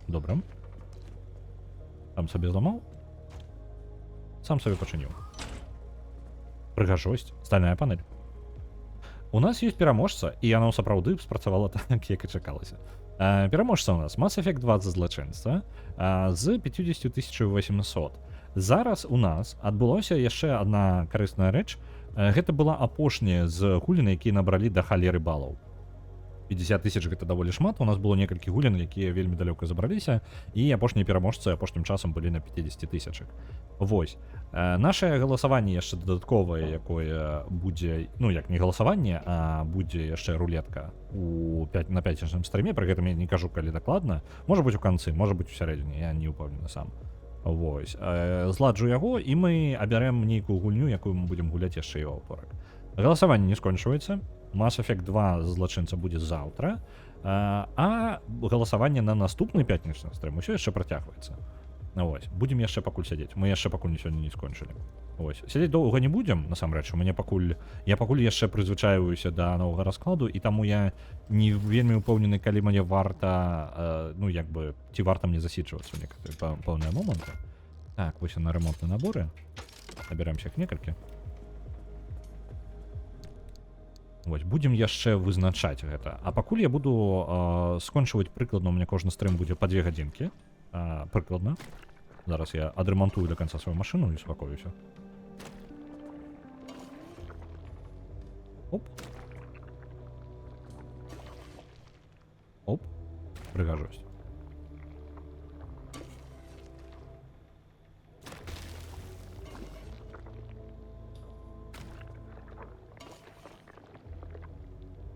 Speaker 1: Добра. Сам сабе зламаў. Сам сабе пачыніў. Прыгажосць. Стальная панель. У нас ёсць пераможца, і яна сапраўды спрацавала так, як і чакалася. Пераможца у нас Mass Effect 2 за злачынства з 50 800. Зараз у нас адбылося яшчэ адна карысная рэч. Гэта была апошняя з гулін, якія набралі да халеры балаў. 50 000 гэта даволі шмат, у нас было некалькі гулін, якія вельмі далёка забраліся, і апошнія пераможцы апошнім часам былі на 50 000. Вось. Нашае галасаванне яшчэ дадатковае, якое будзе, ну як не галасаванне, а будзе яшчэ рулетка на пятнічным стрыме, пры гэтым я не кажу, калі дакладна. Можа быць у канцы, можа быць у сярэдзіне, я не ўпэўнены сам. Вось. Зладжу яго, і мы абярем нейкую гульню, якую мы будзем гуляць яшчэ і ў аўторак. Галасаванне не скончваецца. Mass Effect 2 злачынца будзе заўтра, а галасаванне на наступны пятнічны стрым усё яшчэ працягваецца. Вось, будзем яшчэ пакуль сядзець. Мы яшчэ пакуль сёння не скончылі. Вось, сядзець доўга не будзем, насамрэч, у мяне пакуль яшчэ прызвычаюся да новага раскладу, і таму я не вельмі ўпэўнены, калі мне варта, ну як бы, ці варта мне засіджвацца ў некаторыя пэўныя моманты. Так, вось на ремонтныя наборы. Набіраемся іх некалькі. Вось, будзем яшчэ вызначаць гэта. А пакуль я буду скончваць прыкладна, у мяне кожны стрым будзе па 2 гадзінкі. Прыкладна. Зараз я адремонтую до канца сваю машыну і супакоюся. Оп. Оп. Прыгажосць.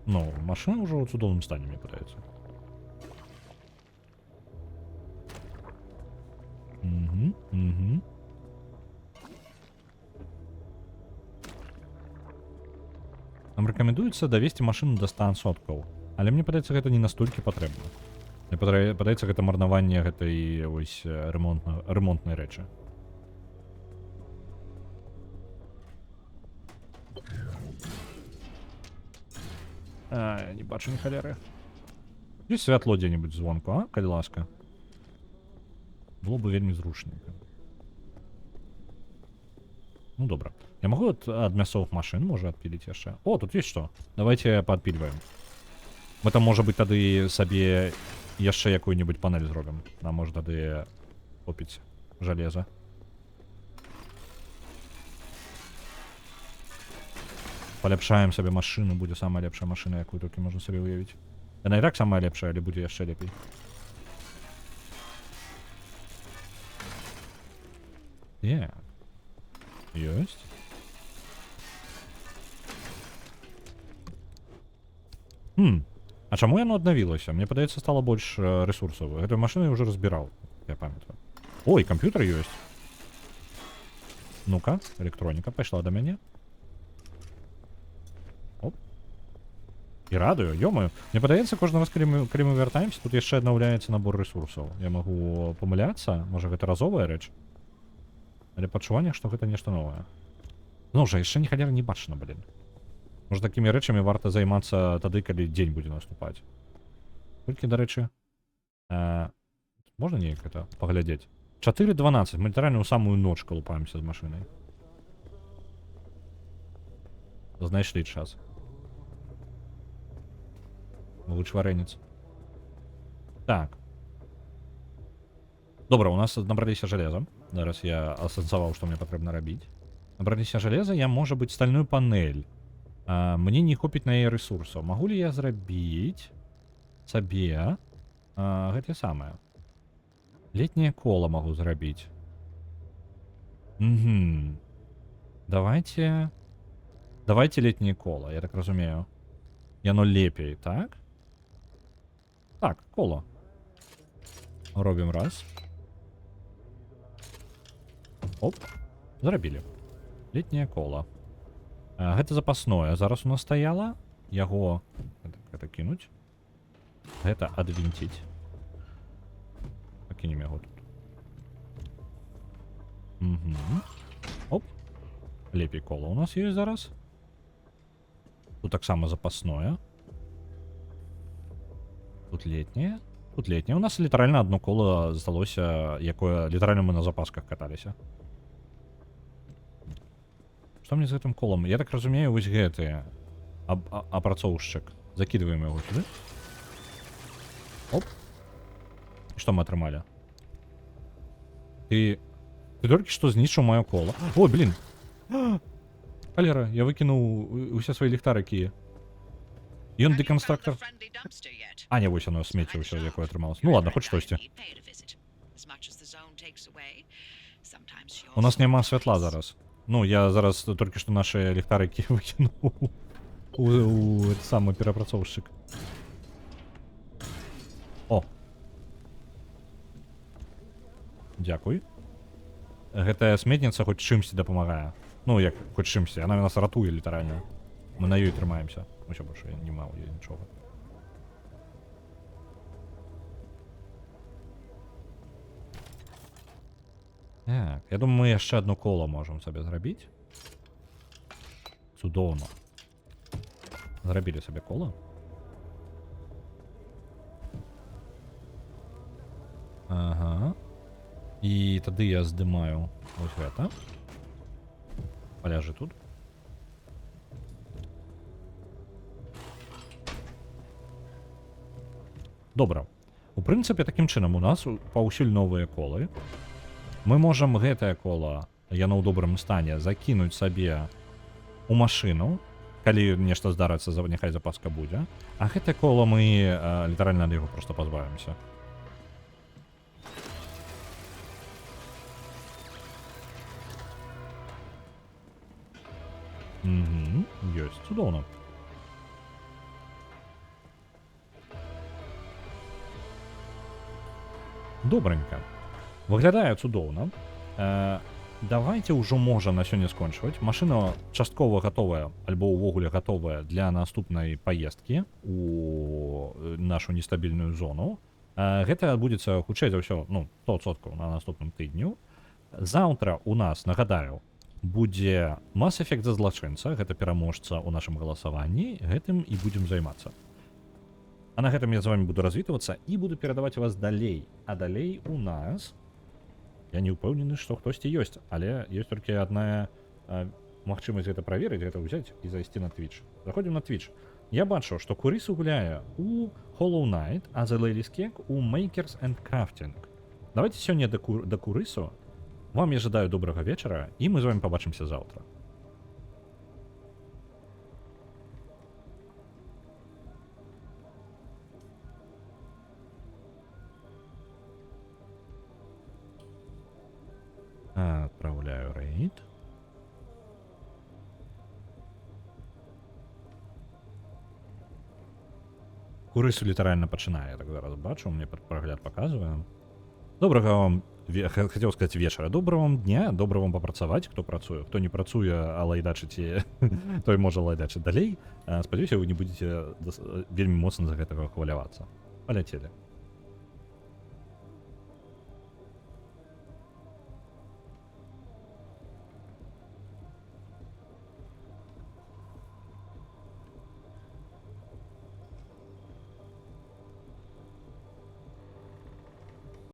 Speaker 1: Ну, машина уже в цудовном стане, мне пытается. Угу. Нам рэкамендуецца давесці машыну да 100%, але мне падаецца, гэта не настолькі патрэбна. Мне падаецца, гэта марнаванне гэтай вось ремонтнай рэчы. Не бачу ні халеры. Ёсць святло дзе-небудзь звонку, а, калі ласка? Было бы вельмі зручненько. Ну, добра. Я могу от мясцовых машин, можа, адпіліць яшчэ? О, тут есть што. Давайте падпільваем. Мы там, можа быць, тады сабе яшчэ якую-нибудь панель зробім. Нам, можа, тады купіць жалеза. Паляпшаем сабе машыну, будзе самая лепшая машына, якую толькі можна сабе уявіць. Яна і так самая лепшая, але будзе яшчэ лепей. Ёсць. А чаму яно аднавілася? Мне падаецца, стала больш рэсурсаў. Гэтую машыну я ўжо разбіраў, я памятаю. Ой, камп'ютар ёсць. Ну-ка, электроніка пайшла да мяне. Оп. І радыё, ё-моё. Мне падаецца, кожны раз, калі мы вяртаемся, тут яшчэ аднаўляецца набор рэсурсаў. Я магу памыляцца, можа гэта разовая рэч. Але пачуванне, што гэта нешта новае. Ну ўжо, яшчэ ні халеры не бачна, блін. Можа, такімі рэчамі варта займацца тады, калі дзень будзе наступаць. Толькі, дарэчы, можна неяк гэта паглядзець? 4:12, мы літаральна ў самую ноч калупаемся з машынай. Знайшлі час. Вычварэнец. Так. Добра, у нас набраліся жалеза. Зараз я асэнсаваў, што мне патрэбна рабіць. Набраліся жалеза, я, можа быць, стальную панель. Мне не хопіць на яе рэсурсаў. Магу ли я зрабіць сабе гэтае самае? Летняе кола магу зрабіць. Давайте летняе кола, я так разумею. Яно лепей, так? Так, кола. Робім раз. Оп, зрабілі. Летняе кола. Гэта запасное. Зараз у нас стаяла. Яго гэта кінуць. Гэта адвінціць. Пакінем яго тут. Оп. Лепей кола у нас ёсць зараз. Тут таксама запасное. Тут летняе. Тут летняе. У нас літаральна одно кола засталося, якое літаральна мы на запасках каталіся. Што мне з гэтым колам? Я так разумею, вось гэты апрацоўшчык. Закидываем яго сюды. Оп. І што мы атрымалі? Ты толькі што знішчыў маё кола. Ой, блин. Халера, я выкінуў усе свае ліхтарыкі. Ён деконструктор. А, не, вось оно смецце ўсё, якое атрымалось. Ну ладно, хоць штосьці. У нас няма святла зараз. Ну, я зараз толькі што наши ліхтарыкі выкінуў у этот самы перапрацоўшчык. О. Дзякуй. Гэтая сметніца хоць чымсьці дапамагае. Ну, як хоць чымсьці, яна нас ратуе літаральна. Мы на ёй трымаемся. Усё больше не маў ёй нічога. Так, я думаю, мы яшчэ одно кола можам сабе зрабіць. Цудоўна. Зрабілі сабе кола. Ага. І тады я здымаю вось гэта. Паляжы тут. Добра. У прынцыпе, такім чынам у нас паўсюль новыя колы. Мы можам гэтае кола, яно ў добрым стане, закінуць сабе у машыну, калі нешта здарыцца, няхай запаска будзе. А гэтае кола мы літаральна ад яго проста пазбавімся. Ёсць, цудоўна. Добренько. Выглядае цудоўна. Давайте ўжо можа на сёння скончваць. Машына часткова гатовая, альбо ўвогуле гатовая для наступнай паездкі у нашу нестабільную зону. Гэта адбудзецца хутчэй за ўсё, ну, 100% на наступным тыдню. Заўтра у нас, нагадаю, будзе Mass Effect за злачынца, гэта пераможца ў нашым галасаванні, гэтым і будзем займацца. А на гэтым я з вами буду развітвацца і буду перадаваць вас далей. А далей у нас... Я не ўпэўнены, што хтосьці ёсць, але ёсць толькі адна магчымасць гэта праверыць, гэта ўзяць і зайсці на Twitch. Заходзім на Twitch. Я бачу, што Курысу гуляе у Hollow Knight, а The Ladies Cake у Makers and Crafting. Давайте сёння да Курысу. Вам я жадаю добрага вечара, і мы з вами побачымся заўтра. Отправляю рейд. Курысу літаральна пачынае, так зараз бачу, мне прагляд паказвае. Добрага вам, хацеў сказаць вечара, добрага вам дня, добра вам папрацаваць, хто працуе, хто не працуе, а лайдачыце, той можа лайдачыць далей. Спадзяюся, вы не будзеце вельмі моцна за гэтага хвалявацца. Паляцелі.